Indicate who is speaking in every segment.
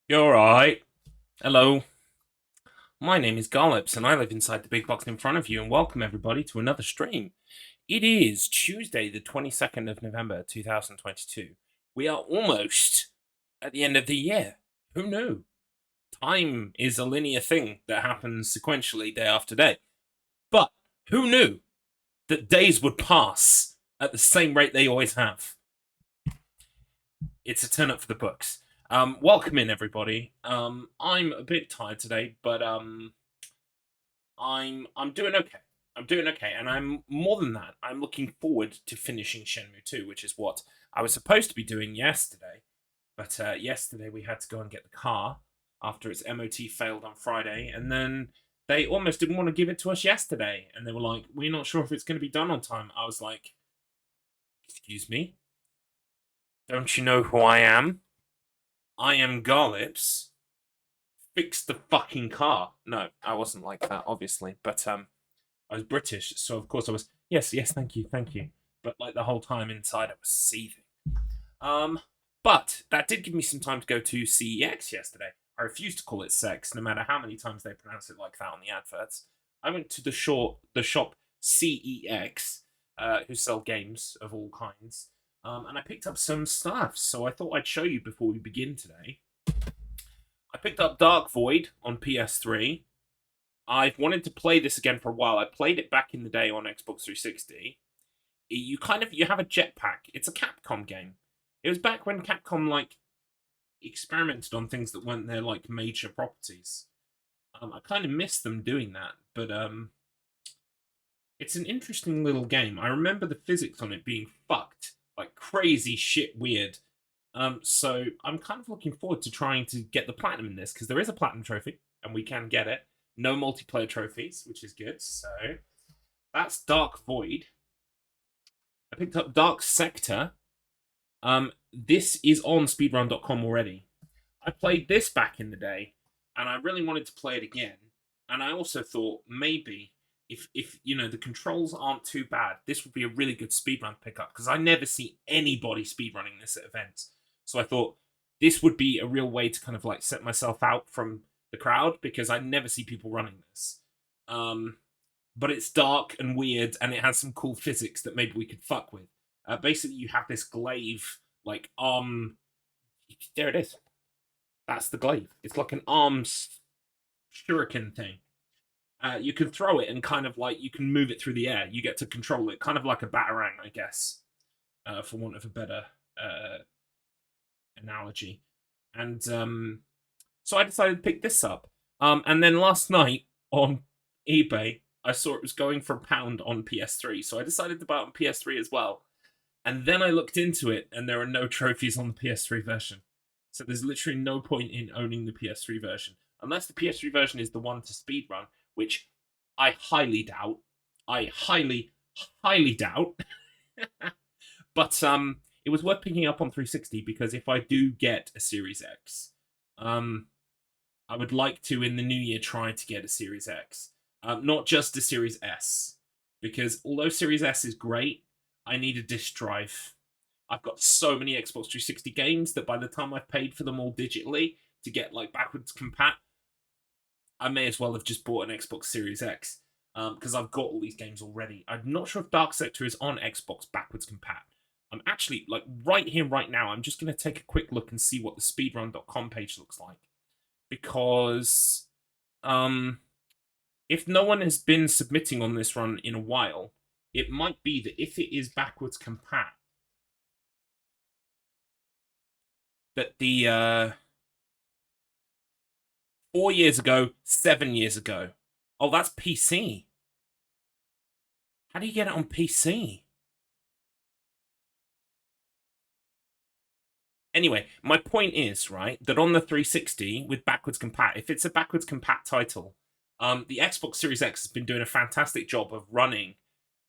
Speaker 1: You're alright. Hello. My name is Garlips, and I live inside the big box in front of you, and welcome everybody to another stream. It is Tuesday, the 22nd of November, 2022. We are almost at the end of the year. Who knew? Time is a linear thing that happens sequentially day after day. But who knew that days would pass at the same rate they always have? It's a turn up for the books. Welcome in everybody. I'm a bit tired today, but I'm doing okay. I'm doing okay, and I'm more than that. I'm looking forward to finishing Shenmue 2, which is what I was supposed to be doing yesterday. But yesterday we had to go and get the car after its MOT failed on Friday, and then they almost didn't want to give it to us yesterday, and they were like, "We're not sure if it's going to be done on time." I was like, "Excuse me, don't you know who I am? I am Garlips. Fix the fucking car." No, I wasn't like that, obviously, but I was British, so of course I was. Yes, yes, thank you, thank you. But like the whole time inside, I was seething. Um, but that did give me some time to go to CEX yesterday. I refuse to call it sex, no matter how many times they pronounce it like that on the adverts. I went to the shop CEX, who sell games of all kinds, and I picked up some stuff. So I thought I'd show you before we begin today. I picked up Dark Void on PS3. I've wanted to play this again for a while. I played it back in the day on Xbox 360. You have a jetpack. It's a Capcom game. It was back when Capcom like experimented on things that weren't their like major properties. I kind of miss them doing that, but it's an interesting little game. I remember the physics on it being fucked, like crazy shit weird. So I'm kind of looking forward to trying to get the platinum in this because there is a platinum trophy and we can get it. No multiplayer trophies, which is good. So that's Dark Void. I picked up Dark Sector. This is on speedrun.com already. I played this back in the day, and I really wanted to play it again. And I also thought maybe if you know the controls aren't too bad, this would be a really good speedrun pickup because I never see anybody speedrunning this at events. So I thought this would be a real way to kind of like set myself out from the crowd because I never see people running this. Um, but it's dark and weird, and it has some cool physics that maybe we could fuck with. Basically, you have this glaive, like there it is. That's the glaive. It's like an arms shuriken thing. You can throw it and kind of like you can move it through the air. You get to control it, kind of like a batarang, I guess, for want of a better analogy. And so I decided to pick this up. And then last night on eBay, I saw it was going for £1 on PS3, so I decided to buy it on PS3 as well. And then I looked into it, and there are no trophies on the PS3 version. So there's literally no point in owning the PS3 version. Unless the PS3 version is the one to speedrun, which I highly doubt. I highly, highly doubt. But it was worth picking up on 360 because if I do get a Series X, I would like to in the new year try to get a Series X, not just a Series S, because although Series S is great, I need a disc drive. I've got so many Xbox 360 games that by the time I've paid for them all digitally to get like backwards compat, I may as well have just bought an Xbox Series X because I've got all these games already. I'm not sure if Dark Sector is on Xbox backwards compat. I'm actually like right here, right now. I'm just going to take a quick look and see what the speedrun.com page looks like because if no one has been submitting on this run in a while, it might be that if it is backwards compat, that the 4 years ago, 7 years ago. Oh, that's PC. How do you get it on PC? Anyway, my point is, right, that on the 360 with backwards compat, if it's a backwards compat title, the Xbox Series X has been doing a fantastic job of running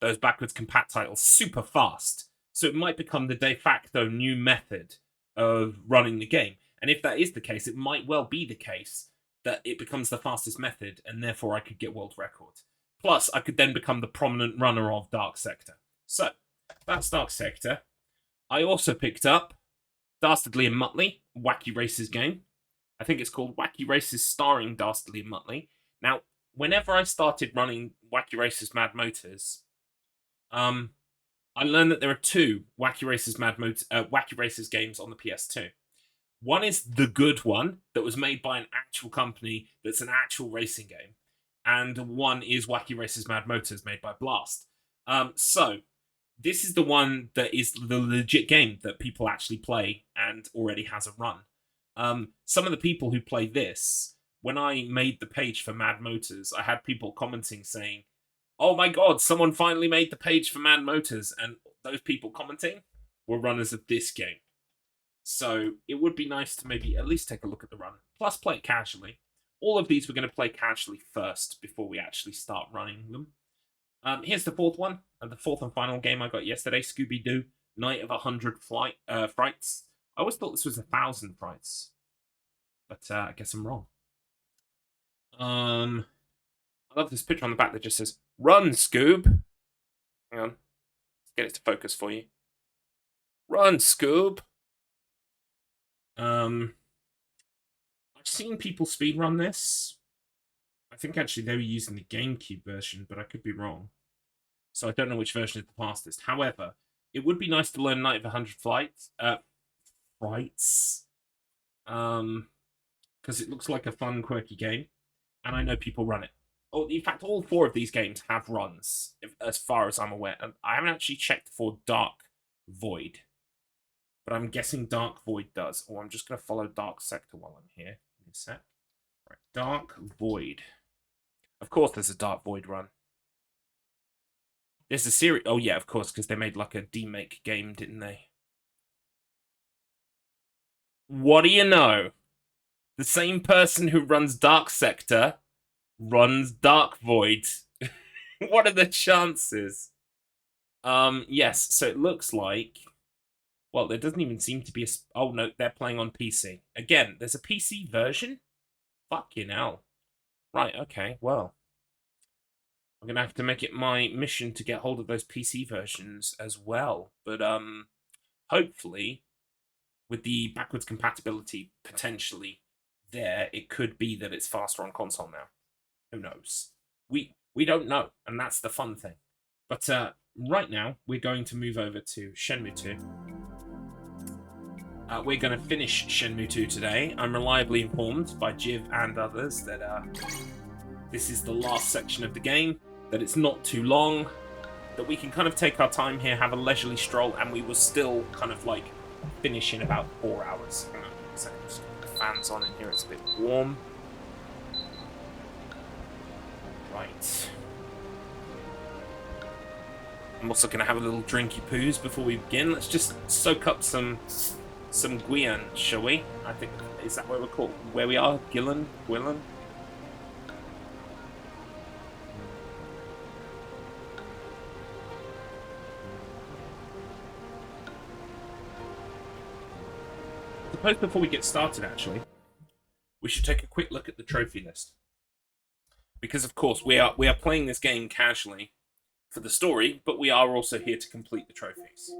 Speaker 1: those backwards compat titles super fast. So it might become the de facto new method of running the game. And if that is the case, it might well be the case that it becomes the fastest method, and therefore I could get world record. Plus, I could then become the prominent runner of Dark Sector. So, that's Dark Sector. I also picked up Dastardly and Muttley, Wacky Races game. I think it's called Wacky Races starring Dastardly and Muttley. Now, whenever I started running Wacky Races Mad Motors, I learned that there are two Wacky Races Wacky Races games on the PS2. One is the good one that was made by an actual company that's an actual racing game, and one is Wacky Races Mad Motors made by Blast. So this is the one that is the legit game that people actually play and already has a run. Some of the people who play this, when I made the page for Mad Motors, I had people commenting saying, "Oh my god, someone finally made the page for Mad Motors," and those people commenting were runners of this game. So it would be nice to maybe at least take a look at the run, plus play it casually. All of these we're going to play casually first before we actually start running them. Here's the fourth one, and the fourth and final game I got yesterday, Scooby-Doo, Night of 100 Frights. I always thought this was 1,000 frights, but I guess I'm wrong. I love this picture on the back that just says, "Run, Scoob." Hang on. Let's get it to focus for you. Run, Scoob. I've seen people speedrun this. I think actually they were using the GameCube version, but I could be wrong. So I don't know which version is the fastest. However, it would be nice to learn Night of 100 Frights. Because it looks like a fun, quirky game. And I know people run it. Oh, in fact, all four of these games have runs, as far as I'm aware. And I haven't actually checked for Dark Void. But I'm guessing Dark Void does. Or I'm just going to follow Dark Sector while I'm here. Give me a sec. Right, Dark Void. Of course there's a Dark Void run. There's a series... Oh, yeah, of course, because they made like a demake game, didn't they? What do you know? The same person who runs Dark Sector runs Dark Void. What are the chances? Yes, so it looks like... Well, there doesn't even seem to be a... Oh, no, they're playing on PC. Again, there's a PC version? Fucking hell. Right, okay, well. I'm going to have to make it my mission to get hold of those PC versions as well. But, hopefully, with the backwards compatibility potentially there, it could be that it's faster on console now. Who knows? We don't know, and that's the fun thing. But, right now, we're going to move over to Shenmue 2. We're going to finish Shenmue 2 today. I'm reliably informed by Jiv and others that this is the last section of the game, that it's not too long, that we can kind of take our time here, have a leisurely stroll, and we will still kind of like finish in about 4 hours. Hang on a second, just put the fans on in here, it's a bit warm. Right. I'm also going to have a little drinky poos before we begin. Let's just soak up some Guian, shall we? I think, is that where we're called? Where we are? Gwilyn? I suppose before we get started, actually, we should take a quick look at the trophy list. Because, of course, we are playing this game casually for the story, but we are also here to complete the trophies.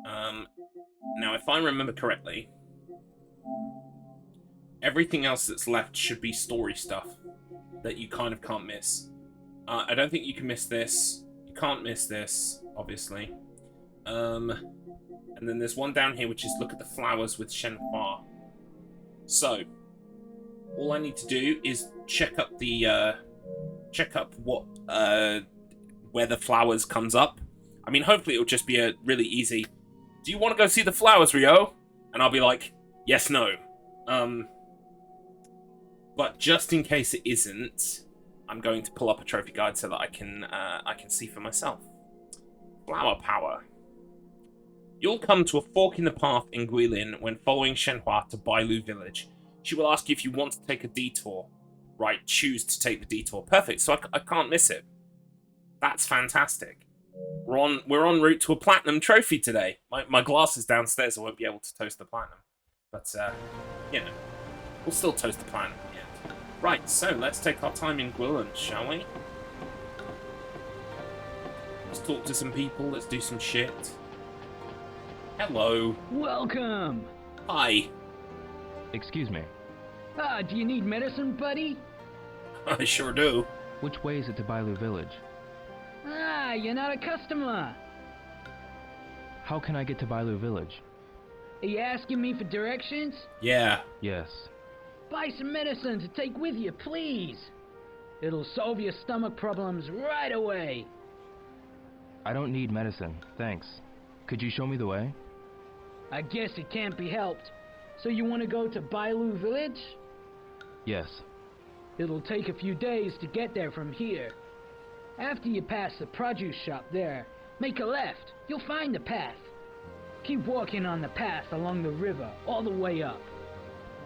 Speaker 1: Now, if I remember correctly, everything else that's left should be story stuff that you kind of can't miss. I don't think you can miss this. You can't miss this, obviously. And then there's one down here which is look at the flowers with Shenhua. So, all I need to do is check up what where the flowers comes up. I mean, hopefully it'll just be a really easy, "Do you want to go see the flowers, Ryo?" And I'll be like, "Yes, no." But just in case it isn't, I'm going to pull up a trophy guide so that I can see for myself. Flower power. You'll come to a fork in the path in Gwilyn when following Shenhua to Bailu village. She will ask you if you want to take a detour. Right, choose to take the detour. Perfect, so I can't miss it. That's fantastic. We're en route to a platinum trophy today. My glass is downstairs, I won't be able to toast the platinum. But, you know, we'll still toast the platinum. Yeah. Right, so let's take our time in Gwilyn, shall we? Let's talk to some people, let's do some shit. Hello.
Speaker 2: Welcome.
Speaker 1: Hi.
Speaker 2: Excuse me. Ah, do you need medicine, buddy?
Speaker 1: I sure do.
Speaker 3: Which way is it to Bailu Village?
Speaker 2: Ah, you're not a customer.
Speaker 3: How can I get to Bailu Village?
Speaker 2: Are you asking me for directions?
Speaker 1: Yeah.
Speaker 3: Yes.
Speaker 2: Buy some medicine to take with you, please. It'll solve your stomach problems right away.
Speaker 3: I don't need medicine, thanks. Could you show me the way?
Speaker 2: I guess it can't be helped. So you want to go to Bailu Village?
Speaker 3: Yes.
Speaker 2: It'll take a few days to get there from here. After you pass the produce shop there, make a left. You'll find the path. Keep walking on the path along the river all the way up.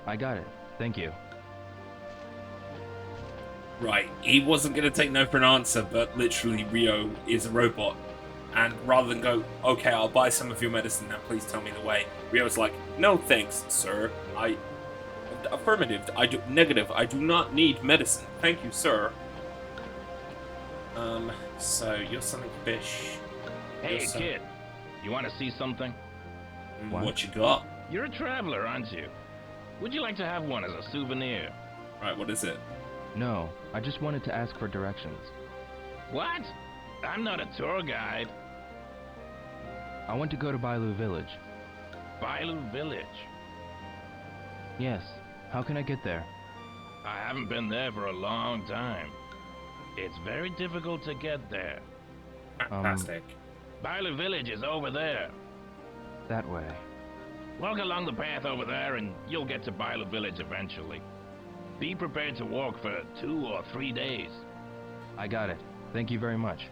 Speaker 3: I got it. Thank you.
Speaker 1: Right, he wasn't going to take no for an answer, but literally Rio is a robot. And rather than go, okay, I'll buy some of your medicine now, please tell me the way, Rio's like, no thanks, sir. Affirmative, negative, I do not need medicine. Thank you, sir. So you're selling fish.
Speaker 4: Hey, kid, you want to see something?
Speaker 1: What you got?
Speaker 4: You're a traveler, aren't you? Would you like to have one as a souvenir?
Speaker 1: Right, what is it?
Speaker 3: No, I just wanted to ask for directions.
Speaker 4: What? I'm not a tour guide.
Speaker 3: I want to go to Bailu Village.
Speaker 4: Bailu Village?
Speaker 3: Yes. How can I get there?
Speaker 4: I haven't been there for a long time. It's very difficult to get there.
Speaker 1: Fantastic.
Speaker 4: Bailu Village is over there.
Speaker 3: That way.
Speaker 4: Walk along the path over there and you'll get to Bailu Village eventually. Be prepared to walk for 2 or 3 days.
Speaker 3: I got it. Thank you very much.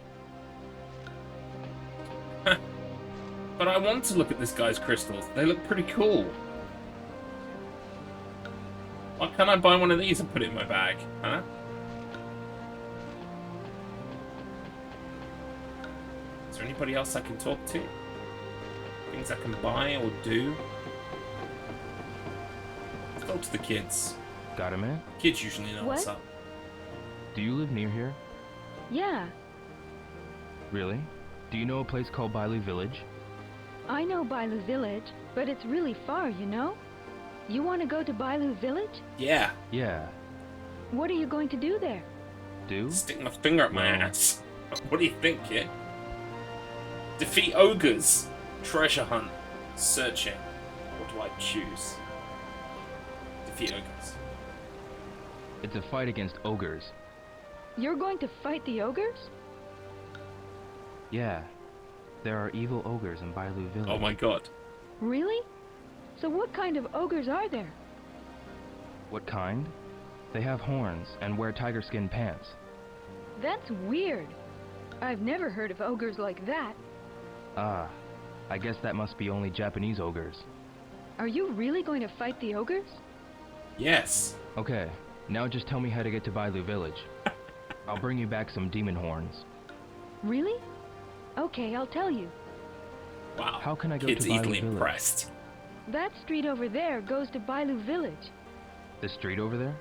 Speaker 1: But I want to look at this guy's crystals. They look pretty cool. Why can't I buy one of these and put it in my bag? Huh? Is there anybody else I can talk to? Things I can buy or do? Let's talk to the kids.
Speaker 3: Got a minute?
Speaker 1: Kids usually know what's
Speaker 5: What?
Speaker 1: up.
Speaker 3: Do you live near here?
Speaker 5: Yeah,
Speaker 3: Really? Do you know a place called Bailu Village?
Speaker 5: I know Bailu Village, but it's really far, you know? You want to go to Bailu Village?
Speaker 1: Yeah.
Speaker 3: Yeah.
Speaker 5: What are you going to do there?
Speaker 3: Do?
Speaker 1: Stick my finger up my
Speaker 3: No.
Speaker 1: ass. What do you think, kid? Defeat ogres. Treasure hunt. Searching. What do I choose? Defeat ogres.
Speaker 3: It's a fight against ogres.
Speaker 5: You're going to fight the ogres?
Speaker 3: Yeah. There are evil ogres in Bailu Village.
Speaker 1: Oh my god.
Speaker 5: Really? So what kind of ogres are there?
Speaker 3: What kind? They have horns and wear tiger skin pants.
Speaker 5: That's weird. I've never heard of ogres like that.
Speaker 3: Ah, I guess that must be only Japanese ogres.
Speaker 5: Are you really going to fight the ogres?
Speaker 1: Yes.
Speaker 3: Okay, now just tell me how to get to Bailu Village. I'll bring you back some demon horns.
Speaker 5: Really? Okay, I'll tell you.
Speaker 1: Wow.
Speaker 3: How can I go
Speaker 1: Kid's
Speaker 3: to Bailu
Speaker 1: easily
Speaker 3: Village?
Speaker 1: impressed.
Speaker 5: That street over there goes to Bailu Village,
Speaker 3: The street over there?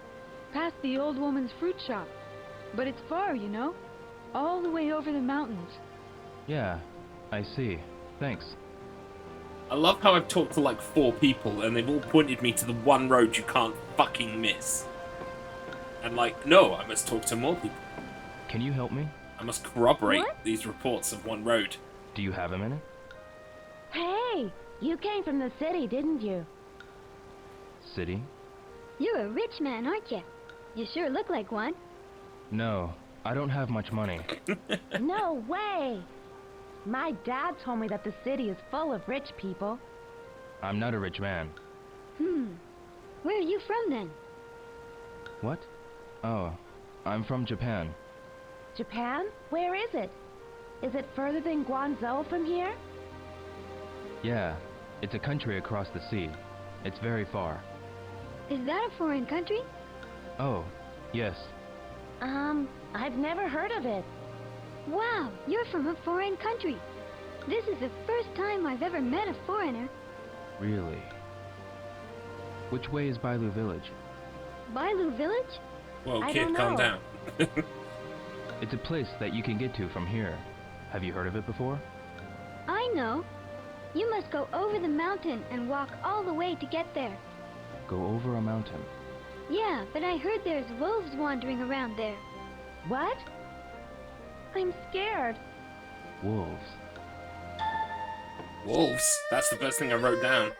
Speaker 5: past the old woman's fruit shop. But it's far, you know? All the way over the mountains.
Speaker 3: Yeah, I see. Thanks.
Speaker 1: I love how I've talked to like 4 people and they've all pointed me to the one road you can't fucking miss. And like, no, I must talk to more people.
Speaker 3: Can you help me?
Speaker 1: I must corroborate
Speaker 5: What?
Speaker 1: these reports of one road.
Speaker 3: Do you have a minute?
Speaker 6: Hey, you came from the city, didn't you?
Speaker 3: City?
Speaker 6: You're a rich man, aren't you? You sure look like one.
Speaker 3: No, I don't have much money.
Speaker 6: No way! My dad told me that the city is full of rich people.
Speaker 3: I'm not a rich man.
Speaker 6: Where are you from then?
Speaker 3: What? Oh, I'm from Japan.
Speaker 6: Japan? Where is it? Is it further than Guangzhou from here?
Speaker 3: Yeah, it's a country across the sea. It's very far.
Speaker 5: Is that a foreign country?
Speaker 3: Oh, yes.
Speaker 6: I've never heard of it.
Speaker 5: Wow, you're from a foreign country. This is the first time I've ever met a foreigner.
Speaker 3: Really? Which way is Bailu Village?
Speaker 5: Bailu Village?
Speaker 1: Whoa,
Speaker 6: I
Speaker 1: kid,
Speaker 6: don't
Speaker 1: calm
Speaker 6: know.
Speaker 1: down.
Speaker 3: It's a place that you can get to from here. Have you heard of it before?
Speaker 5: I know. You must go over the mountain and walk all the way to get there.
Speaker 3: Go over a mountain.
Speaker 5: Yeah, but I heard there's wolves wandering around there.
Speaker 6: What? I'm scared.
Speaker 3: Wolves.
Speaker 1: Wolves. That's the first thing I wrote down.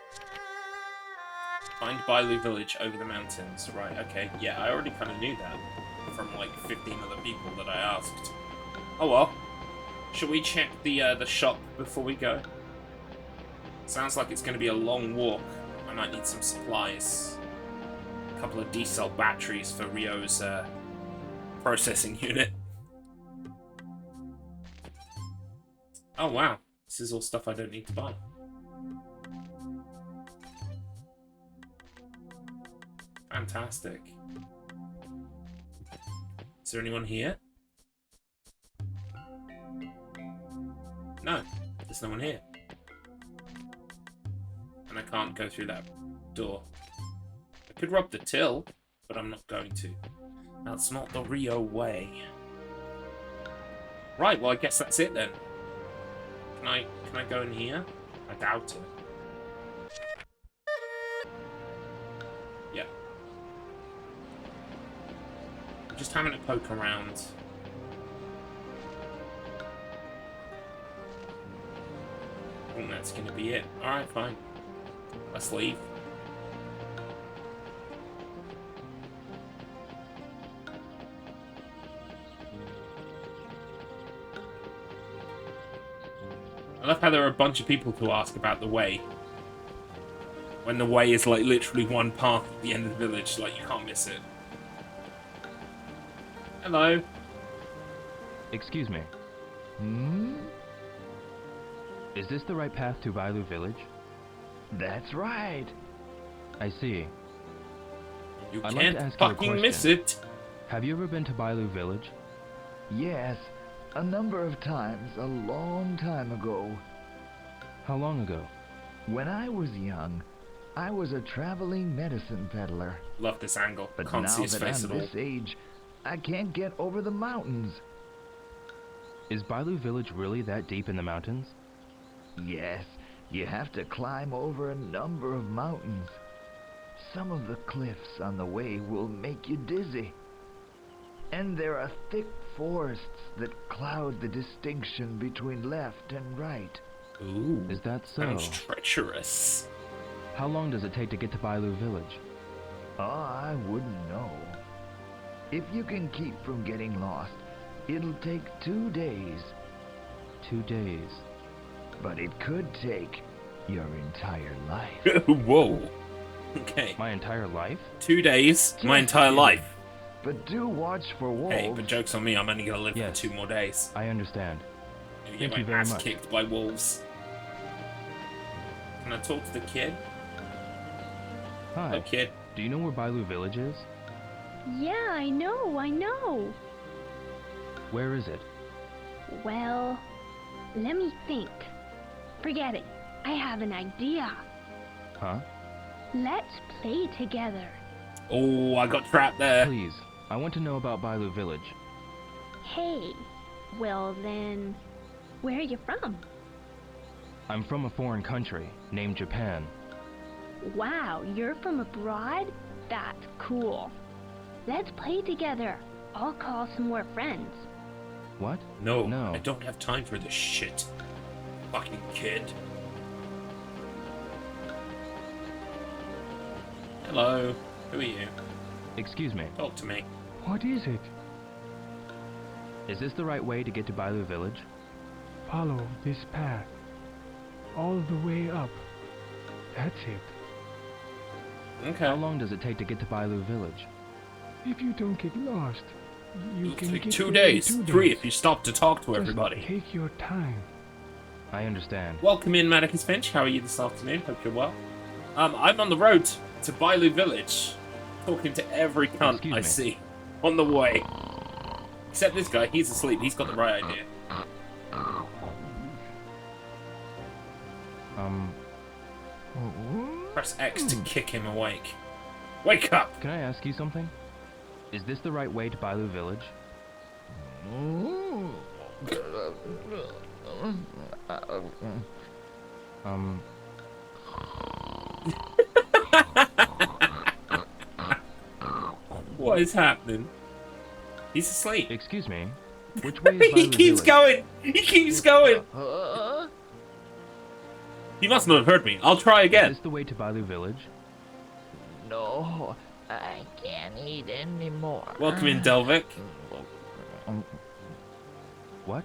Speaker 1: Find Bailu village over the mountains. Right, okay. Yeah, I already kind of knew that from like 15 other people that I asked. Oh well. Should we check the shop before we go? Sounds like it's going to be a long walk. I might need some supplies. A couple of diesel batteries for Rio's processing unit. Oh wow. This is all stuff I don't need to buy. Fantastic. Is there anyone here? No, there's no one here. And I can't go through that door. I could rob the till, but I'm not going to. That's not the Rio way. Right, well I guess that's it then. Can I go in here? I doubt it. Yeah. I'm just having a poke around. I think that's gonna be it. Alright, fine. Let's leave. I love how there are a bunch of people to ask about the way. When the way is like literally one path at the end of the village, like you can't miss it. Hello.
Speaker 3: Excuse me. Is this the right path to Bailu village?
Speaker 7: That's right.
Speaker 3: I see.
Speaker 1: You
Speaker 3: I'd like
Speaker 1: can't
Speaker 3: to ask you a
Speaker 1: fucking miss
Speaker 3: question.
Speaker 1: it.
Speaker 3: Have you ever been to Bailu village?
Speaker 7: Yes, a number of times a long time ago.
Speaker 3: How long ago?
Speaker 7: When I was young, I was a traveling medicine peddler.
Speaker 1: Love this angle.
Speaker 7: But
Speaker 1: Can't
Speaker 7: now
Speaker 1: see his
Speaker 7: that
Speaker 1: face
Speaker 7: I'm
Speaker 1: at all.
Speaker 7: this age, I can't get over the mountains.
Speaker 3: Is Bailu village really that deep in the mountains?
Speaker 7: Yes, you have to climb over a number of mountains. Some of the cliffs on the way will make you dizzy. And there are thick forests that cloud the distinction between left and right.
Speaker 1: Ooh.
Speaker 3: Is that so?
Speaker 1: Sounds treacherous.
Speaker 3: How long does it take to get to Bailu village?
Speaker 7: Oh, I wouldn't know. If you can keep from getting lost, it'll take 2 days.
Speaker 3: 2 days.
Speaker 7: But it could take your entire life.
Speaker 1: Whoa. Okay.
Speaker 3: My entire life?
Speaker 1: 2 days, my
Speaker 7: Just
Speaker 1: entire
Speaker 7: kidding.
Speaker 1: life.
Speaker 7: But do watch for wolves.
Speaker 1: Hey, but joke's on me, I'm only gonna live
Speaker 3: Yes.
Speaker 1: for 2 more days.
Speaker 3: I understand.
Speaker 1: I'm gonna
Speaker 3: Thank
Speaker 1: get
Speaker 3: you
Speaker 1: my
Speaker 3: very
Speaker 1: ass
Speaker 3: much.
Speaker 1: kicked by wolves. Can I talk to the kid?
Speaker 3: Hi.
Speaker 1: Hello, kid.
Speaker 3: Do you know where Bailu village is?
Speaker 6: Yeah, I know.
Speaker 3: Where is it?
Speaker 6: Well, let me think. Forget it. I have an idea.
Speaker 3: Huh?
Speaker 6: Let's play together.
Speaker 1: Oh, I got trapped there.
Speaker 3: Please, I want to know about Bailu village.
Speaker 6: Hey, well then, where are you from?
Speaker 3: I'm from a foreign country named Japan.
Speaker 6: Wow, you're from abroad? That's cool. Let's play together. I'll call some more friends.
Speaker 3: What?
Speaker 1: No,
Speaker 3: No.
Speaker 1: I don't have time for this shit. Fucking kid. Hello. Who are you?
Speaker 3: Excuse me.
Speaker 1: Talk to me.
Speaker 8: What is it?
Speaker 3: Is this the right way to get to Bailu village?
Speaker 8: Follow this path. All the way up. That's it.
Speaker 1: Okay.
Speaker 3: How long does it take to get to Bailu village?
Speaker 8: If you don't get lost, you
Speaker 1: It'll
Speaker 8: can
Speaker 1: take
Speaker 8: get
Speaker 1: 2
Speaker 8: there in
Speaker 1: days.
Speaker 8: 2
Speaker 1: 3
Speaker 8: days.
Speaker 1: if you stop to talk to
Speaker 8: Just
Speaker 1: everybody.
Speaker 8: take your time.
Speaker 3: I understand.
Speaker 1: Welcome in, Maddox Finch. How are you this afternoon? Hope you're well. I'm on the road to Bailu village, talking to every cunt
Speaker 3: Excuse
Speaker 1: I
Speaker 3: me.
Speaker 1: see on the way. Except this guy, he's asleep. He's got the right idea. Press X to kick him awake. Wake up!
Speaker 3: Can I ask you something? Is this the right way to Bailu village? Um,
Speaker 1: What is happening? He's asleep.
Speaker 3: Excuse me. Which way is
Speaker 1: He
Speaker 3: Bailu
Speaker 1: keeps
Speaker 3: Village?
Speaker 1: going. He keeps going. He must not have heard me. I'll try
Speaker 3: Is
Speaker 1: again.
Speaker 3: this the way to Bailu Village?
Speaker 7: No, I can't eat anymore.
Speaker 1: Welcome in, Delvic.
Speaker 3: What?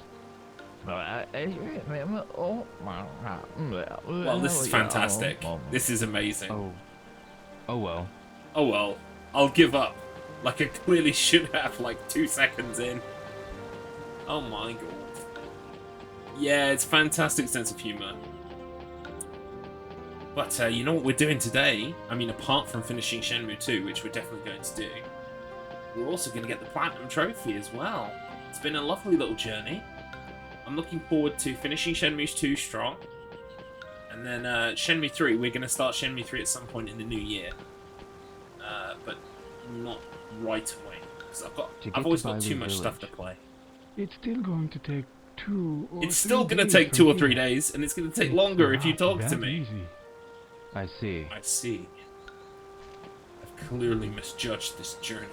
Speaker 1: Well, this is fantastic. This is amazing.
Speaker 3: Oh. Oh well.
Speaker 1: Oh well, I'll give up. Like I clearly should have, like 2 seconds in. Oh my god. Yeah, it's fantastic sense of humour. But you know what we're doing today? I mean, apart from finishing Shenmue 2, which we're definitely going to do, we're also going to get the Platinum Trophy as well. It's been a lovely little journey. I'm looking forward to finishing Shenmue 2 strong. And then Shenmue 3, we're going to start Shenmue 3 at some point in the new year. But not right away. Because I've always got too much stuff to play.
Speaker 8: It's still going to take 2 or 3
Speaker 1: It's still going to
Speaker 8: days
Speaker 1: take
Speaker 8: from
Speaker 1: 2 or 3
Speaker 8: here.
Speaker 1: days, and it's going to take
Speaker 8: It's
Speaker 1: longer if you
Speaker 8: not
Speaker 1: talk to
Speaker 8: that
Speaker 1: me.
Speaker 8: easy.
Speaker 3: I see.
Speaker 1: I see. I've clearly misjudged this journey.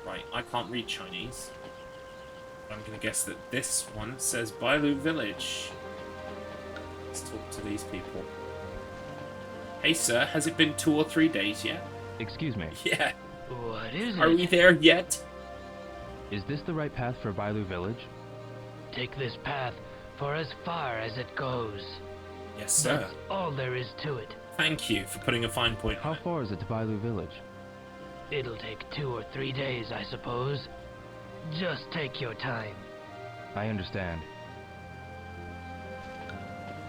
Speaker 1: Right, I can't read Chinese. I'm going to guess that this one says Bailu Village. Let's talk to these people. Hey sir, has it been 2 or 3 days yet?
Speaker 3: Excuse me.
Speaker 1: Yeah.
Speaker 2: What is
Speaker 1: Are
Speaker 2: it?
Speaker 1: we there yet?
Speaker 3: Is this the right path for Bailu Village?
Speaker 2: Take this path for as far as it goes.
Speaker 1: Yes, sir.
Speaker 2: That's all there is to it.
Speaker 1: Thank you for putting a fine point
Speaker 3: How
Speaker 1: on it.
Speaker 3: far is it to Bailu Village?
Speaker 2: It'll take 2 or 3 days, I suppose. Just take your time.
Speaker 3: I understand.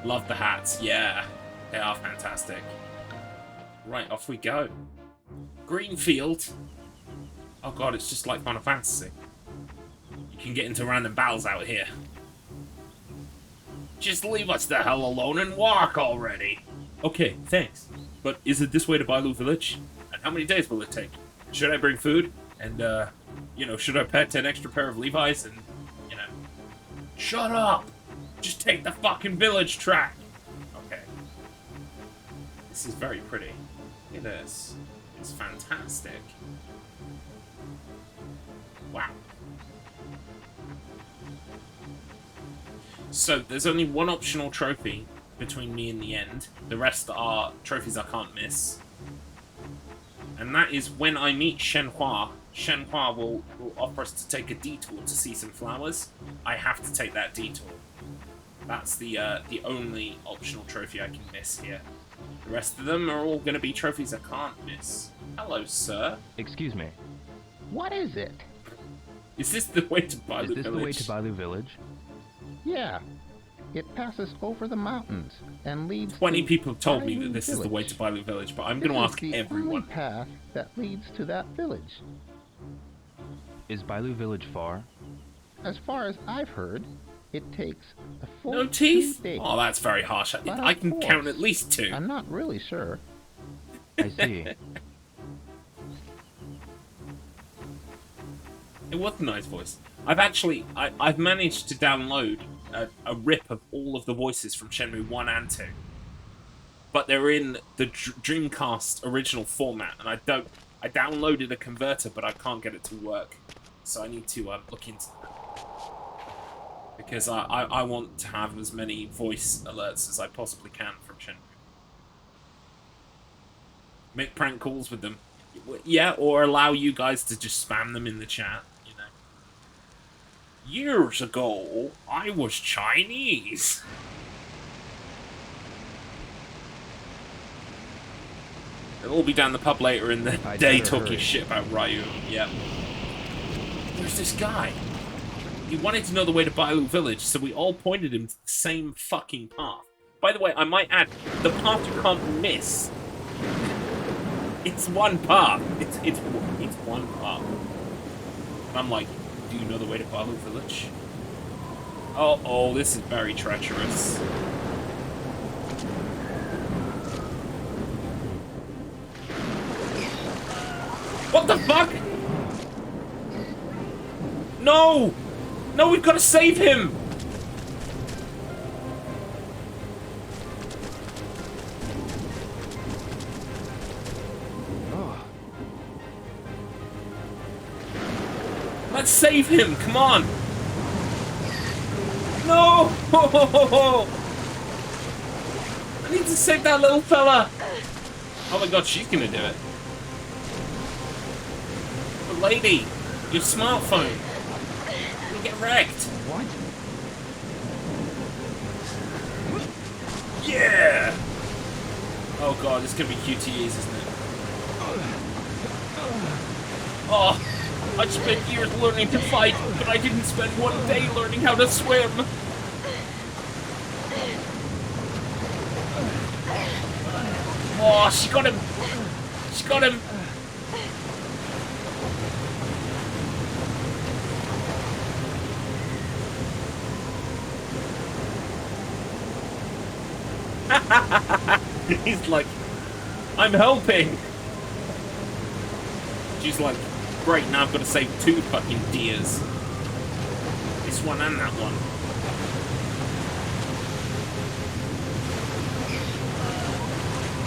Speaker 1: Love the hats, yeah. They are fantastic. Right, off we go. Greenfield. Oh god, it's just like Final Fantasy. You can get into random battles out here. Just leave us the hell alone and walk already. Okay, thanks. But is it this way to Bailu Village? And how many days will it take? Should I bring food? And, you know, should I pet an extra pair of Levi's? And, you know... Shut up! Just take the fucking village track! Okay. This is very pretty. Look at this. It's fantastic. Wow. So, there's only one optional trophy between me and the end. The rest are trophies I can't miss. And that is when I meet Shenhua. Shenhua will offer us to take a detour to see some flowers. I have to take that detour. That's the only optional trophy I can miss here. The rest of them are all going to be trophies I can't miss. Hello, sir.
Speaker 3: Excuse me.
Speaker 9: What is it?
Speaker 1: Is this the way to Bailu
Speaker 3: Is this the way
Speaker 1: Village?
Speaker 3: to Bailu Village?
Speaker 9: Yeah. It passes over the mountains and leads
Speaker 1: 20
Speaker 9: to
Speaker 1: people have told me
Speaker 9: Bailu
Speaker 1: that this is the way to
Speaker 9: Village.
Speaker 1: Bailu Village, but I'm
Speaker 9: This
Speaker 1: going to
Speaker 9: is
Speaker 1: ask
Speaker 9: the
Speaker 1: everyone.
Speaker 9: only path that leads to that village.
Speaker 3: Is Bailu Village far?
Speaker 9: As far as I've heard, it takes a full
Speaker 1: No teeth?
Speaker 9: 2 days.
Speaker 1: Oh, that's very harsh.
Speaker 9: But
Speaker 1: I
Speaker 9: of
Speaker 1: can
Speaker 9: course,
Speaker 1: count at least 2.
Speaker 9: I'm not really sure.
Speaker 3: I see.
Speaker 1: It was a nice voice. I've managed to download a rip of all of the voices from Shenmue 1 and 2. But they're in the Dreamcast original format, and I downloaded a converter, but I can't get it to work. So I need to look into that. Because I want to have as many voice alerts as I possibly can from Shenmue. Make prank calls with them. Yeah, or allow you guys to just spam them in the chat. Years ago, I was Chinese. They'll all be down the pub later in the
Speaker 3: I'd
Speaker 1: day
Speaker 3: better
Speaker 1: talking
Speaker 3: hurry.
Speaker 1: shit about Ryu. Yep. There's this guy. He wanted to know the way to Bailu Village, so we all pointed him to the same fucking path. By the way, I might add, the path you can't miss. It's one path. It's one path. And I'm like, do you know the way to Bailu Village? Oh, this is very treacherous. What the fuck? No! No, we've got to save him!
Speaker 3: Oh.
Speaker 1: Let's save him. Come on. No! I need to save that little fella. Oh my god, she's gonna do it. But lady, your smartphone. You get wrecked.
Speaker 3: What?
Speaker 1: Yeah! Oh god, it's gonna be QTEs, isn't it? Oh, I spent years learning to fight, but I didn't spend one day learning how to swim. Oh, she got him! She got him! He's like, I'm helping! She's like, great, now I've got to save 2 fucking deers. This one and that one.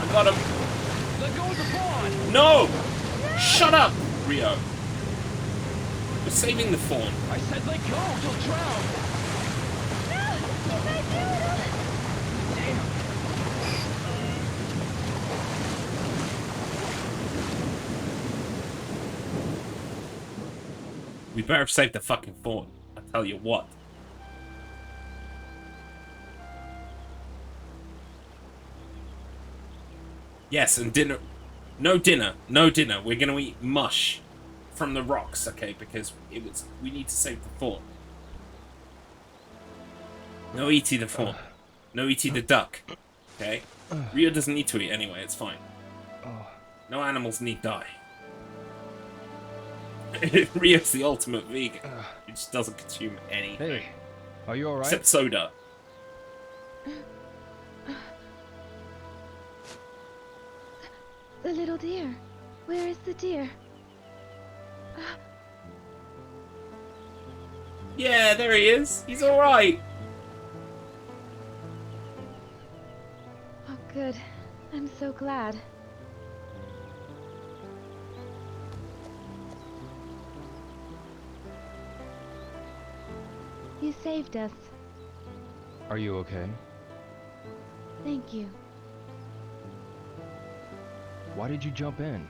Speaker 1: I got him.
Speaker 3: Let go of the fawn!
Speaker 1: No! Shut up, Rio. We're saving the fawn.
Speaker 3: I said let go, you'll drown!
Speaker 1: We better save the fucking fawn. I tell you what. Yes, and dinner. No dinner. No dinner. We're gonna eat mush from the rocks, okay? Because we need to save the fawn. No E.T. the fawn. No E.T. the duck. Okay? Rio doesn't need to eat anyway. It's fine. No animals need die. Rio's the ultimate vegan. He just doesn't consume anything.
Speaker 3: Hey, are you alright?
Speaker 1: Except soda.
Speaker 5: The little deer. Where is the deer?
Speaker 1: Yeah, there he is. He's alright.
Speaker 5: Oh, good. I'm so glad. You saved us.
Speaker 3: Are you okay?
Speaker 5: Thank you.
Speaker 3: Why did you jump in?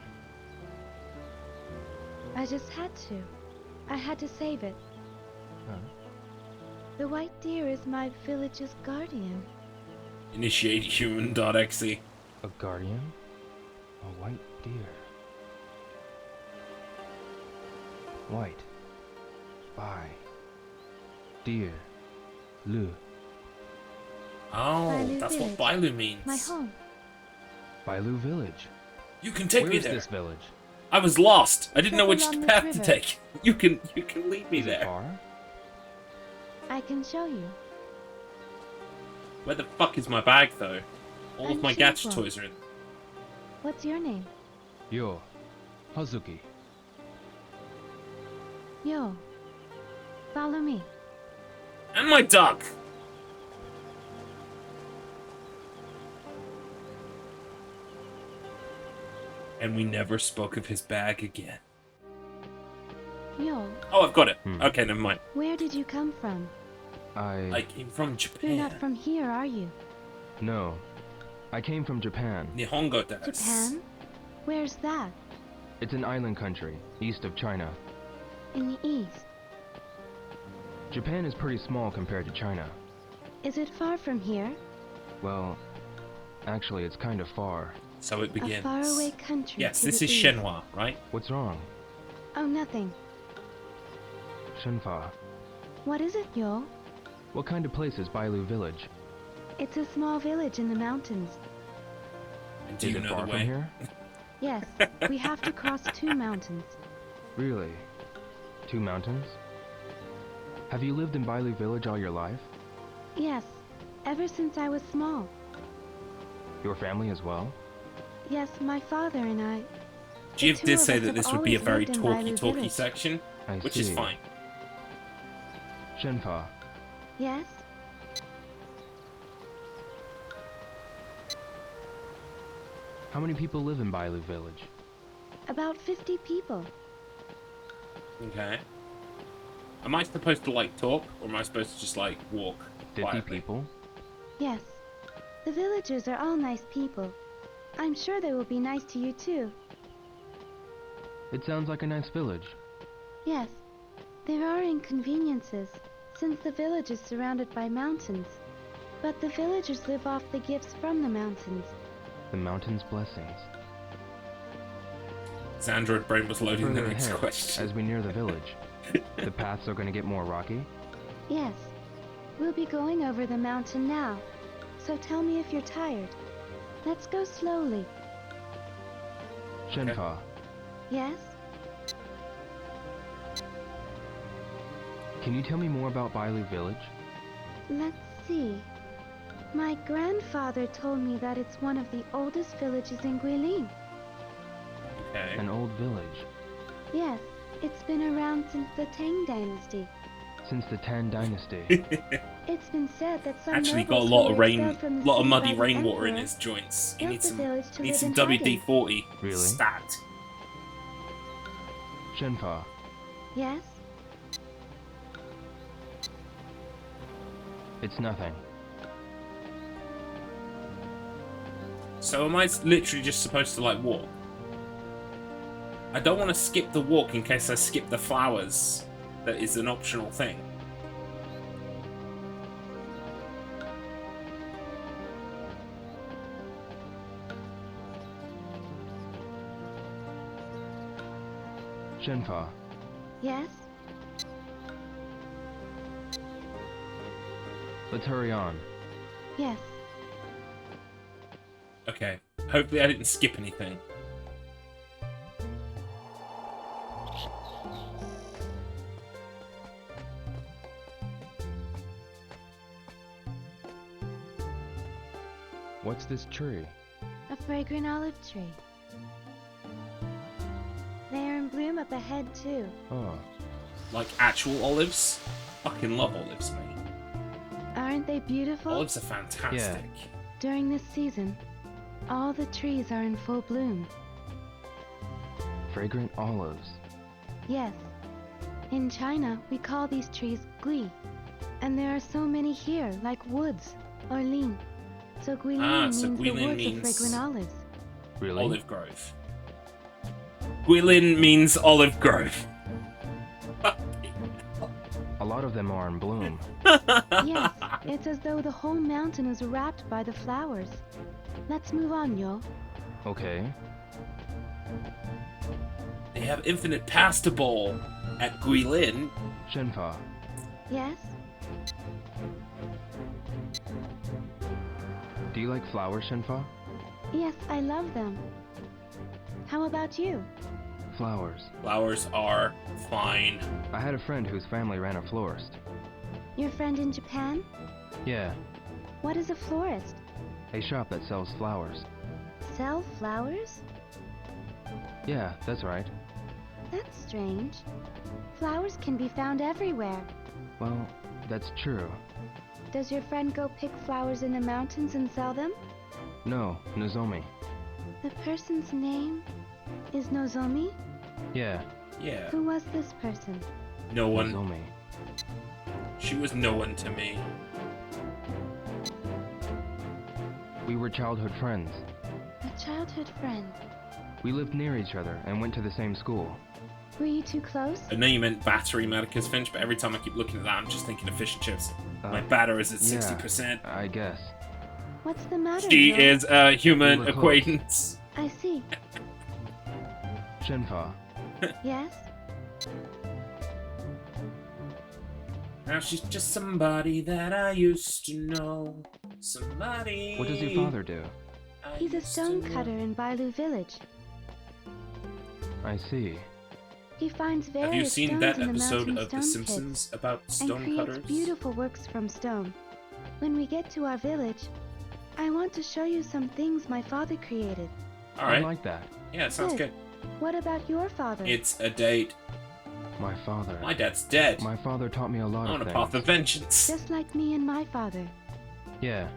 Speaker 5: I just had to. I had to save it.
Speaker 3: Huh?
Speaker 5: The white deer is my village's guardian.
Speaker 1: Initiate human.exe.
Speaker 3: A guardian? A white deer. White. By. Deer. Lu.
Speaker 1: Oh,
Speaker 5: Bailu
Speaker 1: that's what
Speaker 5: village.
Speaker 1: Bailu means.
Speaker 5: My home.
Speaker 3: Bailu village.
Speaker 1: You can take
Speaker 3: Where
Speaker 1: me
Speaker 3: is
Speaker 1: there.
Speaker 3: this village?
Speaker 1: I was lost. I didn't know which
Speaker 5: Along this
Speaker 1: path to
Speaker 5: river.
Speaker 1: take. You can lead me
Speaker 3: Is it
Speaker 1: there.
Speaker 3: far?
Speaker 5: I can show you.
Speaker 1: Where the fuck is my bag though? All of
Speaker 5: I'm
Speaker 1: my gacha
Speaker 5: Shenmue.
Speaker 1: toys are in.
Speaker 5: What's your name?
Speaker 3: Yo. Hazuki.
Speaker 5: Yo. Follow me.
Speaker 1: And my duck. And we never spoke of his bag again.
Speaker 5: Yo.
Speaker 1: Oh, I've got it.
Speaker 3: Hmm.
Speaker 1: Okay, never mind.
Speaker 5: Where did you come from?
Speaker 1: I came from
Speaker 5: You're not
Speaker 1: Japan.
Speaker 5: from here, are you?
Speaker 3: No. I came from Japan.
Speaker 1: Nihongo desu.
Speaker 5: Japan? Where's that?
Speaker 3: It's an island country, east of China.
Speaker 5: In the east.
Speaker 3: Japan is pretty small compared to China.
Speaker 5: Is it far from here?
Speaker 3: Well, actually it's kind of far.
Speaker 1: So it begins.
Speaker 5: A faraway country.
Speaker 1: Yes,
Speaker 5: to
Speaker 1: this
Speaker 5: the
Speaker 1: is
Speaker 5: east.
Speaker 1: Shenmue, right?
Speaker 3: What's wrong?
Speaker 5: Oh, nothing.
Speaker 3: Shenfa.
Speaker 5: What is it, Yo?
Speaker 3: What kind of place is Bailu village?
Speaker 5: It's a small village in the mountains.
Speaker 1: And do
Speaker 3: Is
Speaker 1: you
Speaker 3: it
Speaker 1: know
Speaker 3: far
Speaker 1: the
Speaker 3: from
Speaker 1: way?
Speaker 3: here?
Speaker 5: Yes, we have to cross 2 mountains.
Speaker 3: Really? 2 mountains? Have you lived in Bailu village all your life?
Speaker 5: Yes, ever since I was small.
Speaker 3: Your family as well?
Speaker 5: Yes, my father and I.
Speaker 1: Jeev
Speaker 5: two
Speaker 1: did
Speaker 5: of
Speaker 1: say
Speaker 5: us
Speaker 1: that
Speaker 5: have
Speaker 1: this would be a
Speaker 5: always
Speaker 1: very
Speaker 5: lived in
Speaker 1: talky
Speaker 5: Bailu village.
Speaker 1: section,
Speaker 3: I
Speaker 1: which
Speaker 3: see.
Speaker 1: is fine.
Speaker 3: Shenfa,
Speaker 5: Yes?
Speaker 3: how many people live in Bailu village?
Speaker 5: About 50 people.
Speaker 1: Okay. Am I supposed to, like, talk? Or am I supposed to just, like, walk
Speaker 3: 50
Speaker 1: quietly?
Speaker 3: people?
Speaker 10: Yes. The villagers are all nice people. I'm sure they will be nice to you too.
Speaker 3: It sounds like a nice village.
Speaker 10: Yes. There are inconveniences, since the village is surrounded by mountains. But the villagers live off the gifts from the mountains.
Speaker 3: The mountain's blessings.
Speaker 1: His android brain was loading the
Speaker 3: Further
Speaker 1: next
Speaker 3: ahead,
Speaker 1: question.
Speaker 3: as we near the village, the paths are going to get more rocky.
Speaker 10: Yes. We'll be going over the mountain now. So tell me if you're tired. Let's go slowly.
Speaker 3: Shenfa,
Speaker 10: Yes?
Speaker 3: can you tell me more about Bailu Village?
Speaker 10: Let's see. My grandfather told me that it's one of the oldest villages in Guilin.
Speaker 1: Okay.
Speaker 3: An old village.
Speaker 10: Yes, it's been around since the Tang Dynasty.
Speaker 3: Since the Tan Dynasty.
Speaker 10: It's been said that some
Speaker 1: Actually got a
Speaker 10: nobles
Speaker 1: lot
Speaker 10: who
Speaker 1: of
Speaker 10: were
Speaker 1: rain,
Speaker 10: expelled from the
Speaker 1: lot of
Speaker 10: city
Speaker 1: muddy
Speaker 10: by the
Speaker 1: rainwater in
Speaker 10: emperor
Speaker 1: his joints. He
Speaker 10: built
Speaker 1: needs
Speaker 10: the
Speaker 1: some,
Speaker 10: village to
Speaker 1: needs some
Speaker 10: live in
Speaker 1: WD-40
Speaker 3: Really?
Speaker 1: stat.
Speaker 3: Shenfa,
Speaker 10: Yes?
Speaker 3: it's nothing.
Speaker 1: So am I literally just supposed to, like, walk? I don't want to skip the walk in case I skip the flowers. That is an optional thing.
Speaker 3: Shenfa,
Speaker 10: Yes?
Speaker 3: let's hurry on.
Speaker 10: Yes.
Speaker 1: Okay. Hopefully I didn't skip anything.
Speaker 3: What's this tree?
Speaker 10: A fragrant olive tree. They are in bloom up ahead too.
Speaker 3: Oh,
Speaker 1: Like actual olives? Fucking love olives, mate.
Speaker 10: Aren't they beautiful?
Speaker 1: Olives are fantastic.
Speaker 10: During this season, all the trees are in full bloom.
Speaker 3: fragrant olives.
Speaker 10: Yes. In China, we call these trees gui. And there are so many here, like woods or lin. So guilin
Speaker 1: so
Speaker 10: means the
Speaker 1: guilin
Speaker 10: woods
Speaker 1: means-
Speaker 10: of fragrant olives.
Speaker 3: Really?
Speaker 1: Olive grove. Guilin means olive grove.
Speaker 3: A lot of them are in bloom.
Speaker 10: Yes, it's as though the whole mountain is wrapped by the flowers. Let's move on, Yo.
Speaker 3: Okay.
Speaker 1: They have infinite pasta bowl at Guilin.
Speaker 3: Shenfa,
Speaker 10: Yes?
Speaker 3: do you like flowers, Shenfa?
Speaker 10: Yes, I love them. How about you?
Speaker 3: Flowers.
Speaker 1: Flowers are fine.
Speaker 3: I had a friend whose family ran a florist.
Speaker 10: Your friend in Japan?
Speaker 3: Yeah,
Speaker 10: What is a florist?
Speaker 3: a shop that sells flowers.
Speaker 10: Sell flowers?
Speaker 3: Yeah, that's right.
Speaker 10: That's strange. Flowers can be found everywhere.
Speaker 3: Well, that's true.
Speaker 10: Does your friend go pick flowers in the mountains and sell them?
Speaker 3: No, Nozomi.
Speaker 10: The person's name is Nozomi?
Speaker 3: Yeah,
Speaker 1: Yeah.
Speaker 10: Who was this person?
Speaker 1: No one.
Speaker 3: Nozomi.
Speaker 1: She was no one to me.
Speaker 3: We were childhood friends.
Speaker 10: A childhood friend.
Speaker 3: We lived near each other and went to the same school.
Speaker 10: Were you too close?
Speaker 1: I know you meant battery, Medicus Finch, but every time I keep looking at that, I'm just thinking of fish and chips. My batter is at 60%.
Speaker 3: Yeah, I guess.
Speaker 10: What's the matter?
Speaker 1: She
Speaker 10: Yo?
Speaker 1: is a human
Speaker 3: We were close.
Speaker 1: acquaintance.
Speaker 10: I see.
Speaker 3: Shenfa,
Speaker 10: Yes?
Speaker 1: Now she's just somebody that I used to know. Somebody.
Speaker 3: what does your father do?
Speaker 1: I
Speaker 10: He's a
Speaker 1: used to
Speaker 10: stone
Speaker 1: know.
Speaker 10: cutter in Bailu village.
Speaker 3: I see.
Speaker 10: He finds various
Speaker 1: Have you seen
Speaker 10: stones
Speaker 1: that
Speaker 10: in the
Speaker 1: episode
Speaker 10: mountain
Speaker 1: of The
Speaker 10: stone
Speaker 1: Simpsons
Speaker 10: pits
Speaker 1: about
Speaker 10: and
Speaker 1: stone
Speaker 10: creates
Speaker 1: cutters?
Speaker 10: beautiful works from stone. When we get to our village, I want to show you some things my father created.
Speaker 3: I
Speaker 1: Alright.
Speaker 3: like that.
Speaker 1: Yeah, sounds good.
Speaker 10: What about your father?
Speaker 1: It's a date.
Speaker 3: My father.
Speaker 1: My dad's dead.
Speaker 3: My father taught me a lot
Speaker 1: I'm on
Speaker 3: of
Speaker 1: a
Speaker 3: things.
Speaker 1: path of vengeance.
Speaker 10: Just like me and my father.
Speaker 3: Yeah,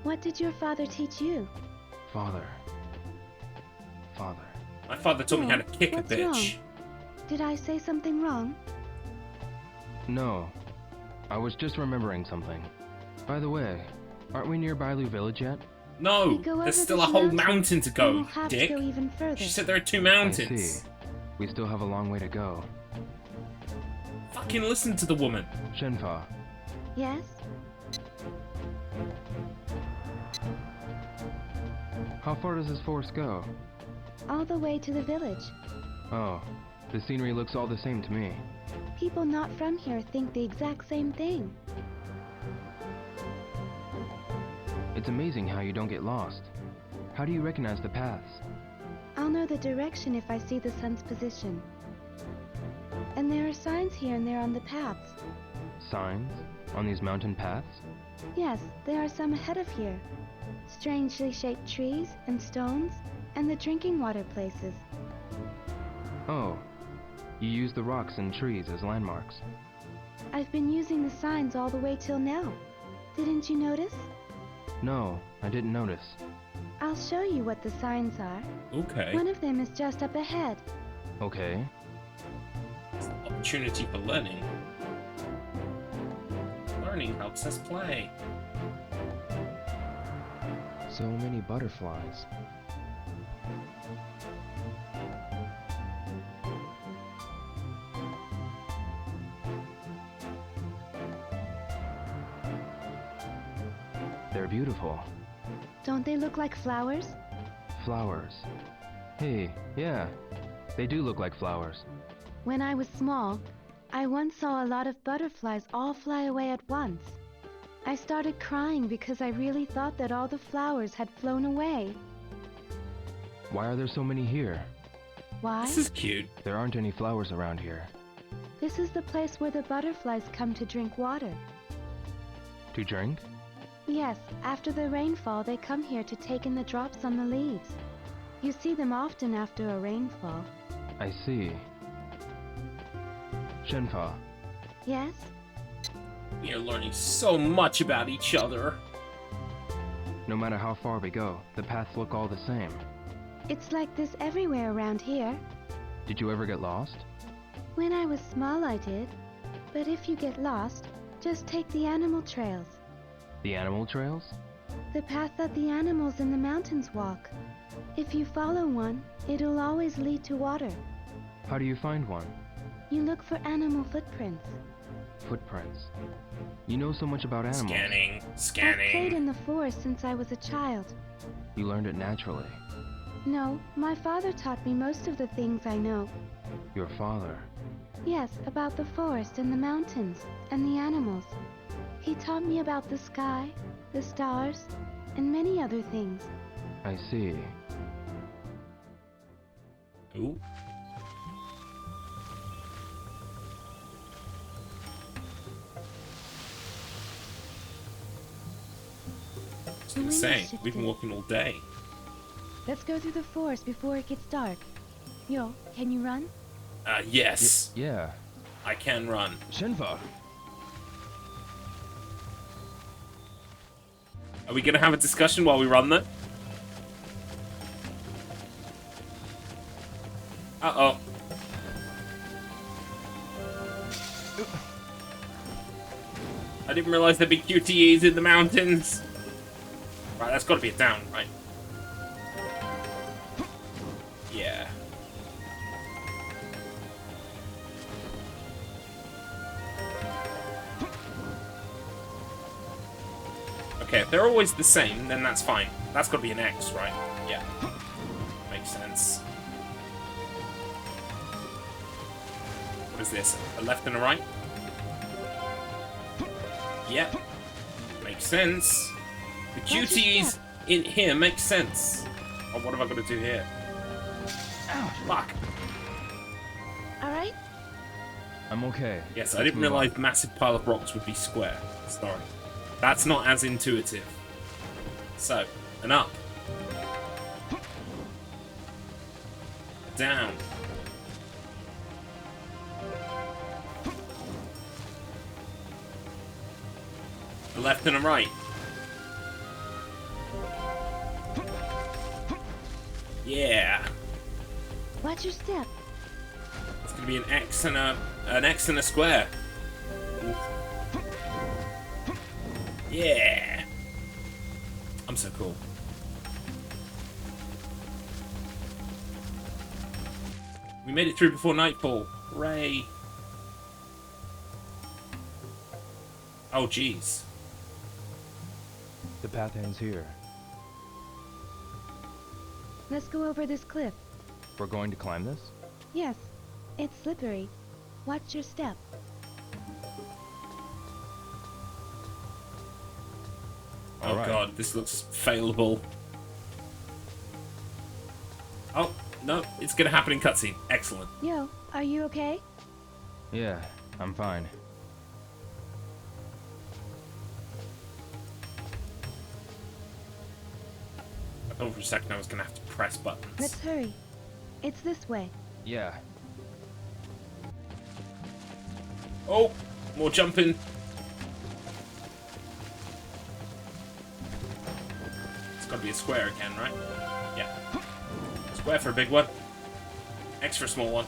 Speaker 10: What did your father teach you?
Speaker 3: father. Father.
Speaker 1: My father taught me how to kick a
Speaker 10: What's
Speaker 1: bitch.
Speaker 10: wrong? Did I say something wrong?
Speaker 3: No. I was just remembering something. By the way, aren't we near Bailu Village yet?
Speaker 1: No,
Speaker 10: We go over
Speaker 1: there's still
Speaker 10: this
Speaker 1: a whole
Speaker 10: mountain,
Speaker 1: mountain to
Speaker 10: and
Speaker 1: go,
Speaker 10: we'll have
Speaker 1: Dick.
Speaker 10: to go even further.
Speaker 1: She said there are 2
Speaker 3: I
Speaker 1: mountains.
Speaker 3: see. We still have a long way to go.
Speaker 1: Fucking listen to the woman.
Speaker 3: Shenfa,
Speaker 10: Yes?
Speaker 3: how far does this forest go?
Speaker 10: All the way to the village.
Speaker 3: Oh, the scenery looks all the same to me.
Speaker 10: People not from here think the exact same thing.
Speaker 3: It's amazing how you don't get lost. How do you recognize the paths?
Speaker 10: I'll know the direction if I see the sun's position. And there are signs here and there on the paths.
Speaker 3: Signs? On these mountain paths?
Speaker 10: Yes, there are some ahead of here. Strangely shaped trees and stones and the drinking water places.
Speaker 3: Oh, you use the rocks and trees as landmarks.
Speaker 10: I've been using the signs all the way till now. Didn't you notice?
Speaker 3: No, I didn't notice.
Speaker 10: I'll show you what the signs are.
Speaker 1: Okay.
Speaker 10: One of them is just up ahead.
Speaker 3: Okay.
Speaker 1: It's an opportunity for learning. Learning helps us play.
Speaker 3: So many butterflies. They're beautiful.
Speaker 10: Don't they look like flowers?
Speaker 3: Flowers. Hey, yeah, they do look like flowers.
Speaker 10: When I was small, I once saw a lot of butterflies all fly away at once. I started crying because I really thought that all the flowers had flown away.
Speaker 3: Why are there so many here?
Speaker 10: Why?
Speaker 1: This is cute.
Speaker 3: There aren't any flowers around here.
Speaker 10: This is the place where the butterflies come to drink water.
Speaker 3: To drink?
Speaker 10: Yes, after the rainfall, they come here to take in the drops on the leaves. You see them often after a rainfall.
Speaker 3: I see. Shenfa,
Speaker 10: Yes?
Speaker 1: We are learning so much about each other.
Speaker 3: no matter how far we go, the paths look all the same.
Speaker 10: It's like this everywhere around here.
Speaker 3: Did you ever get lost?
Speaker 10: When I was small, I did. But if you get lost, just take the animal trails.
Speaker 3: The animal trails?
Speaker 10: The path that the animals in the mountains walk. If you follow one, it'll always lead to water.
Speaker 3: How do you find one?
Speaker 10: You look for animal footprints.
Speaker 3: Footprints. You know so much about animals.
Speaker 1: Scanning,
Speaker 10: I've played
Speaker 1: scanning.
Speaker 10: in the forest since I was a child.
Speaker 3: You learned it naturally.
Speaker 10: No, my father taught me most of the things I know.
Speaker 3: Your father.
Speaker 10: Yes, about the forest and the mountains and the animals. He taught me about the sky, the stars, and many other things.
Speaker 3: I see.
Speaker 1: Ooh. I was gonna say, we've been walking all day.
Speaker 10: Let's go through the forest before it gets dark. Yo, can you run?
Speaker 1: Yes.
Speaker 3: Yeah.
Speaker 1: I can run.
Speaker 3: Shenfa!
Speaker 1: Are we gonna have a discussion while we run that? Uh-oh. I didn't realize there'd be QTEs in the mountains. Right, that's gotta be a down, right? Yeah. Okay, if they're always the same, then that's fine. That's gotta be an X, right? Yeah. Makes sense. What is this? A left and a right? Yep. Makes sense. The QTs in here make sense. Oh, what have I got to do here? Ow, fuck.
Speaker 10: Alright?
Speaker 3: I'm okay.
Speaker 1: Yes, I
Speaker 3: Let's
Speaker 1: didn't
Speaker 3: move on.
Speaker 1: realize massive pile of rocks would be square. Sorry. That's not as intuitive. So, an up. Down. A left and a right. Yeah.
Speaker 10: Watch your step.
Speaker 1: It's gonna be an X and a square. Yeah! I'm so cool. We made it through before nightfall. Hooray! Oh, jeez.
Speaker 3: The path ends here.
Speaker 10: Let's go over this cliff.
Speaker 3: We're going to climb this?
Speaker 10: Yes, it's slippery. Watch your step.
Speaker 1: Oh
Speaker 3: Right.
Speaker 1: god, this looks failable. Oh, no, it's gonna happen in cutscene. Excellent.
Speaker 10: Yo, are you okay?
Speaker 3: Yeah, I'm fine.
Speaker 1: I thought for a second I was gonna have to press buttons.
Speaker 10: Let's hurry. It's this way.
Speaker 3: Yeah.
Speaker 1: Oh, more jumping. It's gotta be a square again, right? Yeah. Square for a big one. X for a small one.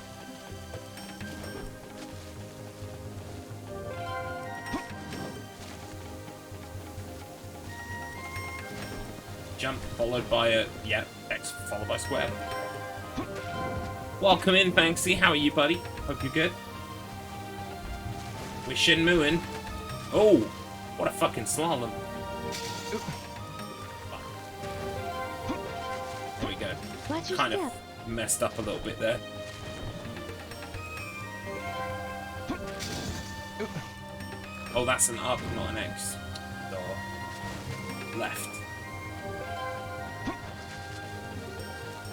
Speaker 1: Jump followed by a, yeah, X followed by square. Welcome in, Banksy. How are you, buddy? Hope you're good. We're Shenmueing. Oh, what a fucking slalom. There we go.
Speaker 10: Watch your
Speaker 1: Kind
Speaker 10: step.
Speaker 1: of messed up a little bit there. Oh, that's an up, not an X. Or left.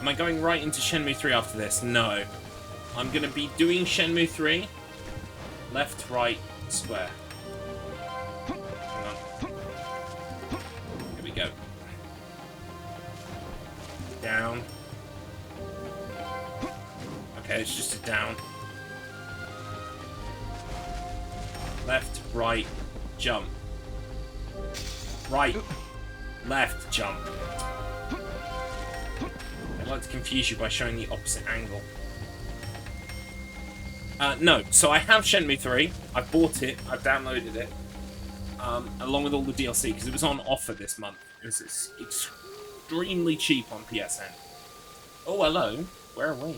Speaker 1: Am I going right into Shenmue 3 after this? No. I'm going to be doing Shenmue 3. Left, right, square. Hang on. Here we go. Down. Okay, it's just a down. Left, right, jump. Right, left, jump. I'd like to confuse you by showing the opposite angle. No, so I have Shenmue 3. I bought it. I've downloaded it. Along with all the DLC, because it was on offer this month. It's extremely cheap on PSN. Oh, hello. Where are we?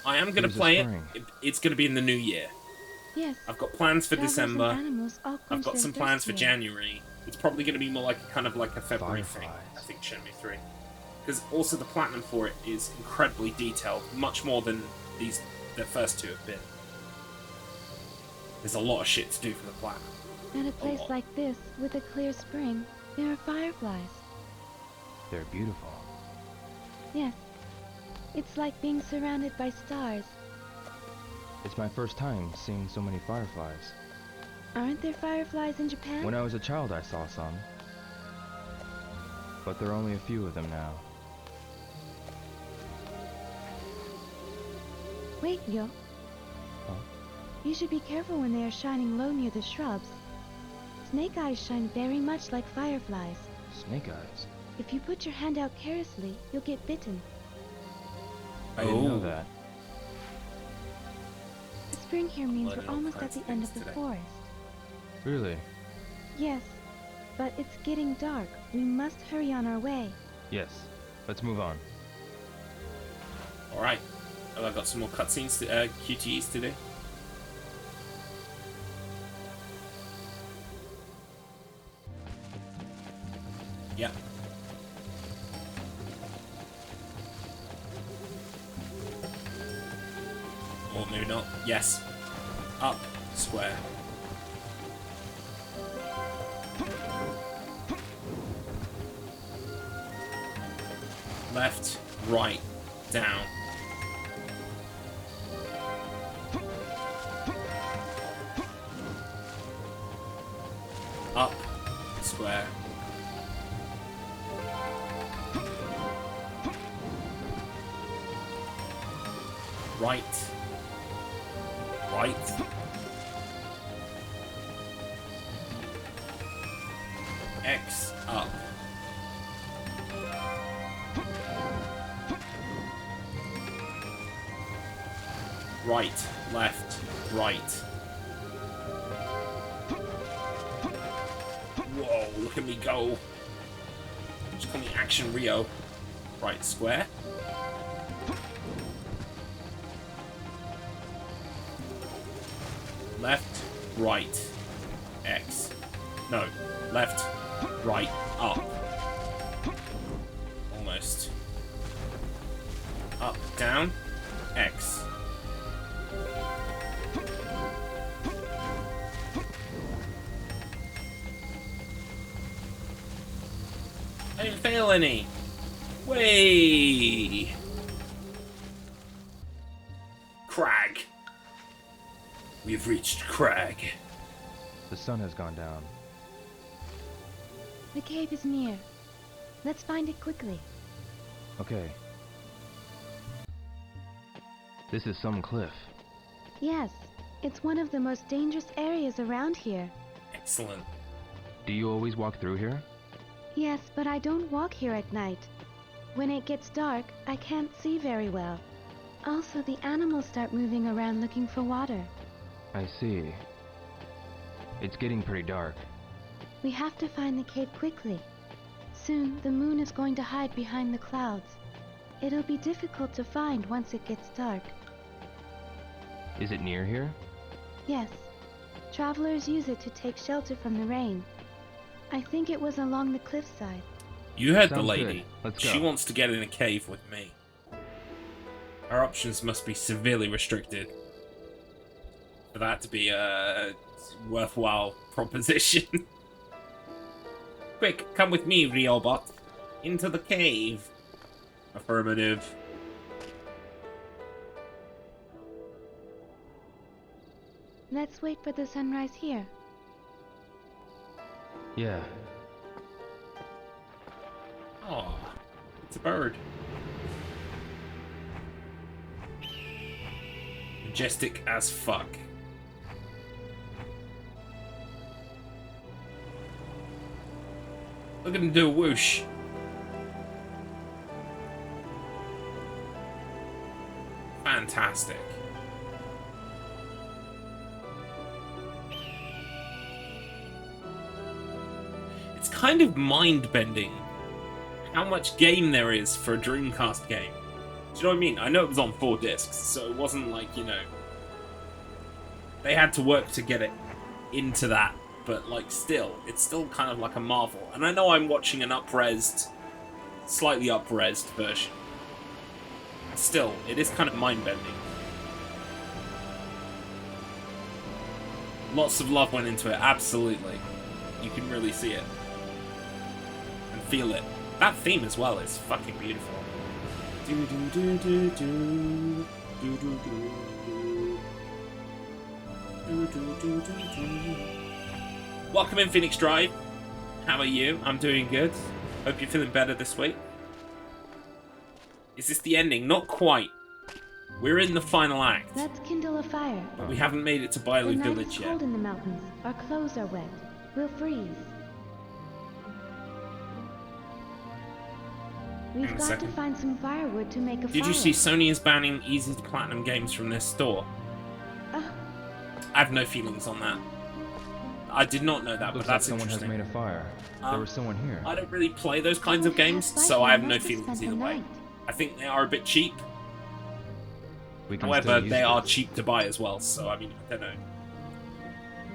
Speaker 1: I am going to play it. It's going to be in the new year.
Speaker 10: Yes.
Speaker 1: I've got plans for
Speaker 10: Travelers and
Speaker 1: December.
Speaker 10: animals all
Speaker 1: I've
Speaker 10: quench
Speaker 1: got
Speaker 10: their
Speaker 1: some plans for
Speaker 10: thirst here.
Speaker 1: January. It's probably going to be more like a kind of like a February thing, I think, Shenmue 3. Because also the platinum for it is incredibly detailed, much more than the first two have been. There's a lot of shit to do for the platinum.
Speaker 10: At a place like this, with a clear spring, there are fireflies.
Speaker 3: They're beautiful.
Speaker 10: Yes. It's like being surrounded by stars.
Speaker 3: It's my first time seeing so many fireflies.
Speaker 10: Aren't there fireflies in Japan?
Speaker 3: When I was a child, I saw some. But there are only a few of them now.
Speaker 10: Wait, Yo.
Speaker 3: Huh?
Speaker 10: You should be careful when they are shining low near the shrubs. Snake eyes shine very much like fireflies.
Speaker 3: Snake eyes?
Speaker 10: If you put your hand out carelessly, you'll get bitten.
Speaker 3: I didn't know that.
Speaker 10: The spring here means
Speaker 1: Learning
Speaker 10: we're
Speaker 1: all
Speaker 10: almost at
Speaker 1: kinds
Speaker 10: the
Speaker 1: of
Speaker 10: end of
Speaker 1: things
Speaker 10: the
Speaker 1: today.
Speaker 10: forest.
Speaker 3: Really?
Speaker 10: Yes, but it's getting dark. We must hurry on our way.
Speaker 3: Yes. Let's move on.
Speaker 1: Alright. Well, I've got some more cutscenes, QTEs to do. Yeah. Or maybe not. Yes. Up. Square. Left. Right. Down. Up. Square. Right. Right. X up. Right, left, right. look at me go. Just call me Action Rio. Right, square. Left, right, X. No, left, right, up. Almost. Up, down, X. I didn't fail any. Way. Crag. We've reached Crag.
Speaker 3: The sun has gone down.
Speaker 10: The cave is near. Let's find it quickly.
Speaker 3: Okay. This is some cliff.
Speaker 10: Yes, it's one of the most dangerous areas around here.
Speaker 1: Excellent.
Speaker 3: Do you always walk through here?
Speaker 10: Yes, but I don't walk here at night. When it gets dark, I can't see very well. Also, the animals start moving around looking for water.
Speaker 3: I see. It's getting pretty dark.
Speaker 10: We have to find the cave quickly. Soon, the moon is going to hide behind the clouds. It'll be difficult to find once it gets dark.
Speaker 3: Is it near here?
Speaker 10: Yes. Travelers use it to take shelter from the rain. I think it was along the cliffside.
Speaker 1: You heard the
Speaker 3: Sounds
Speaker 1: lady.
Speaker 3: good. Let's
Speaker 1: She
Speaker 3: go.
Speaker 1: wants to get in a cave with me. Our options must be severely restricted for that to be a worthwhile proposition. Quick, come with me, Riobot. Into the cave. Affirmative.
Speaker 10: Let's wait for the sunrise here.
Speaker 3: Yeah.
Speaker 1: Oh, it's a bird. Majestic as fuck. Look at him do a whoosh. Fantastic. It's kind of mind-bending how much game there is for a Dreamcast game. Do you know what I mean? I know it was on 4 discs, so it wasn't like, you know... They had to work to get it into that, but, like, still, it's still kind of like a marvel. And I know I'm watching an up-resed, slightly up-resed version. Still, it is kind of mind-bending. Lots of love went into it, absolutely. You can really see it. And feel it. That theme as well is fucking beautiful. Do do do do do do do do do do do do. Welcome in, Phoenix Drive. How are you? I'm doing good. Hope you're feeling better this week. Is this the ending? Not quite. We're in the final act.
Speaker 10: Let's kindle a fire.
Speaker 1: But we haven't made it to
Speaker 10: The
Speaker 1: Bailu
Speaker 10: night
Speaker 1: Village
Speaker 10: is
Speaker 1: yet.
Speaker 10: cold in the mountains. Our clothes are wet. We'll freeze. We've
Speaker 1: Hang on a
Speaker 10: got to
Speaker 1: second.
Speaker 10: find some firewood to make a fire.
Speaker 1: Did you see Sony is banning easy to platinum games from their store? I have no feelings on that. I did not know that, but
Speaker 3: Looks like
Speaker 1: that's
Speaker 3: someone has
Speaker 1: interesting.
Speaker 3: made a fire. There was someone here.
Speaker 1: I don't really play those kinds of games, so I have no feelings either way. I think they are a bit cheap.
Speaker 3: We can
Speaker 1: However,
Speaker 3: still use
Speaker 1: they are
Speaker 3: this.
Speaker 1: cheap to buy as well, so I mean, I don't know.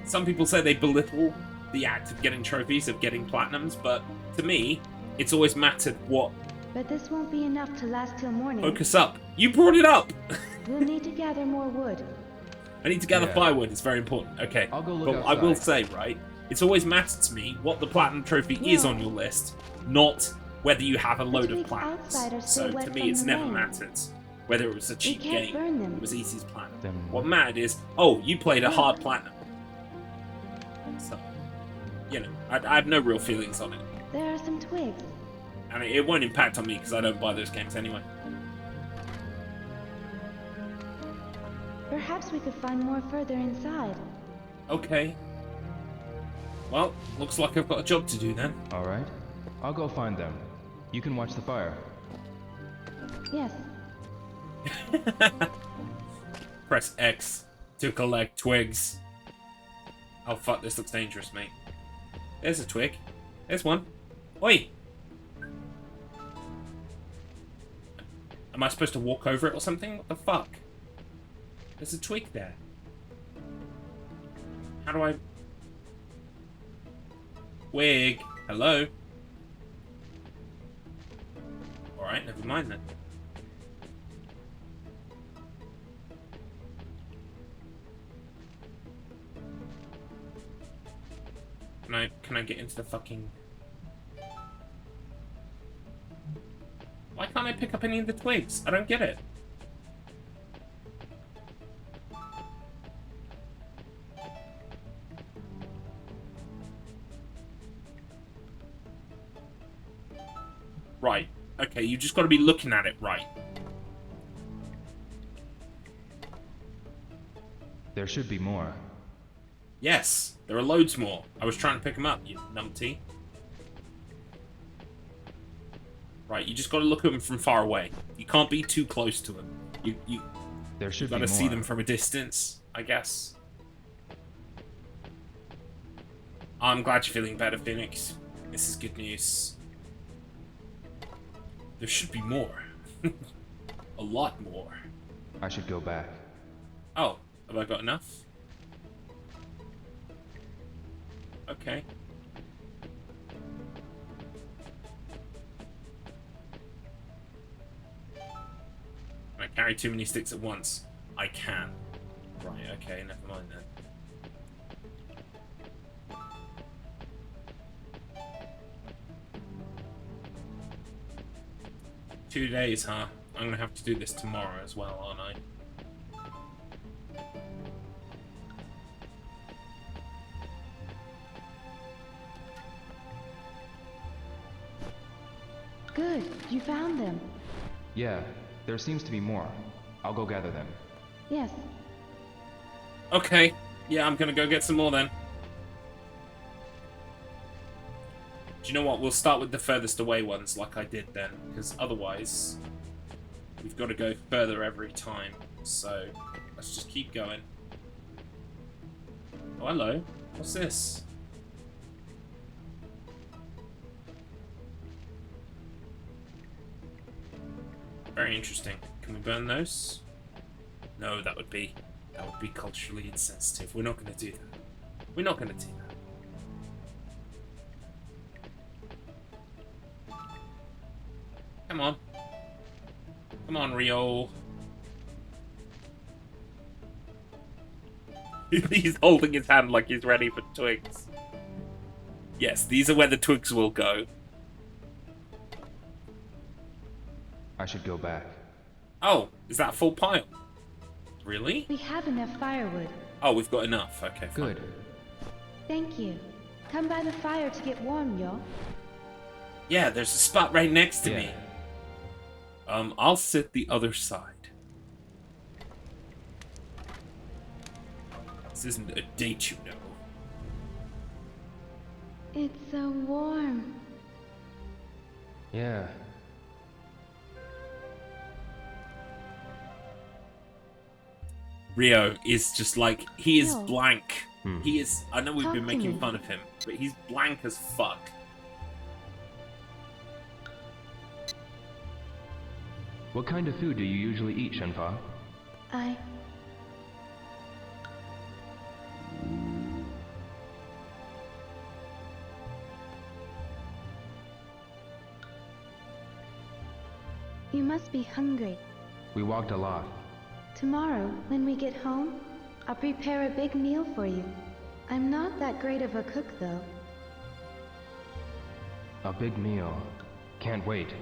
Speaker 1: Some people say they belittle the act of getting trophies, of getting platinums, but to me, it's always mattered what...
Speaker 10: But this won't be enough to last till morning.
Speaker 1: Focus up. You brought it up!
Speaker 10: We'll need to gather more wood.
Speaker 1: I need to gather
Speaker 3: Yeah.
Speaker 1: firewood, it's very important. Okay,
Speaker 3: I'll go look
Speaker 1: but I will
Speaker 3: outside.
Speaker 1: say, right, it's always mattered to me what the platinum trophy is
Speaker 10: Yeah.
Speaker 1: on your list, not whether you have a load of
Speaker 10: twigs
Speaker 1: platinums.
Speaker 10: outside are
Speaker 1: So
Speaker 10: still
Speaker 1: to
Speaker 10: wet
Speaker 1: me,
Speaker 10: from
Speaker 1: it's
Speaker 10: the
Speaker 1: never
Speaker 10: rain.
Speaker 1: mattered whether it was a cheap
Speaker 10: can't
Speaker 1: game.
Speaker 10: burn them.
Speaker 1: It was easy as platinum.
Speaker 3: Then
Speaker 1: What mattered is, oh, you played a
Speaker 10: Look.
Speaker 1: hard platinum. So, you know, I have no real feelings on it.
Speaker 10: There are some twigs.
Speaker 1: And it won't impact on me because I don't buy those games anyway.
Speaker 10: Perhaps we could find more further inside.
Speaker 1: Okay. Well, looks like I've got a job to do then.
Speaker 3: All right. I'll go find them. You can watch the fire.
Speaker 10: Yes.
Speaker 1: Press X to collect twigs. Oh fuck, this looks dangerous, mate. There's a twig. There's one. Oi! Am I supposed to walk over it or something? What the fuck? There's a twig there. How do I... Wig. Hello? Alright, never mind then. Can I get into the fucking... Why can't I pick up any of the twigs? I don't get it. Right. Okay, you just got to be looking at it right.
Speaker 3: There should be more.
Speaker 1: Yes, there are loads more. I was trying to pick them up, you numpty. Right, you just got to look at them from far away. You can't be too close to them.
Speaker 3: There should
Speaker 1: You
Speaker 3: be
Speaker 1: got
Speaker 3: more.
Speaker 1: to see them from a distance, I guess. I'm glad you're feeling better, Phoenix. This is good news. There should be more. A lot more.
Speaker 3: I should go back.
Speaker 1: Oh, have I got enough? Okay. Can I carry too many sticks at once? I can. Right, okay, never mind then. Two days, huh? I'm gonna have to do this tomorrow as well, aren't I?
Speaker 10: Good, you found them.
Speaker 3: Yeah, there seems to be more. I'll go gather them.
Speaker 10: Yes.
Speaker 1: Okay. Yeah, I'm gonna go get some more then. Do you know what? We'll start with the furthest away ones like I did then, because otherwise we've got to go further every time. So let's just keep going. Oh, hello. What's this? Very interesting. Can we burn those? No, that would be culturally insensitive. We're not going to do that. We're not going to do that. Come on. Come on, Rio. He's holding his hand like he's ready for twigs. Yes, these are where the twigs will go.
Speaker 3: I should go back.
Speaker 1: Oh, is that a full pile? Really?
Speaker 10: We have enough firewood.
Speaker 1: Oh, we've got enough. Okay, fine.
Speaker 3: Good.
Speaker 10: Thank you. Come by the fire to get warm, yo.
Speaker 1: Yeah, there's a spot right next to
Speaker 3: Yeah.
Speaker 1: me. I'll sit the other side. This isn't a date, you know.
Speaker 10: It's so warm.
Speaker 3: Yeah.
Speaker 1: Rio is just like, he is
Speaker 10: No.
Speaker 1: blank. He is, I know we've
Speaker 10: Talk
Speaker 1: been
Speaker 10: to
Speaker 1: making
Speaker 10: me.
Speaker 1: fun of him, but he's blank as fuck.
Speaker 3: What kind of food do you usually eat, Shenfa?
Speaker 10: You must be hungry.
Speaker 3: We walked a lot.
Speaker 10: Tomorrow, when we get home, I'll prepare a big meal for you. I'm not that great of a cook, though.
Speaker 3: A big meal. Can't wait.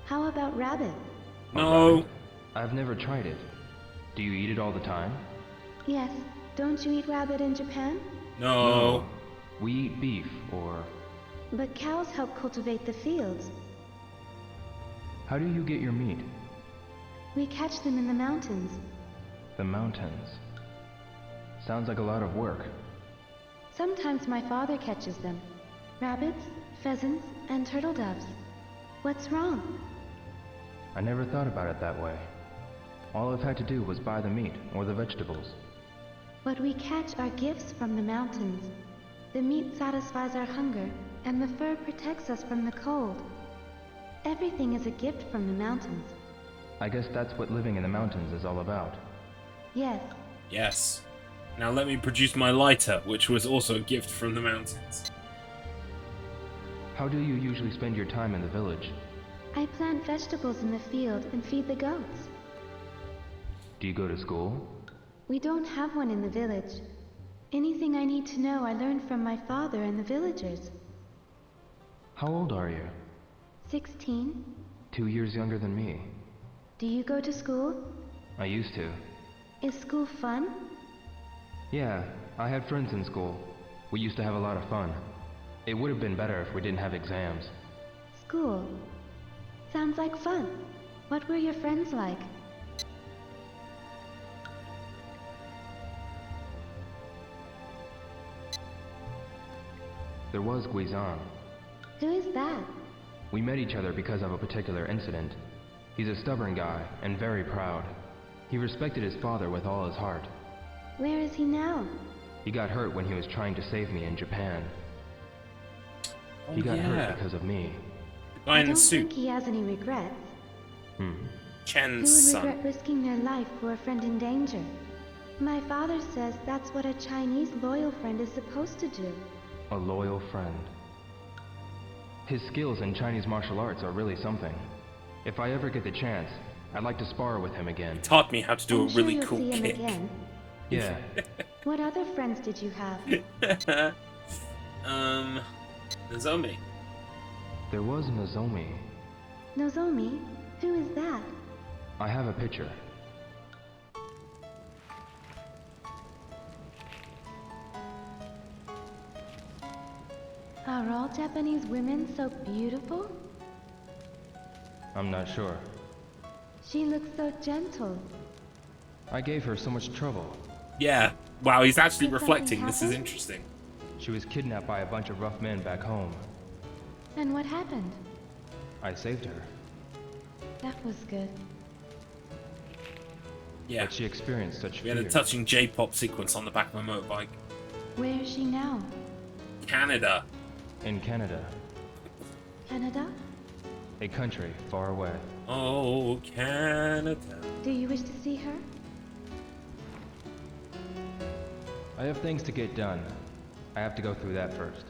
Speaker 10: How about rabbit?
Speaker 1: No.
Speaker 3: Rabbit? I've never tried it. Do you eat it all the time?
Speaker 10: Yes. Don't you eat rabbit in Japan?
Speaker 1: No.
Speaker 3: We eat beef, or...
Speaker 10: But cows help cultivate the fields.
Speaker 3: How do you get your meat?
Speaker 10: We catch them in the mountains.
Speaker 3: The mountains. Sounds like a lot of work.
Speaker 10: Sometimes my father catches them. Rabbits, pheasants, and turtle doves. What's wrong?
Speaker 3: I never thought about it that way. All I've had to do was buy the meat or the vegetables.
Speaker 10: What we catch are gifts from the mountains. The meat satisfies our hunger, and the fur protects us from the cold. Everything is a gift from the mountains.
Speaker 3: I guess that's what living in the mountains is all about.
Speaker 10: Yes,
Speaker 1: Yes. Now let me produce my lighter, which was also a gift from the mountains.
Speaker 3: How do you usually spend your time in the village?
Speaker 10: I plant vegetables in the field and feed the goats.
Speaker 3: Do you go to school?
Speaker 10: We don't have one in the village. Anything I need to know I learned from my father and the villagers.
Speaker 3: How old are you?
Speaker 10: 16.
Speaker 3: 2 years younger than me.
Speaker 10: Do you go to school?
Speaker 3: I used to.
Speaker 10: Is school fun?
Speaker 3: Yeah, I had friends in school. We used to have a lot of fun. It would have been better if we didn't have exams.
Speaker 10: School. Sounds like fun. What were your friends like?
Speaker 3: There was Guizan.
Speaker 10: Who is that?
Speaker 3: We met each other because of a particular incident. He's a stubborn guy and very proud. He respected his father with all his heart.
Speaker 10: Where is he now?
Speaker 3: He got hurt when he was trying to save me in Japan.
Speaker 1: Oh,
Speaker 3: He got
Speaker 1: yeah.
Speaker 3: hurt because of me.
Speaker 1: The guy
Speaker 10: I
Speaker 1: in the
Speaker 10: don't
Speaker 1: suit.
Speaker 10: think he has any regrets. Who
Speaker 1: Chen's
Speaker 10: would
Speaker 1: son.
Speaker 10: regret risking their life for a friend in danger? My father says that's what a Chinese loyal friend is supposed to do.
Speaker 3: A loyal friend. His skills in Chinese martial arts are really something. If I ever get the chance, I'd like to spar with him again.
Speaker 1: Taught me how to do
Speaker 10: I'm
Speaker 1: a
Speaker 10: sure
Speaker 1: really
Speaker 10: you'll
Speaker 1: cool
Speaker 10: see him
Speaker 1: kick.
Speaker 10: again.
Speaker 3: Yeah,
Speaker 10: What other friends did you have?
Speaker 1: Nozomi.
Speaker 3: there was Nozomi.
Speaker 10: Nozomi? Who is that?
Speaker 3: I have a picture.
Speaker 10: Are all Japanese women so beautiful?
Speaker 3: I'm not sure.
Speaker 10: She looks so gentle.
Speaker 3: I gave her so much trouble.
Speaker 1: Yeah. Wow, he's actually
Speaker 10: Did
Speaker 1: reflecting.
Speaker 10: something
Speaker 1: This is
Speaker 10: happen?
Speaker 1: interesting.
Speaker 3: She was kidnapped by a bunch of rough men back home.
Speaker 10: And what happened?
Speaker 3: I saved her,
Speaker 10: That was good.
Speaker 1: Yeah.
Speaker 3: but she experienced such
Speaker 1: We had a
Speaker 3: fear.
Speaker 1: touching J-pop sequence on the back of a motorbike.
Speaker 10: Where is she now?
Speaker 1: Canada.
Speaker 3: In Canada,
Speaker 10: Canada?
Speaker 3: a country far away.
Speaker 1: Oh, Canada.
Speaker 10: Do you wish to see her?
Speaker 3: I have things to get done. I have to go through that first.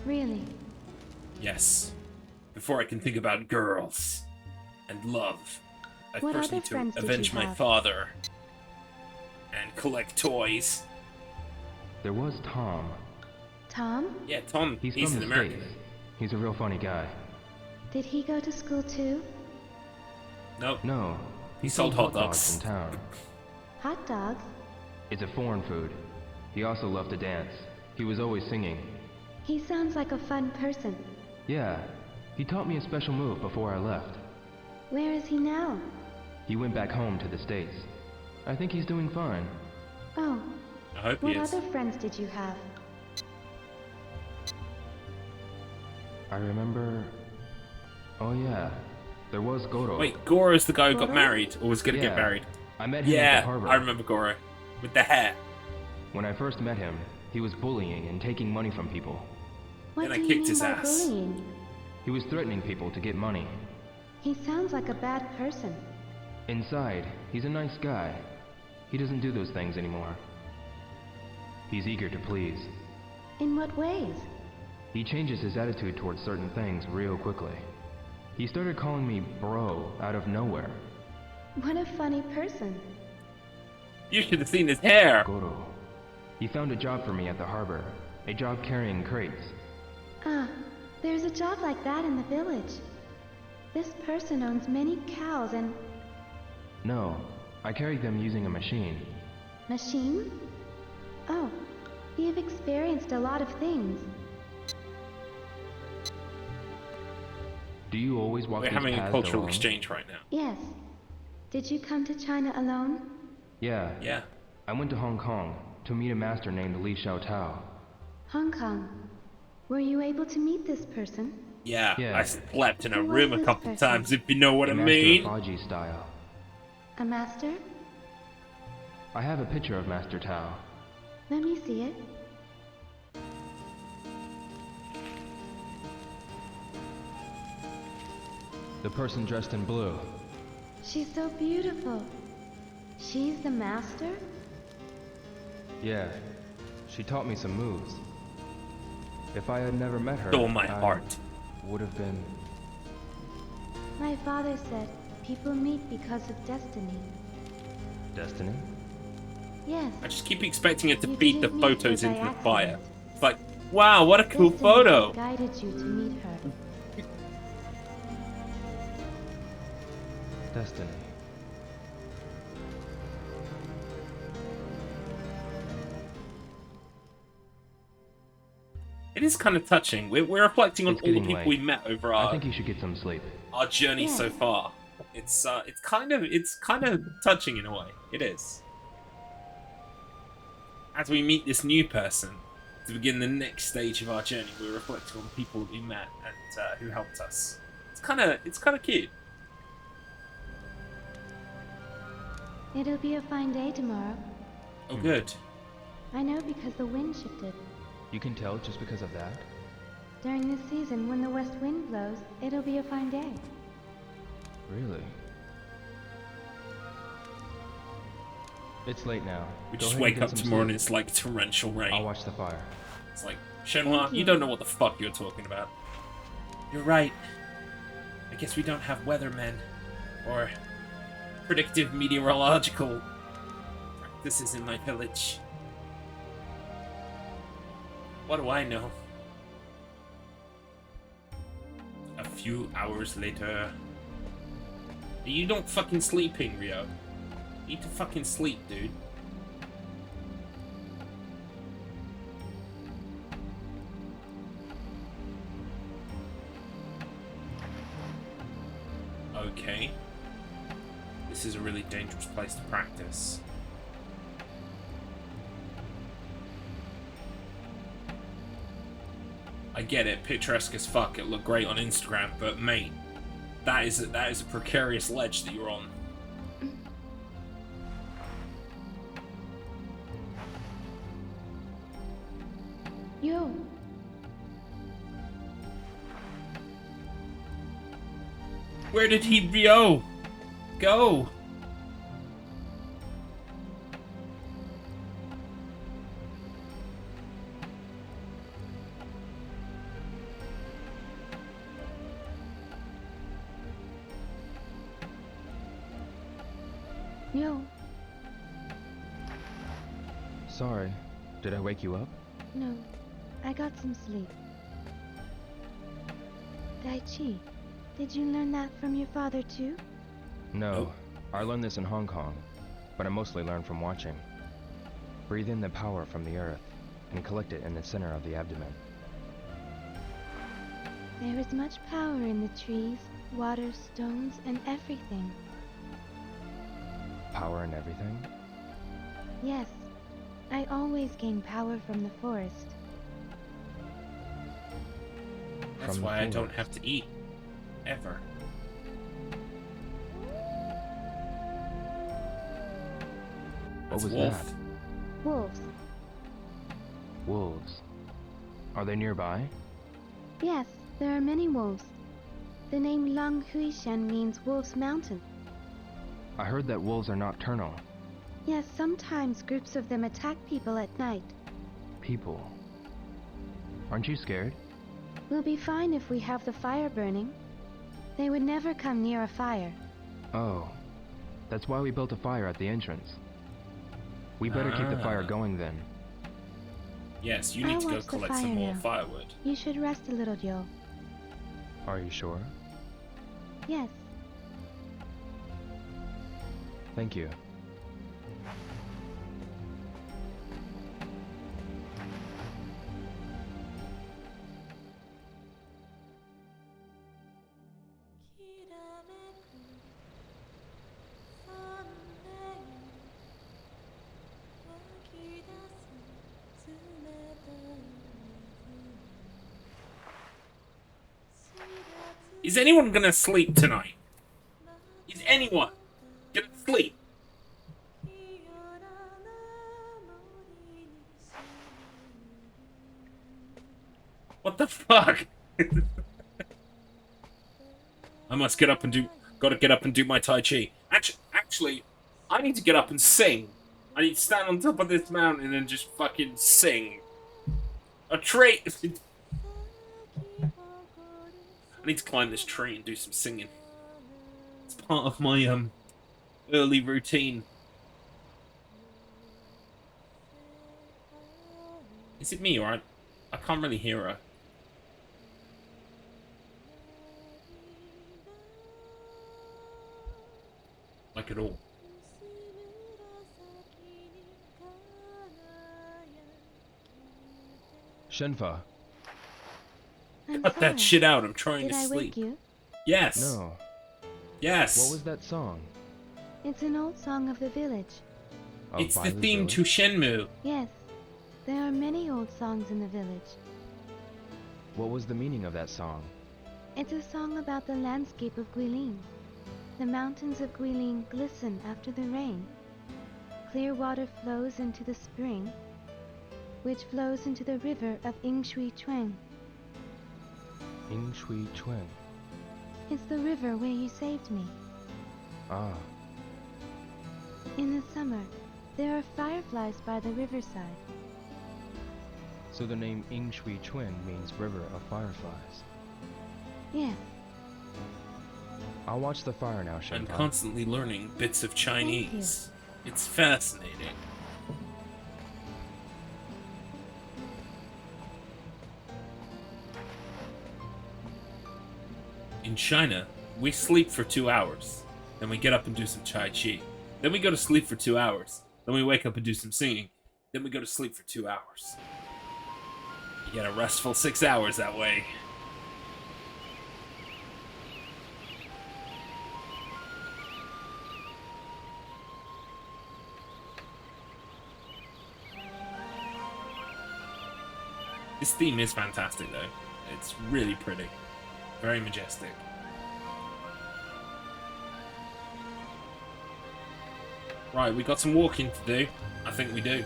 Speaker 10: Really?
Speaker 1: Yes. Before I can think about girls and love, I
Speaker 10: What
Speaker 1: first
Speaker 10: other
Speaker 1: need to
Speaker 10: friends did you
Speaker 1: avenge my
Speaker 10: have?
Speaker 1: father and collect toys.
Speaker 3: There was Tom.
Speaker 10: Tom?
Speaker 1: Yeah, Tom.
Speaker 3: He's
Speaker 1: He's
Speaker 3: from
Speaker 1: an
Speaker 3: the
Speaker 1: American.
Speaker 3: States. He's a real funny guy.
Speaker 10: Did he go to school too?
Speaker 1: Nope.
Speaker 3: No,
Speaker 1: He sold hot dogs.
Speaker 3: in town.
Speaker 10: Hot dogs?
Speaker 3: It's a foreign food. He also loved to dance. He was always singing.
Speaker 10: He sounds like a fun person.
Speaker 3: Yeah, he taught me a special move before I left.
Speaker 10: Where is he now?
Speaker 3: He went back home to the States. I think he's doing fine.
Speaker 10: Oh,
Speaker 1: I hope
Speaker 10: what
Speaker 1: he is.
Speaker 10: other friends did you have?
Speaker 3: I remember... Oh yeah, there was Goro.
Speaker 1: Wait, Goro's the guy who got
Speaker 10: Goro?
Speaker 1: married, or was gonna
Speaker 3: Yeah,
Speaker 1: get married.
Speaker 3: I met him at
Speaker 1: Yeah,
Speaker 3: the harbor.
Speaker 1: I remember Goro. With the hair.
Speaker 3: When I first met him, he was bullying and taking money from people.
Speaker 10: What
Speaker 1: Then I
Speaker 10: do you
Speaker 1: kicked
Speaker 10: mean
Speaker 1: his
Speaker 10: by
Speaker 1: ass.
Speaker 10: bullying?
Speaker 3: He was threatening people to get money.
Speaker 10: He sounds like a bad person.
Speaker 3: Inside, he's a nice guy. He doesn't do those things anymore. He's eager to please.
Speaker 10: In what ways?
Speaker 3: He changes his attitude towards certain things real quickly. He started calling me bro out of nowhere.
Speaker 10: What a funny person.
Speaker 1: You should have seen his hair.
Speaker 3: Goro. He found a job for me at the harbor. A job carrying crates.
Speaker 10: Ah, there's a job like that in the village. This person owns many cows and...
Speaker 3: No, I carried them using a machine.
Speaker 10: machine? Oh, you've experienced a lot of things.
Speaker 3: Do you always walk
Speaker 1: We're
Speaker 3: these
Speaker 1: having a
Speaker 3: paths
Speaker 1: cultural
Speaker 3: alone?
Speaker 1: exchange right now.
Speaker 10: Yes. Did you come to China alone?
Speaker 3: Yeah.
Speaker 1: Yeah.
Speaker 3: I went to Hong Kong to meet a master named Li Xiaotao.
Speaker 10: Hong Kong. Were you able to meet this person?
Speaker 1: Yeah,
Speaker 3: Yeah.
Speaker 1: I slept in a
Speaker 10: Who was
Speaker 1: room a
Speaker 10: this
Speaker 1: couple
Speaker 10: person?
Speaker 1: times, if you know what
Speaker 3: a
Speaker 1: I
Speaker 3: master
Speaker 1: mean.
Speaker 3: of Faji style.
Speaker 10: A master?
Speaker 3: I have a picture of Master Tao.
Speaker 10: Let me see it.
Speaker 3: The person dressed in blue.
Speaker 10: She's so beautiful. She's the master?
Speaker 3: Yeah. She taught me some moves. If I had never met her,
Speaker 1: Stole my
Speaker 3: I
Speaker 1: heart.
Speaker 3: would have been...
Speaker 10: My father said people meet because of destiny.
Speaker 3: Destiny?
Speaker 10: Yes.
Speaker 1: I just keep expecting it to
Speaker 10: You
Speaker 1: feed the
Speaker 10: didn't meet her
Speaker 1: photos
Speaker 10: by
Speaker 1: into the
Speaker 10: accident.
Speaker 1: fire. It's like, wow, what a cool
Speaker 10: Destiny
Speaker 1: photo.
Speaker 10: guided you to meet her.
Speaker 3: Destiny.
Speaker 1: It is kind of touching. We're reflecting on
Speaker 3: It's
Speaker 1: all the
Speaker 3: getting
Speaker 1: people
Speaker 3: late.
Speaker 1: we met over
Speaker 3: I think you should get some sleep.
Speaker 1: our journey
Speaker 10: Yeah.
Speaker 1: so far. It's kind of touching in a way. It is. As we meet this new person to begin the next stage of our journey, we're reflecting on the people that we met and who helped us. It's kind of cute.
Speaker 10: It'll be a fine day tomorrow.
Speaker 1: Oh, good.
Speaker 10: I know because the wind shifted.
Speaker 3: You can tell just because of that?
Speaker 10: During this season, when the west wind blows, it'll be a fine day.
Speaker 3: Really? It's late now.
Speaker 1: We
Speaker 3: Go
Speaker 1: just
Speaker 3: ahead and
Speaker 1: wake
Speaker 3: get
Speaker 1: up
Speaker 3: some
Speaker 1: tomorrow and
Speaker 3: sleep.
Speaker 1: it's like torrential rain.
Speaker 3: I'll watch the fire.
Speaker 1: It's like, Shenmue,
Speaker 10: Thank
Speaker 1: you
Speaker 10: you.
Speaker 1: don't know what the fuck you're talking about. You're right. I guess we don't have weathermen or predictive meteorological practices in my village. What do I know? A few hours later. You don't fucking sleeping, Rio. You need to fucking sleep, dude. Okay. This is a really dangerous place to practice. I get it, picturesque as fuck, it looked great on Instagram, but mate, that is a precarious ledge that you're on.
Speaker 10: Yo,
Speaker 1: Where did he go? Go!
Speaker 10: yo,
Speaker 3: Sorry. Did I wake you up?
Speaker 10: no, I got some sleep. Daichi, did you learn that from your father too?
Speaker 3: No. I learned this in Hong Kong, but I mostly learned from watching. Breathe in the power from the earth and collect it in the center of the abdomen.
Speaker 10: There is much power in the trees, water, stones, and everything.
Speaker 3: Power and everything?
Speaker 10: Yes, I always gain power from the forest.
Speaker 1: That's
Speaker 3: From the
Speaker 1: why I don't
Speaker 3: forest.
Speaker 1: have to eat. Ever.
Speaker 3: What
Speaker 1: That's
Speaker 3: was
Speaker 1: wolf.
Speaker 3: that?
Speaker 10: Wolves.
Speaker 3: Wolves. Are they nearby?
Speaker 10: Yes, there are many wolves. The name Long Huishan means Wolf's Mountain.
Speaker 3: I heard that wolves are nocturnal.
Speaker 10: Yes, sometimes groups of them attack people at night.
Speaker 3: People. Aren't you scared?
Speaker 10: We'll be fine if we have the fire burning. They would never come near a fire.
Speaker 3: Oh. That's why we built a fire at the entrance. We better keep the fire
Speaker 1: Ah.
Speaker 3: going then.
Speaker 1: Yes, you
Speaker 10: I'll
Speaker 1: need to go
Speaker 10: watch the
Speaker 1: collect some
Speaker 10: fire
Speaker 1: more
Speaker 10: now.
Speaker 1: firewood.
Speaker 10: You should rest a little, Yo.
Speaker 3: Are you sure?
Speaker 10: Yes.
Speaker 3: Thank you.
Speaker 1: Is anyone gonna sleep tonight? Is anyone gonna sleep? What the fuck? I must get up and do. Gotta get up and do my Tai Chi. Actually, I need to get up and sing. I need to stand on top of this mountain and just fucking sing. A tree! I need to climb this tree and do some singing. It's part of my, early routine. Is it me, or I can't really hear her. Like at all.
Speaker 3: Shenfa.
Speaker 1: Cut that shit out, I'm trying
Speaker 10: Did
Speaker 1: to
Speaker 10: I
Speaker 1: sleep.
Speaker 10: wake you?
Speaker 1: Yes.
Speaker 3: No.
Speaker 1: Yes.
Speaker 3: What was that song?
Speaker 10: It's an old song of the village.
Speaker 3: Of
Speaker 1: It's the
Speaker 3: Bailu's
Speaker 1: theme
Speaker 3: village?
Speaker 1: to Shenmue.
Speaker 10: Yes, there are many old songs in the village.
Speaker 3: What was the meaning of that song?
Speaker 10: It's a song about the landscape of Guilin. The mountains of Guilin glisten after the rain. Clear water flows into the spring, which flows into the river of Yingshui Chuan.
Speaker 3: Yingshui Chuan.
Speaker 10: It's the river where you saved me.
Speaker 3: Ah.
Speaker 10: In the summer, there are fireflies by the riverside.
Speaker 3: So the name Yingshui Chuan means River of Fireflies.
Speaker 10: Yes,
Speaker 3: I'll watch the fire now,
Speaker 1: I'm
Speaker 3: Shenpa.
Speaker 1: constantly learning bits of Chinese. It's fascinating. In China, we sleep for 2 hours. Then we get up and do some Tai Chi. Then we go to sleep for 2 hours. Then we wake up and do some singing. Then we go to sleep for 2 hours. You get a restful 6 hours that way. This theme is fantastic though. It's really pretty. Very majestic. Right, we got some walking to do. I think we do.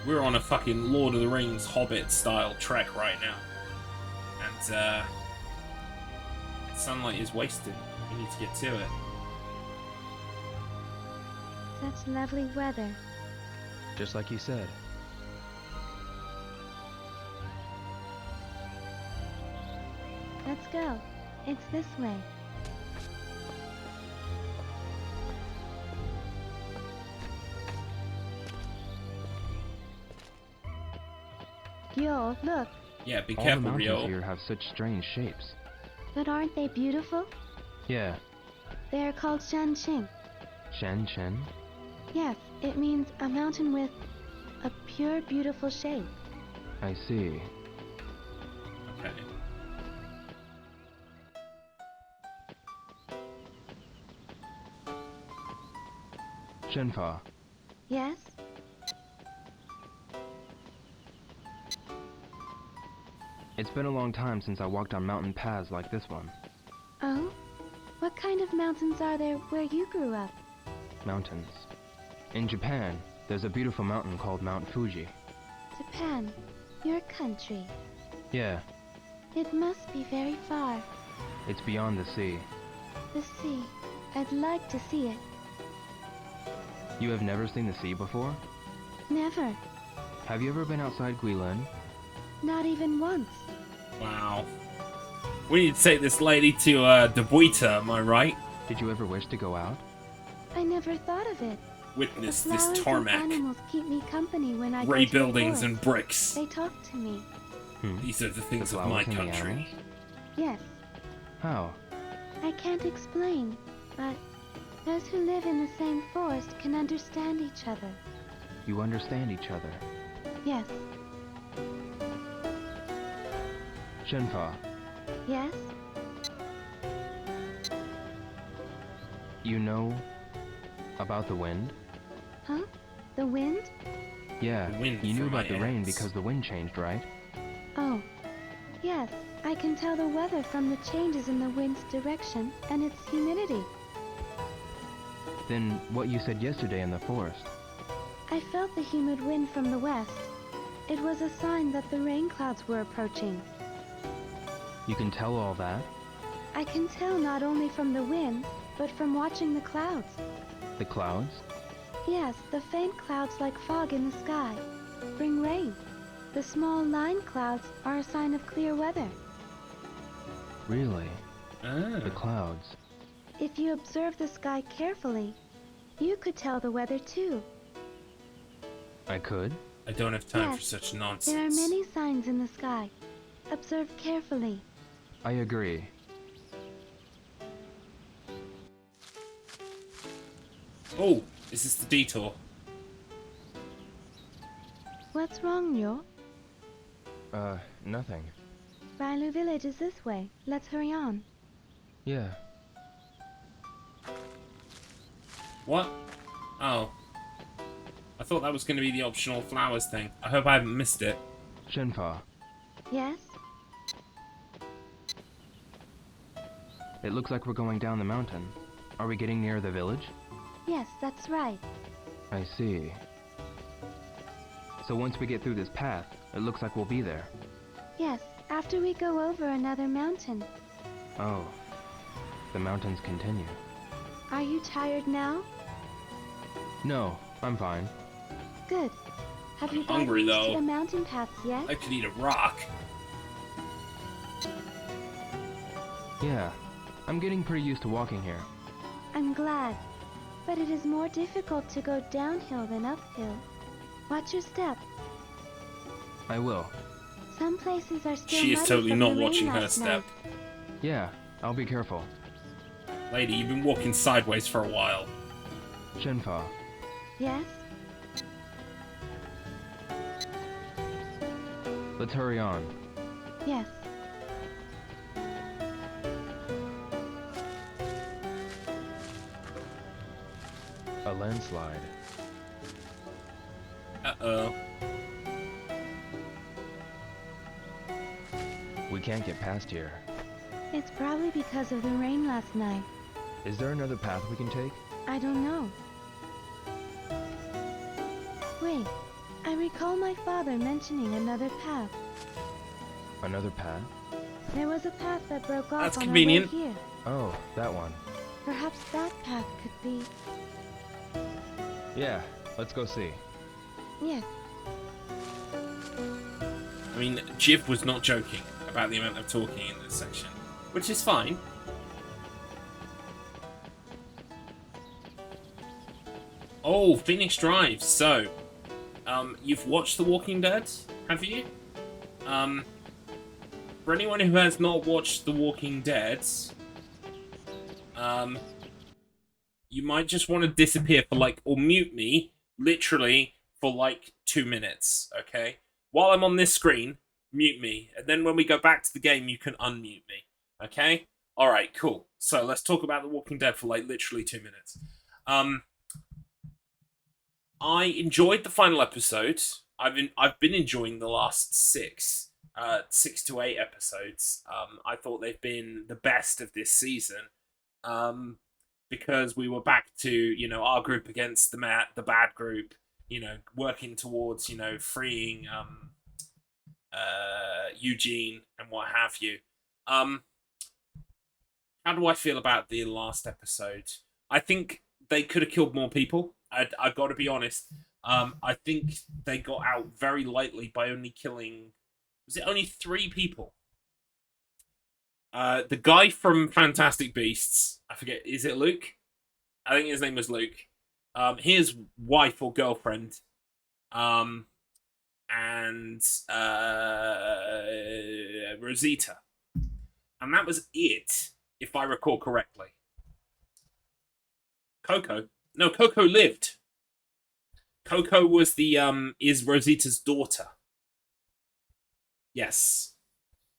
Speaker 1: We're on a fucking Lord of the Rings Hobbit style trek right now. And sunlight is wasted. We need to get to it.
Speaker 10: such lovely weather.
Speaker 3: Just like you said.
Speaker 10: Let's go. It's this way. Yo, look.
Speaker 1: Yeah, be
Speaker 3: All
Speaker 1: careful,
Speaker 3: the mountains
Speaker 1: Rio.
Speaker 3: here have such strange shapes.
Speaker 10: But aren't they beautiful?
Speaker 3: Yeah.
Speaker 10: They are called Shanqing.
Speaker 3: Shen Chen?
Speaker 10: Yes, it means a mountain with a pure, beautiful shape.
Speaker 3: I see.
Speaker 1: Okay.
Speaker 3: Shenfa,
Speaker 10: Yes?
Speaker 3: it's been a long time since I walked on mountain paths like this one.
Speaker 10: Oh? What kind of mountains are there where you grew up?
Speaker 3: Mountains. In Japan, there's a beautiful mountain called Mount Fuji.
Speaker 10: Japan, your country.
Speaker 3: Yeah,
Speaker 10: It must be very far.
Speaker 3: it's beyond the sea.
Speaker 10: The sea. I'd like to see it.
Speaker 3: You have never seen the sea before?
Speaker 10: Never.
Speaker 3: Have you ever been outside Guilin?
Speaker 10: Not even once.
Speaker 1: Wow. We need to take this lady to De Buita, am I right?
Speaker 3: Did you ever wish to go out?
Speaker 10: I never thought of it.
Speaker 1: Witness
Speaker 10: The
Speaker 1: this
Speaker 10: flowers and
Speaker 1: tarmac.
Speaker 10: animals keep me company when I
Speaker 1: Ray
Speaker 10: go to the
Speaker 1: buildings
Speaker 10: forest.
Speaker 1: and bricks.
Speaker 10: They talk to me.
Speaker 1: These are the things
Speaker 3: The
Speaker 1: of my
Speaker 3: flowers and the
Speaker 1: country.
Speaker 3: animals?
Speaker 10: Yes,
Speaker 3: How?
Speaker 10: I can't explain, but those who live in the same forest can understand each other.
Speaker 3: You understand each other.
Speaker 10: Yes.
Speaker 3: Shenfa,
Speaker 10: Yes?
Speaker 3: you know about the wind?
Speaker 10: Huh? The wind?
Speaker 3: Yeah,
Speaker 1: The wind
Speaker 3: you knew
Speaker 1: from my
Speaker 3: about the rain
Speaker 1: ass.
Speaker 3: because the wind changed, right?
Speaker 10: Oh. Yes, I can tell the weather from the changes in the wind's direction and its humidity.
Speaker 3: Then what you said yesterday in the forest?
Speaker 10: I felt the humid wind from the west. It was a sign that the rain clouds were approaching.
Speaker 3: You can tell all that?
Speaker 10: I can tell not only from the wind, but from watching the clouds.
Speaker 3: The clouds?
Speaker 10: Yes, the faint clouds like fog in the sky bring rain. The small line clouds are a sign of clear weather.
Speaker 3: Really? The clouds.
Speaker 10: If you observe the sky carefully, you could tell the weather too.
Speaker 3: I could?
Speaker 1: I don't have time for
Speaker 10: Yes,
Speaker 1: such nonsense.
Speaker 10: there are many signs in the sky. Observe carefully.
Speaker 3: I agree.
Speaker 1: Oh, is this the detour?
Speaker 10: What's wrong, Ryo?
Speaker 3: Nothing.
Speaker 10: Bailu village is this way. Let's hurry on.
Speaker 3: Yeah.
Speaker 1: What? Oh. I thought that was going to be the optional flowers thing. I hope I haven't missed it.
Speaker 3: Shenfa,
Speaker 10: Yes?
Speaker 3: it looks like we're going down the mountain. Are we getting near the village?
Speaker 10: Yes, that's right.
Speaker 3: I see. So once we get through this path, it looks like we'll be there.
Speaker 10: Yes, after we go over another mountain.
Speaker 3: Oh. The mountains continue.
Speaker 10: Are you tired now?
Speaker 3: No, I'm fine.
Speaker 10: Good. Have you
Speaker 1: Hungry,
Speaker 10: gotten used
Speaker 1: though.
Speaker 10: to the mountain paths yet?
Speaker 1: I could eat a rock.
Speaker 3: Yeah. I'm getting pretty used to walking here.
Speaker 10: I'm glad. But it is more difficult to go downhill than uphill. Watch your step.
Speaker 3: I will.
Speaker 10: Some places are still
Speaker 1: She is
Speaker 10: muddy
Speaker 1: totally
Speaker 10: from
Speaker 1: not
Speaker 10: the rain
Speaker 1: watching her
Speaker 10: last
Speaker 1: step.
Speaker 10: night.
Speaker 3: Yeah, I'll be careful.
Speaker 1: Lady, you've been walking sideways for a while.
Speaker 3: Shenfa,
Speaker 10: Yes?
Speaker 3: let's hurry on.
Speaker 10: Yes.
Speaker 3: A landslide.
Speaker 1: Uh-oh.
Speaker 3: We can't get past here.
Speaker 10: It's probably because of the rain last night.
Speaker 3: Is there another path we can take?
Speaker 10: I don't know. Wait, I recall my father mentioning another path.
Speaker 3: Another path?
Speaker 10: There was a path that broke off
Speaker 1: That's
Speaker 10: on
Speaker 1: convenient.
Speaker 10: our way here.
Speaker 3: Oh, that one.
Speaker 10: Perhaps that path could be...
Speaker 3: Yeah, let's go see.
Speaker 10: Yes.
Speaker 1: I mean, Jiv was not joking about the amount of talking in this section, which is fine. Oh, Phoenix Drive. So, you've watched The Walking Dead, have you? For anyone who has not watched The Walking Dead, you might just want to disappear for like, or mute me, literally, for like 2 minutes, okay? While I'm on this screen, mute me, and then when we go back to the game, you can unmute me, okay? Alright, cool. So, let's talk about The Walking Dead for like, literally 2 minutes. I enjoyed the final episode. I've been enjoying the last 6 to 8 episodes. I thought they've been the best of this season. Because we were back to, you know, our group against the bad group, you know, working towards, you know, freeing Eugene and what have you. How do I feel about the last episode? I think they could have killed more people. I've got to be honest. I think they got out very lightly by only killing... Was it only 3 people? The guy from Fantastic Beasts, I forget, is it Luke? I think his name was Luke. His wife or girlfriend, and Rosita. And that was it, if I recall correctly. Coco? No, Coco lived. Coco was is Rosita's daughter. Yes.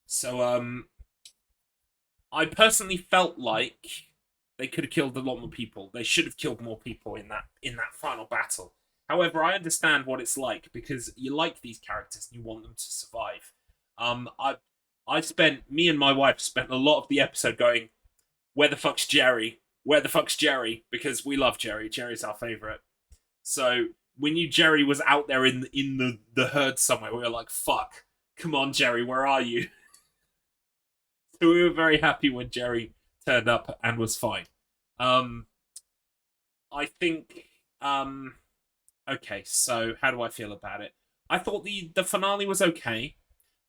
Speaker 1: So, I personally felt like they could have killed a lot more people. They should have killed more people in that final battle. However, I understand what it's like because you like these characters and you want them to survive. Me and my wife spent a lot of the episode going, where the fuck's Jerry? Where the fuck's Jerry? Because we love Jerry. Jerry's our favorite. So we knew Jerry was out there in the herd somewhere. We were like, fuck, come on, Jerry, where are you? So we were very happy when Jerry turned up and was fine. I think. Okay, so how do I feel about it? I thought the finale was okay.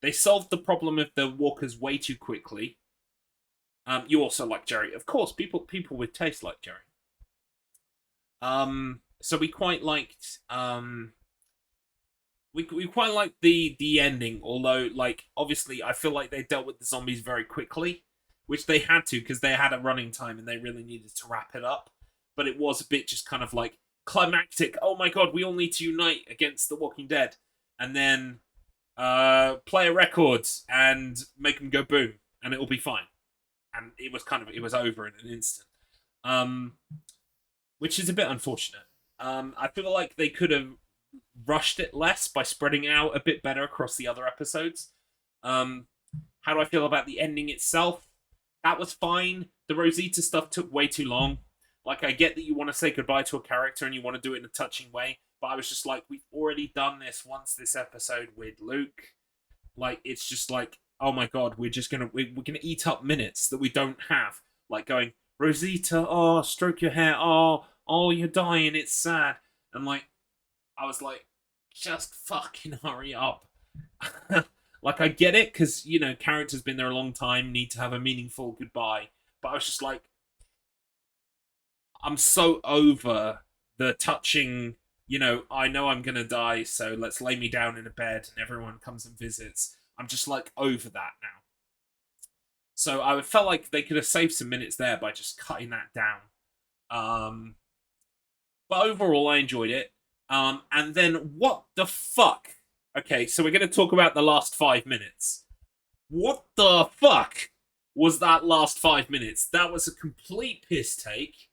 Speaker 1: They solved the problem of the walkers way too quickly. You also like Jerry, of course. People with taste like Jerry. So we quite liked. We quite liked the ending, although like obviously I feel like they dealt with the zombies very quickly, which they had to because they had a running time and they really needed to wrap it up. But it was a bit just kind of like climactic. Oh my god, we all need to unite against the Walking Dead, and then play a record and make them go boom, and it'll be fine. And it was over in an instant, which is a bit unfortunate. I feel like they could have rushed it less by spreading it out a bit better across the other episodes. How do I feel about the ending itself? That was fine. The Rosita stuff took way too long. Like, I get that you want to say goodbye to a character and you want to do it in a touching way, but I was just like, we've already done this once this episode with Luke. Like, it's just like, oh my god, we're gonna eat up minutes that we don't have. Like going, Rosita, oh, stroke your hair, oh, you're dying, it's sad. And like, I was like, just fucking hurry up. Like, I get it, because, you know, characters been there a long time, need to have a meaningful goodbye. But I was just like, I'm so over the touching, you know I'm gonna die, so let's lay me down in a bed and everyone comes and visits. I'm just like over that now. So I felt like they could have saved some minutes there by just cutting that down. But overall, I enjoyed it. And then what the fuck? Okay, so we're going to talk about the last 5 minutes. What the fuck was that last 5 minutes? That was a complete piss take.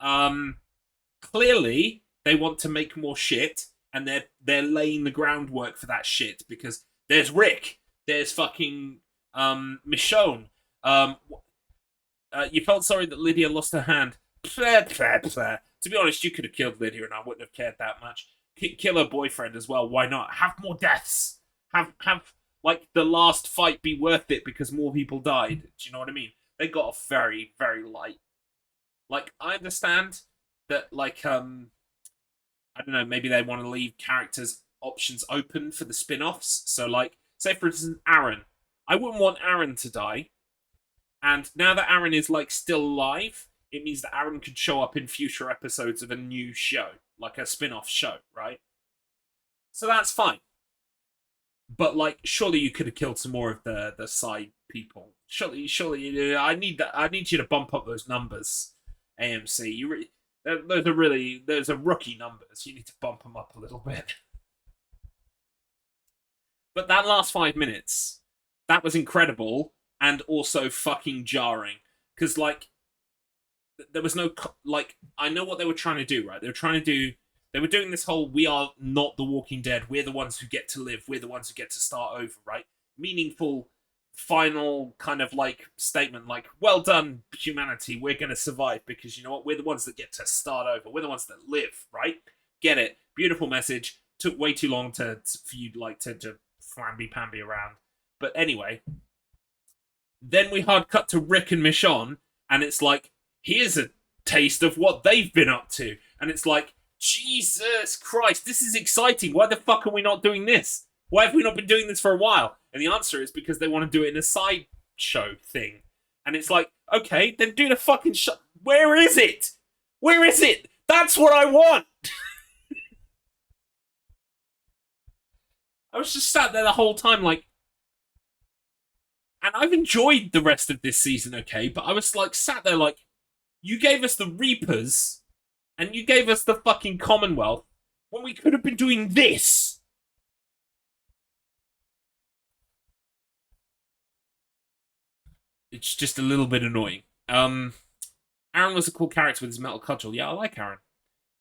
Speaker 1: Clearly, they want to make more shit, and they're laying the groundwork for that shit, because there's Rick, there's fucking Michonne. You felt sorry that Lydia lost her hand. To be honest, you could have killed Lydia and I wouldn't have cared that much. Kill her boyfriend as well, why not? Have more deaths. Have like, the last fight be worth it because more people died. Do you know what I mean? They got off very, very light. Like, I understand that, like, I don't know, maybe they want to leave characters' options open for the spin-offs. So, like, say, for instance, Aaron. I wouldn't want Aaron to die. And now that Aaron is, like, still alive, it means that Aaron could show up in future episodes of a new show. Like a spin-off show, right? So that's fine. But, like, surely you could have killed some more of the side people. Surely, I need you to bump up those numbers, AMC. Those are rookie numbers. You need to bump them up a little bit. But that last 5 minutes, that was incredible and also fucking jarring. Because, like, there was no, like, I know what they were trying to do, right? They were doing this whole, we are not the Walking Dead, we're the ones who get to live, we're the ones who get to start over, right? Meaningful, final kind of, like, statement, like, well done, humanity, we're gonna survive, because you know what? We're the ones that get to start over, we're the ones that live, right? Get it. Beautiful message. Took way too long for you, like, to flamby-pamby around. But anyway, then we hard cut to Rick and Michonne, and it's like, here's a taste of what they've been up to. And it's like, Jesus Christ, this is exciting. Why the fuck are we not doing this? Why have we not been doing this for a while? And the answer is because they want to do it in a sideshow thing. And it's like, okay, then do the fucking show. Where is it? Where is it? That's what I want! I was just sat there the whole time like, and I've enjoyed the rest of this season, okay, but I was like, sat there like, you gave us the Reapers, and you gave us the fucking Commonwealth, when we could have been doing this. It's just a little bit annoying. Aaron was a cool character with his metal cudgel. Yeah, I like Aaron.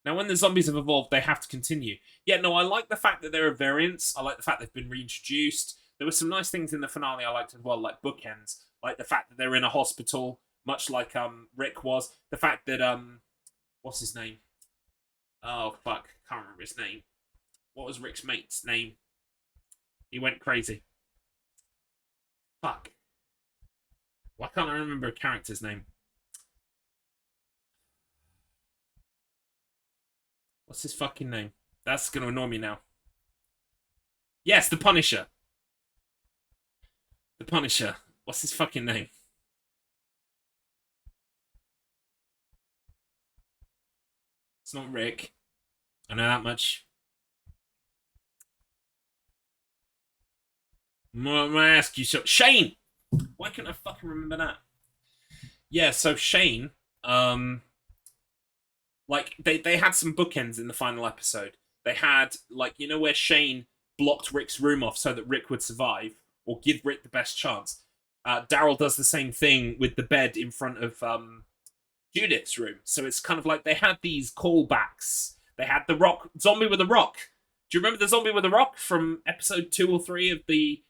Speaker 1: Now, when the zombies have evolved, they have to continue. Yeah, no, I like the fact that there are variants. I like the fact they've been reintroduced. There were some nice things in the finale I liked as well, like bookends. Like the fact that they're in a hospital, much like Rick was. The fact that, what's his name? Oh, fuck. Can't remember his name. What was Rick's mate's name? He went crazy. Fuck. Why can't I remember a character's name? What's his fucking name? That's gonna annoy me now. Yes, the Punisher. The Punisher. What's his fucking name? It's not Rick. I know that much. I'm gonna ask you so. Shane! Why can't I fucking remember that? Yeah, so Shane, like, they had some bookends in the final episode. They had, like, you know where Shane blocked Rick's room off so that Rick would survive, or give Rick the best chance? Daryl does the same thing with the bed in front of Judith's room. So it's kind of like they had these callbacks. They had the rock zombie with a rock. Do you remember the zombie with a rock from episode 2 or 3 of the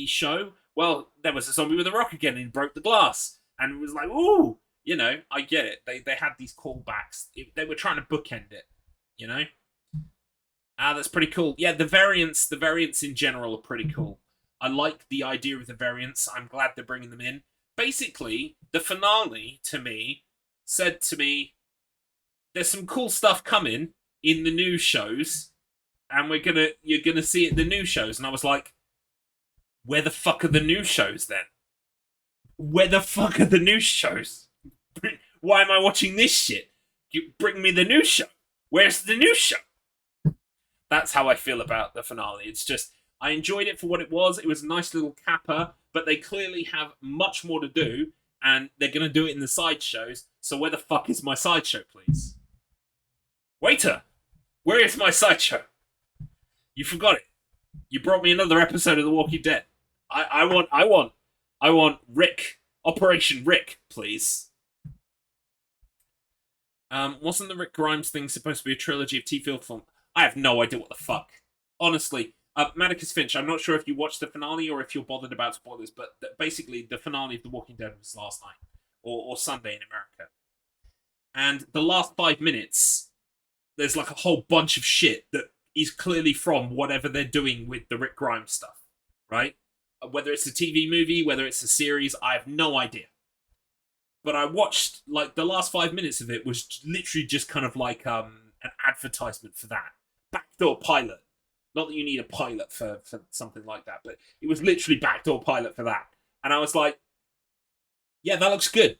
Speaker 1: show? Well, there was a zombie with a rock again, and he broke the glass. And it was like, ooh, you know, I get it. They had these callbacks. They were trying to bookend it, you know? That's pretty cool. Yeah, the variants in general are pretty cool. I like the idea of the variants. I'm glad they're bringing them in. Basically, the finale, to me, said to me, there's some cool stuff coming in the new shows, and you're gonna see it in the new shows. And I was like, where the fuck are the new shows then? Where the fuck are the new shows? Why am I watching this shit? You bring me the new show. Where's the new show? That's how I feel about the finale. It's just, I enjoyed it for what it was. It was a nice little capper, but they clearly have much more to do, and they're going to do it in the side shows. So where the fuck is my sideshow, please? Waiter, where is my sideshow? You forgot it. You brought me another episode of The Walking Dead. I want Rick. Operation Rick, please. Wasn't the Rick Grimes thing supposed to be a trilogy of T-Field film? I have no idea what the fuck. Honestly, Manicus Finch, I'm not sure if you watched the finale or if you're bothered about spoilers, but basically the finale of The Walking Dead was last night. Or Sunday in America. And the last 5 minutes, there's like a whole bunch of shit that is clearly from whatever they're doing with the Rick Grimes stuff. Right? Whether it's a TV movie, whether it's a series, I have no idea. But I watched, like, the last 5 minutes of it was literally just kind of like an advertisement for that. Backdoor pilot. Not that you need a pilot for something like that, but it was literally backdoor pilot for that. And I was like, yeah, that looks good.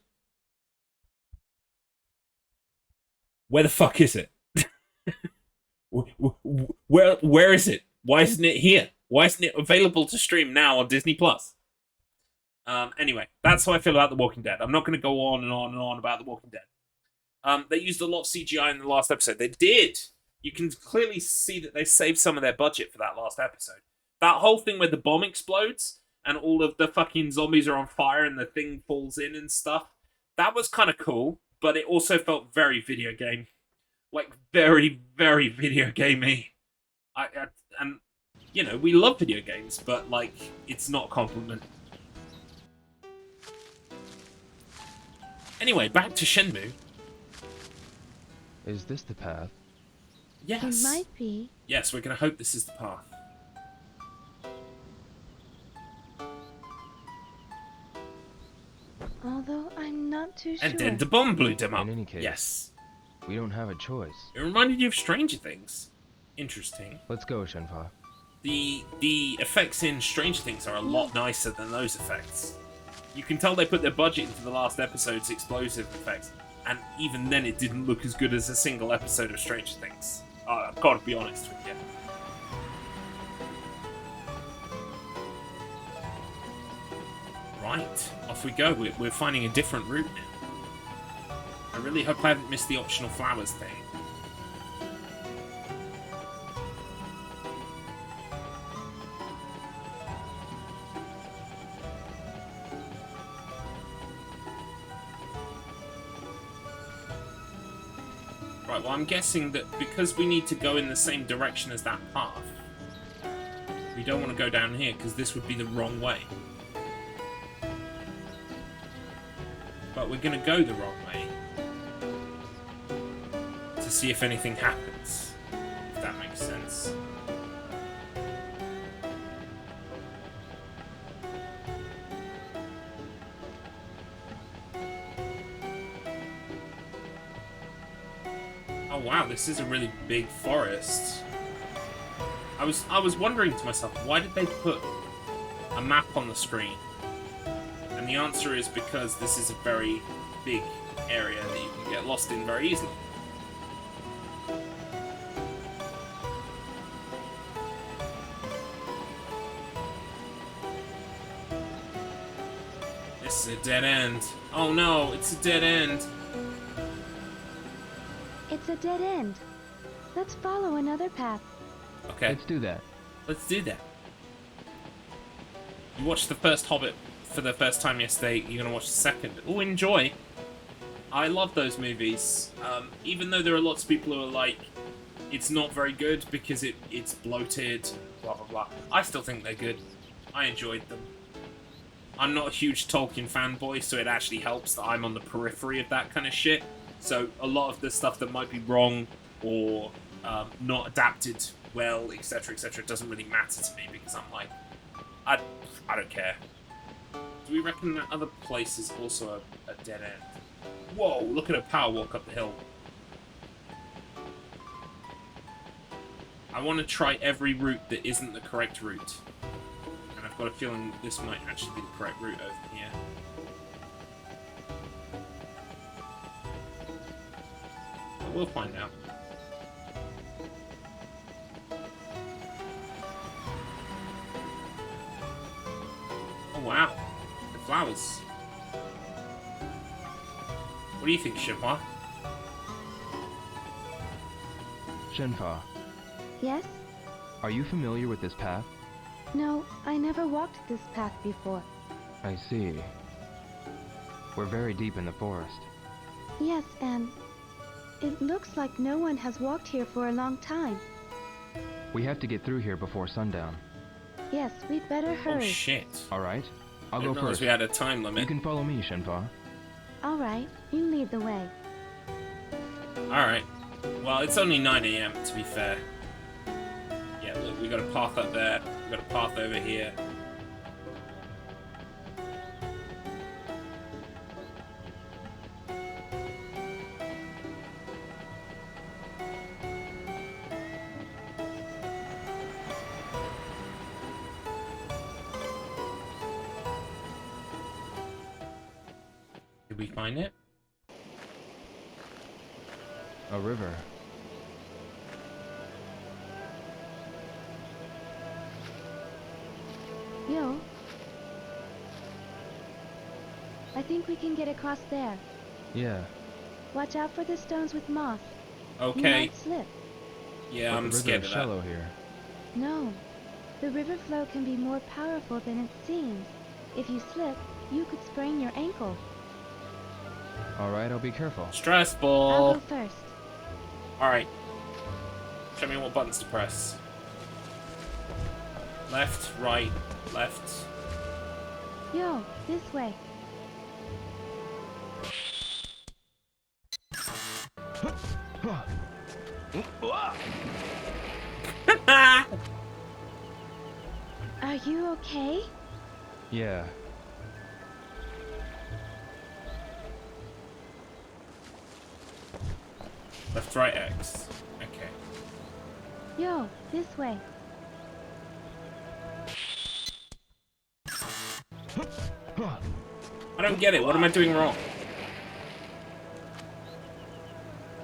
Speaker 1: Where the fuck is it? Where is it? Why isn't it here? Why isn't it available to stream now on Disney Plus? Anyway, that's how I feel about The Walking Dead. I'm not going to go on and on and on about The Walking Dead. They used a lot of CGI in the last episode. They did. You can clearly see that they saved some of their budget for that last episode. That whole thing where the bomb explodes and all of the fucking zombies are on fire and the thing falls in and stuff, that was kind of cool, but it also felt very video game. Like, very, very video gamey. And, you know, we love video games, but, like, it's not a compliment. Anyway, back to Shenmue.
Speaker 3: Is this the path?
Speaker 10: It
Speaker 1: Yes.
Speaker 10: might be.
Speaker 1: Yes, we're going to hope this is the path.
Speaker 10: Although I'm not too sure.
Speaker 1: And then the bomb blew them up.
Speaker 3: In any case,
Speaker 1: Yes.
Speaker 3: we don't have a choice.
Speaker 1: It reminded you of Stranger Things. Interesting.
Speaker 3: Let's go, Shenfa.
Speaker 1: The effects in Stranger Things are a lot nicer than those effects. You can tell they put their budget into the last episode's explosive effects, and even then it didn't look as good as a single episode of Stranger Things. I've got to be honest with you. Right, off we go. We're finding a different route now. I really hope I haven't missed the optional flowers thing. Right, well, I'm guessing that because we need to go in the same direction as that path, we don't want to go down here because this would be the wrong way. But we're going to go the wrong way to see if anything happens, if that makes sense. Oh wow, this is a really big forest. I was wondering to myself, why did they put a map on the screen? And the answer is because this is a very big area that you can get lost in very easily. This is a dead end. Oh no, it's a dead end.
Speaker 10: It's a dead end. Let's follow another path.
Speaker 1: Okay.
Speaker 3: Let's do that.
Speaker 1: Let's do that. You watched the first Hobbit for the first time yesterday. You're gonna watch the second. Oh, enjoy. I love those movies. Even though there are lots of people who are like, it's not very good because it's bloated, blah blah blah. I still think they're good. I enjoyed them. I'm not a huge Tolkien fanboy, so it actually helps that I'm on the periphery of that kind of shit. So a lot of the stuff that might be wrong or not adapted well, etc., doesn't really matter to me because I'm like, I don't care. Do we reckon that other place is also a dead end? Whoa, look at a power walk up the hill. I want to try every route that isn't the correct route. And I've got a feeling this might actually be the correct route over here. But we'll find out. Oh wow, the flowers. What do you think, Shenmue?
Speaker 3: Shenfa,
Speaker 10: Yes?
Speaker 3: are you familiar with this path?
Speaker 10: No, I never walked this path before.
Speaker 3: I see. We're very deep in the forest.
Speaker 10: Yes, and it looks like no one has walked here for a long time.
Speaker 3: We have to get through here before sundown.
Speaker 10: Yes, we'd better
Speaker 1: Oh
Speaker 10: hurry.
Speaker 1: shit.
Speaker 3: Alright, I'll
Speaker 1: I
Speaker 3: go
Speaker 1: didn't realize
Speaker 3: first.
Speaker 1: we had a time limit.
Speaker 3: You can follow me, Shenfa.
Speaker 10: All right, you lead the way.
Speaker 1: Alright. Well, it's only 9 AM to be fair. Yeah, look, we got a path up there. We got a path over here. Did we find it?
Speaker 3: A river.
Speaker 10: Yo. I think we can get across there.
Speaker 3: Yeah,
Speaker 10: Watch out for the stones with moss. You
Speaker 1: Okay.
Speaker 10: might slip.
Speaker 1: Yeah,
Speaker 3: but
Speaker 1: I'm
Speaker 3: the river
Speaker 1: scared
Speaker 3: is
Speaker 1: of that.
Speaker 3: shallow here.
Speaker 10: No. The river flow can be more powerful than it seems. If you slip, you could sprain your ankle.
Speaker 3: Alright, I'll be careful.
Speaker 10: I'll
Speaker 1: Stressful.
Speaker 10: go first.
Speaker 1: Alright. Show me what buttons to press. Left, right, left.
Speaker 10: Yo, this way. Are you okay?
Speaker 3: Yeah.
Speaker 1: Left, right, X. Okay.
Speaker 10: Yo, this way.
Speaker 1: I don't get it. What am I doing wrong?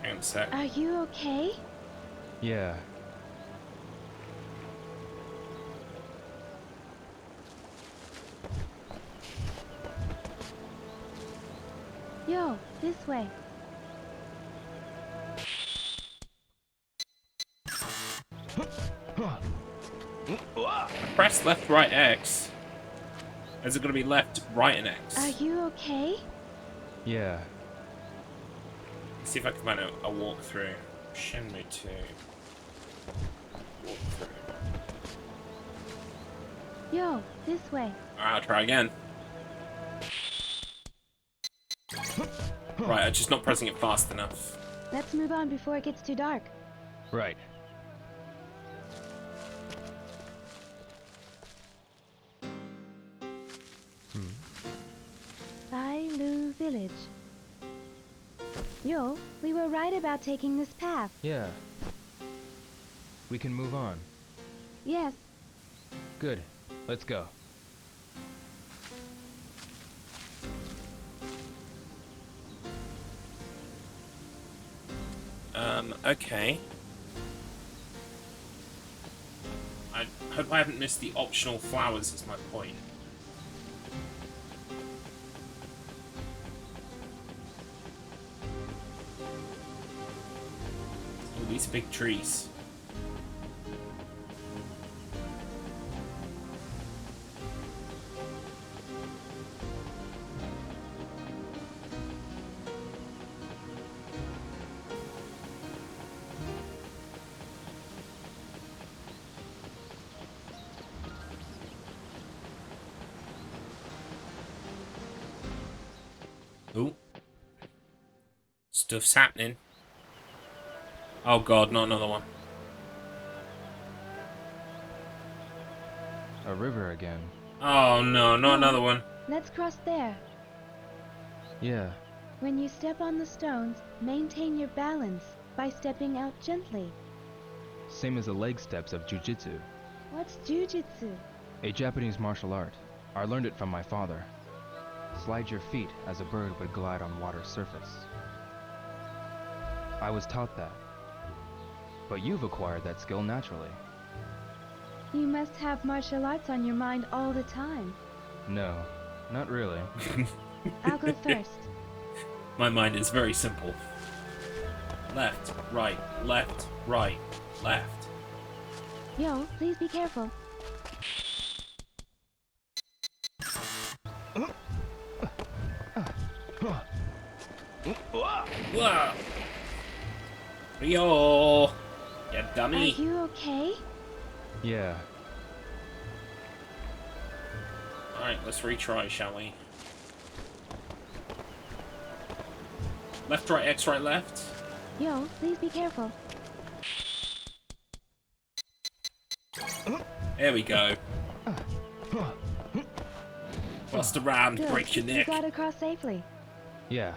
Speaker 1: Hang on a sec.
Speaker 10: Are you okay?
Speaker 3: Yeah.
Speaker 10: Yo, this way.
Speaker 1: Press left, right, X. Is it going to be left, right, and X?
Speaker 10: Are you okay?
Speaker 3: Yeah.
Speaker 1: Let's see if I can find a walkthrough. Shenmue 2. Walkthrough.
Speaker 10: Yo, this way.
Speaker 1: Alright, I'll try again. Right, I'm just not pressing it fast enough.
Speaker 10: Let's move on before it gets too dark.
Speaker 3: Right.
Speaker 10: Bailu Village. Yo, we were right about taking this path.
Speaker 3: Yeah. We can move on.
Speaker 10: Yes.
Speaker 3: Good. Let's go.
Speaker 1: Okay. I hope I haven't missed the optional flowers is my point. All these big trees. Ooh. Stuff's happening. Oh god, not another one.
Speaker 3: A river again.
Speaker 1: Oh no, not another one.
Speaker 10: Let's cross there.
Speaker 3: Yeah.
Speaker 10: When you step on the stones, maintain your balance by stepping out gently.
Speaker 3: Same as the leg steps of jujitsu.
Speaker 10: What's jujitsu?
Speaker 3: A Japanese martial art. I learned it from my father. Slide your feet as a bird would glide on water's surface. I was taught that. But you've acquired that skill naturally.
Speaker 10: You must have martial arts on your mind all the time.
Speaker 3: No, not really.
Speaker 10: I'll go first.
Speaker 1: My mind is very simple. Left, right, left, right, left.
Speaker 10: Yo, please be careful.
Speaker 1: Whoa! Yo! You
Speaker 10: Are
Speaker 1: dummy!
Speaker 10: you okay?
Speaker 3: Yeah.
Speaker 1: Alright, let's retry, shall we? Left, right, X, right, left.
Speaker 10: Yo, please be careful.
Speaker 1: There we go. Bust around,
Speaker 10: Good.
Speaker 1: break your
Speaker 10: You
Speaker 1: neck.
Speaker 10: got across safely.
Speaker 3: Yeah.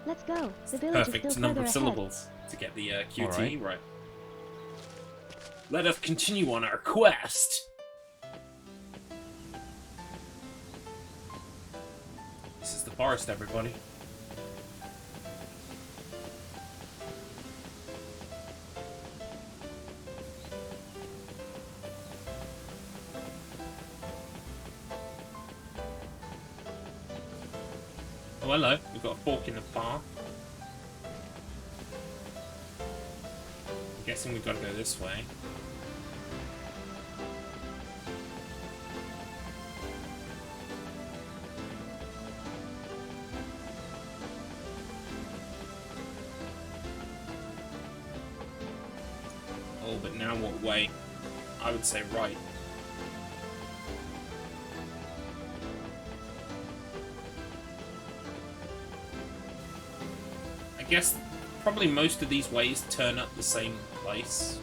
Speaker 10: Let's go. The village
Speaker 1: Perfect
Speaker 10: is still
Speaker 1: number
Speaker 10: further
Speaker 1: of
Speaker 10: ahead.
Speaker 1: syllables to get the QT
Speaker 3: Alright.
Speaker 1: right. Let us continue on our quest. This is the forest, everybody. Oh, hello. We've got a fork in the path. I'm guessing we've got to go this way. Oh, but now what way? I would say right. I guess probably most of these ways turn up the same place.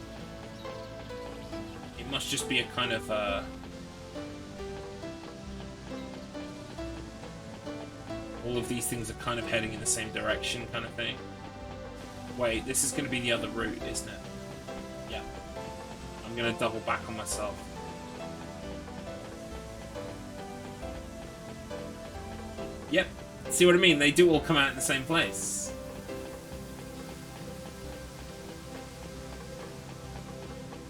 Speaker 1: It must just be a kind of all of these things are kind of heading in the same direction kind of thing. Wait, this is going to be the other route, isn't it? Yeah. I'm going to double back on myself. Yep. See what I mean? They do all come out in the same place.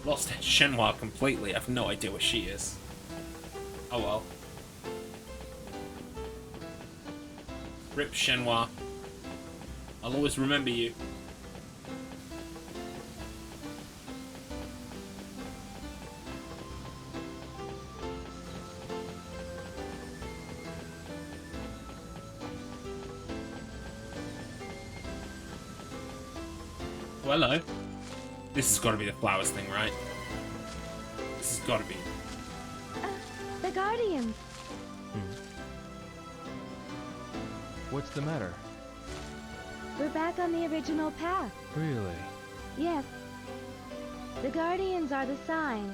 Speaker 1: Lost Shenhua completely. I have no idea where she is. Oh well. Rip Shenhua. I'll always remember you. Oh, hello. This has got to be the flowers thing, right? This has got to be.
Speaker 10: The Guardians.
Speaker 3: What's the matter?
Speaker 10: We're back on the original path.
Speaker 3: Really?
Speaker 10: Yes. The Guardians are the sign.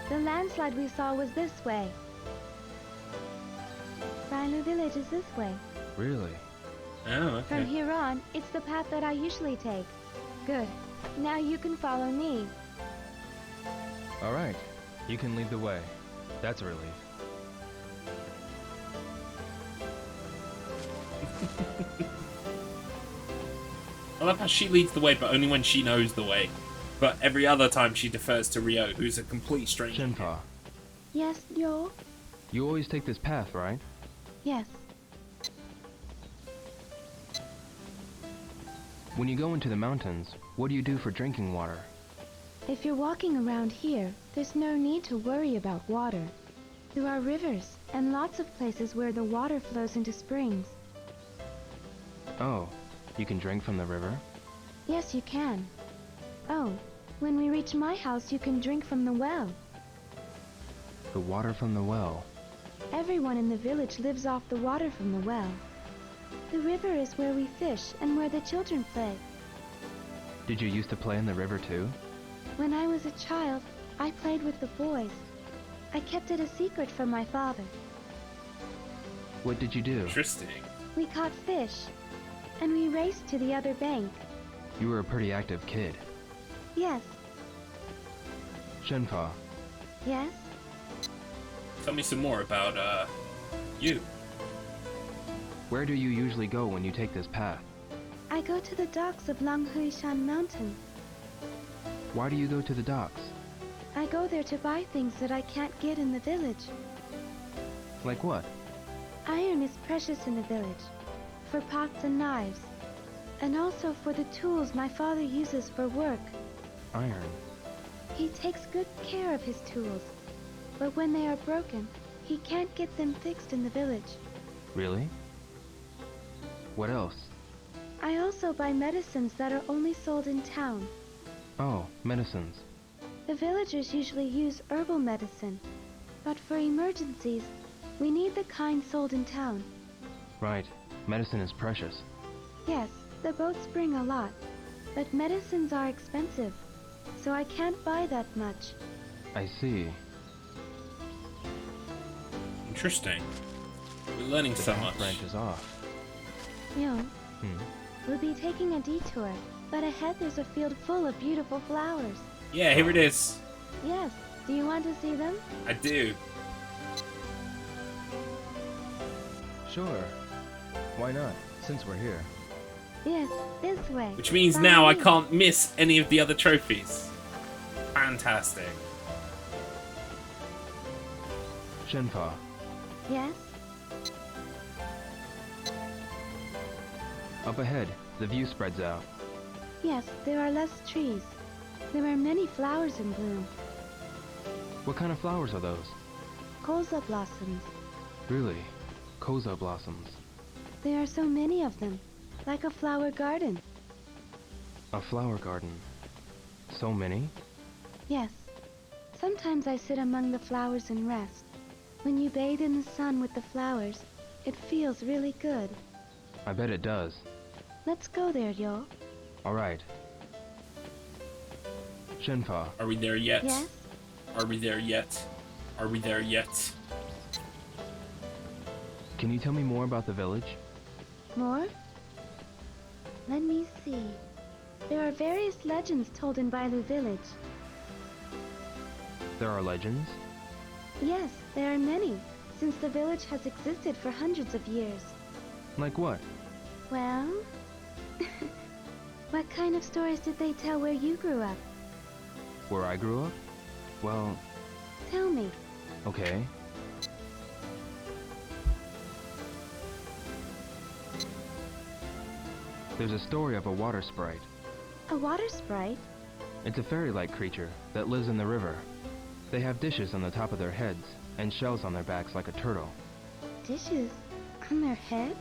Speaker 10: The landslide we saw was this way. Bailu village is this way.
Speaker 3: Really?
Speaker 1: Oh,
Speaker 10: From
Speaker 1: okay.
Speaker 10: here on, it's the path that I usually take. Good. Now you can follow me.
Speaker 3: Alright, you can lead the way. That's a relief.
Speaker 1: I love how she leads the way, but only when she knows the way. But every other time she defers to Ryo, who's a complete stranger.
Speaker 3: Shenpa,
Speaker 10: Yes, Yo?
Speaker 3: you always take this path, right?
Speaker 10: Yes.
Speaker 3: When you go into the mountains, what do you do for drinking water?
Speaker 10: If you're walking around here, there's no need to worry about water. There are rivers and lots of places where the water flows into springs.
Speaker 3: Oh, you can drink from the river?
Speaker 10: Yes, you can. Oh, when we reach my house, you can drink from the well.
Speaker 3: The water from the well.
Speaker 10: Everyone in the village lives off the water from the well. The river is where we fish and where the children play.
Speaker 3: Did you used to play in the river too?
Speaker 10: When I was a child, I played with the boys. I kept it a secret from my father.
Speaker 3: What did you do?
Speaker 1: Interesting.
Speaker 10: We caught fish, and we raced to the other bank.
Speaker 3: You were a pretty active kid.
Speaker 10: Yes,
Speaker 3: Shenpa,
Speaker 10: yes.
Speaker 1: Tell me some more about, you.
Speaker 3: where do you usually go when you take this path?
Speaker 10: I go to the docks of Langhuishan Mountain.
Speaker 3: Why do you go to the docks?
Speaker 10: I go there to buy things that I can't get in the village.
Speaker 3: Like what?
Speaker 10: Iron is precious in the village, for pots and knives, and also for the tools my father uses for work.
Speaker 3: Iron.
Speaker 10: He takes good care of his tools, but when they are broken, he can't get them fixed in the village.
Speaker 3: Really? What else?
Speaker 10: I also buy medicines that are only sold in town.
Speaker 3: Oh, medicines.
Speaker 10: The villagers usually use herbal medicine, but for emergencies, we need the kind sold in town.
Speaker 3: Right. Medicine is precious.
Speaker 10: Yes, the boats bring a lot, but medicines are expensive, so I can't buy that much.
Speaker 3: I see.
Speaker 1: Interesting. We're learning so
Speaker 3: The
Speaker 1: much.
Speaker 3: path branches off.
Speaker 10: Yo,
Speaker 3: Hmm.
Speaker 10: we'll be taking a detour, but ahead there's a field full of beautiful flowers.
Speaker 1: Yeah, here it is.
Speaker 10: Yes, do you want to see them?
Speaker 1: I do.
Speaker 3: Sure. Why not, since we're here?
Speaker 10: Yes, this way.
Speaker 1: Which means
Speaker 10: Follow
Speaker 1: now I
Speaker 10: me.
Speaker 1: can't miss any of the other trophies. Fantastic.
Speaker 3: Shenpa,
Speaker 10: Yes?
Speaker 3: up ahead, the view spreads out.
Speaker 10: Yes, there are less trees. There are many flowers in bloom.
Speaker 3: What kind of flowers are those?
Speaker 10: Koza blossoms.
Speaker 3: Really? Koza blossoms.
Speaker 10: There are so many of them, like a flower garden.
Speaker 3: A flower garden. So many?
Speaker 10: Yes. Sometimes I sit among the flowers and rest. When you bathe in the sun with the flowers, it feels really good.
Speaker 3: I bet it does.
Speaker 10: Let's go there, Yo.
Speaker 3: Alright. Shenpa,
Speaker 1: Are we there yet?
Speaker 10: Yes?
Speaker 1: Are we there yet? Are we there yet?
Speaker 3: can you tell me more about the village?
Speaker 10: More? Let me see. There are various legends told in Bailu village.
Speaker 3: There are legends?
Speaker 10: Yes, there are many, since the village has existed for hundreds of years.
Speaker 3: Like what?
Speaker 10: Well... what kind of stories did they tell where you grew up?
Speaker 3: Where I grew up? Well,
Speaker 10: Tell me.
Speaker 3: okay. There's a story of a water sprite.
Speaker 10: A water sprite?
Speaker 3: It's a fairy-like creature that lives in the river. They have dishes on the top of their heads and shells on their backs like a turtle.
Speaker 10: Dishes on their heads?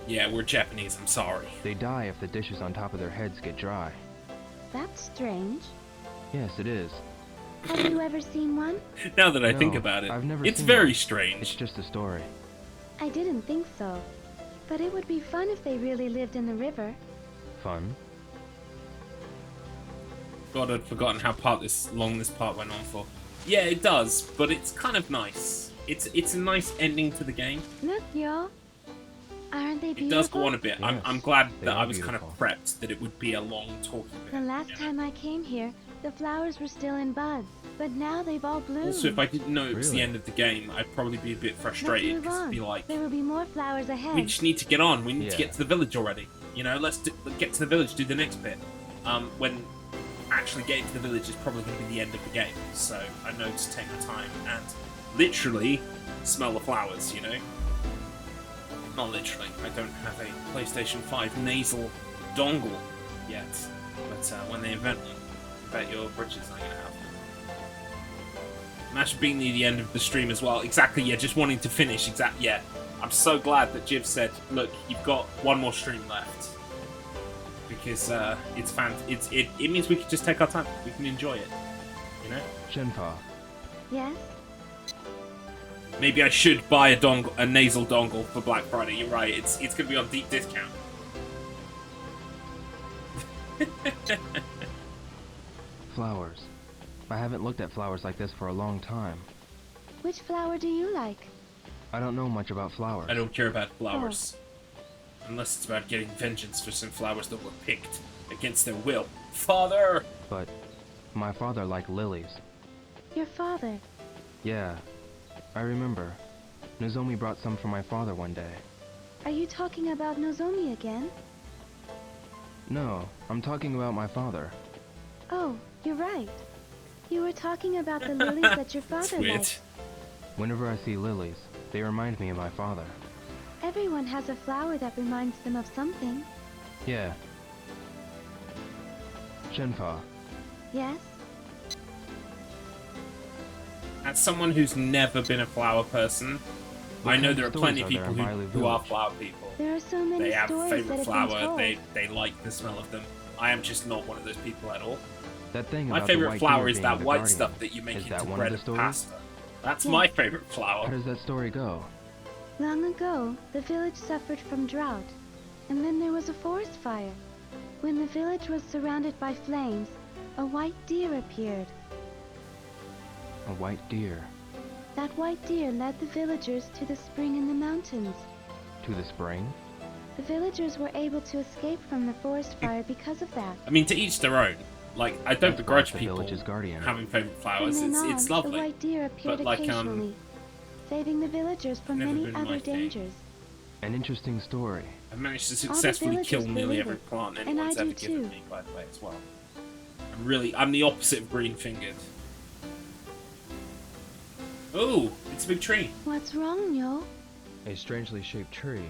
Speaker 1: Yeah, we're Japanese, I'm sorry.
Speaker 3: They die if the dishes on top of their heads get dry.
Speaker 10: That's strange.
Speaker 3: Yes, it is.
Speaker 10: Have you ever seen one?
Speaker 1: Now that I think
Speaker 3: No,
Speaker 1: about it,
Speaker 3: I've never
Speaker 1: it's
Speaker 3: seen
Speaker 1: very
Speaker 3: one.
Speaker 1: strange.
Speaker 3: It's just a story.
Speaker 10: I didn't think so. But it would be fun if they really lived in the river.
Speaker 3: Fun.
Speaker 1: God, I'd forgotten how long this part went on for. Yeah, it does, but it's kind of nice. It's a nice ending to the game.
Speaker 10: Look, Yo. Aren't they
Speaker 1: It
Speaker 10: beautiful?
Speaker 1: does go on a bit.
Speaker 3: Yes,
Speaker 1: I'm glad
Speaker 3: they
Speaker 1: that
Speaker 3: are
Speaker 1: I was kind of
Speaker 3: beautiful.
Speaker 1: prepped that it would be a long talking bit.
Speaker 10: The last
Speaker 1: you know?
Speaker 10: time I came here, the flowers were still in buds, but now they've all bloomed.
Speaker 1: Also, if I didn't know it was the
Speaker 3: Really?
Speaker 1: end of the game, I'd probably be a bit
Speaker 10: Let's
Speaker 1: frustrated
Speaker 10: move
Speaker 1: because it'd
Speaker 10: on.
Speaker 1: be like,
Speaker 10: There will be more flowers ahead.
Speaker 1: we just need to get on. We need to
Speaker 3: Yeah.
Speaker 1: get to the village already. You know, let's get to the village, do the next bit. When actually getting to the village is probably going to be the end of the game. So I know to take my time and literally smell the flowers, you know? Not literally. I don't have a PlayStation 5 nasal dongle yet. But when they invent one, I bet your britches are going to have one. And that should be near the end of the stream as well. Exactly, yeah, just wanting to finish. Yeah. I'm so glad that Jiv said, look, you've got one more stream left. Because it means we can just take our time. We can enjoy it. You know?
Speaker 3: Shenpa,
Speaker 10: Yes?
Speaker 1: Maybe I should buy a nasal dongle for Black Friday. You're right, it's going to be on deep discount.
Speaker 3: flowers. I haven't looked at flowers like this for a long time.
Speaker 10: Which flower do you like?
Speaker 3: I don't know much about flowers.
Speaker 1: I don't care about flowers. Unless it's about getting vengeance for some flowers that were picked against their will. Father!
Speaker 3: But my father liked lilies.
Speaker 10: Your father.
Speaker 3: Yeah, I remember. Nozomi brought some for my father one day.
Speaker 10: Are you talking about Nozomi again?
Speaker 3: No, I'm talking about my father.
Speaker 10: Oh, you're right. You were talking about the lilies that your
Speaker 1: That's
Speaker 10: father
Speaker 1: weird.
Speaker 10: liked.
Speaker 3: Whenever I see lilies, they remind me of my father.
Speaker 10: Everyone has a flower that reminds them of something.
Speaker 3: Yeah. Shenpa,
Speaker 10: Yes?
Speaker 1: As someone who's never been a flower person,
Speaker 3: What
Speaker 1: I know
Speaker 3: kind
Speaker 1: there are
Speaker 3: of
Speaker 1: plenty of
Speaker 3: stories are
Speaker 1: people
Speaker 3: there in
Speaker 1: who are
Speaker 3: Bailu
Speaker 1: flower people.
Speaker 10: There are so many
Speaker 1: They have a
Speaker 10: stories that
Speaker 1: favorite
Speaker 10: have
Speaker 1: flower,
Speaker 10: been told.
Speaker 1: they like the smell of them. I am just not one of those people at all.
Speaker 3: that thing
Speaker 1: My
Speaker 3: about the
Speaker 1: favorite
Speaker 3: white
Speaker 1: flower
Speaker 3: deer
Speaker 1: is
Speaker 3: being
Speaker 1: that
Speaker 3: the
Speaker 1: white
Speaker 3: guardian.
Speaker 1: stuff that you make
Speaker 3: Is
Speaker 1: into
Speaker 3: that one
Speaker 1: bread
Speaker 3: of the
Speaker 1: and
Speaker 3: stories?
Speaker 1: pasta. That's
Speaker 10: Yes.
Speaker 1: my favorite
Speaker 3: How
Speaker 1: flower.
Speaker 3: does that story go?
Speaker 10: Long ago, the village suffered from drought, and then there was a forest fire. When the village was surrounded by flames, a white deer appeared.
Speaker 3: A white deer.
Speaker 10: That white deer led the villagers to the spring in the mountains.
Speaker 3: To the spring?
Speaker 10: The villagers were able to escape from the forest fire because of that.
Speaker 1: I mean, to each their own. Like, I don't
Speaker 3: That's why
Speaker 1: begrudge
Speaker 3: it's the
Speaker 1: people
Speaker 3: village's guardian.
Speaker 1: having favorite
Speaker 10: From
Speaker 1: flowers.
Speaker 10: then on,
Speaker 1: It's
Speaker 10: the
Speaker 1: lovely.
Speaker 10: white deer appeared
Speaker 1: But, like,
Speaker 10: occasionally, saving the villagers from
Speaker 1: never
Speaker 10: many
Speaker 1: been my
Speaker 10: other
Speaker 1: thing.
Speaker 10: dangers.
Speaker 3: An interesting story.
Speaker 1: I've managed to
Speaker 10: the
Speaker 1: successfully kill
Speaker 10: villagers
Speaker 1: nearly
Speaker 10: believe
Speaker 1: every
Speaker 10: it,
Speaker 1: plant
Speaker 10: and
Speaker 1: anyone's
Speaker 10: I do
Speaker 1: ever given
Speaker 10: too.
Speaker 1: me, by the way, as well. I'm the opposite of green-fingered. Oh, it's a big tree.
Speaker 10: What's wrong, Yo?
Speaker 3: A strangely shaped tree.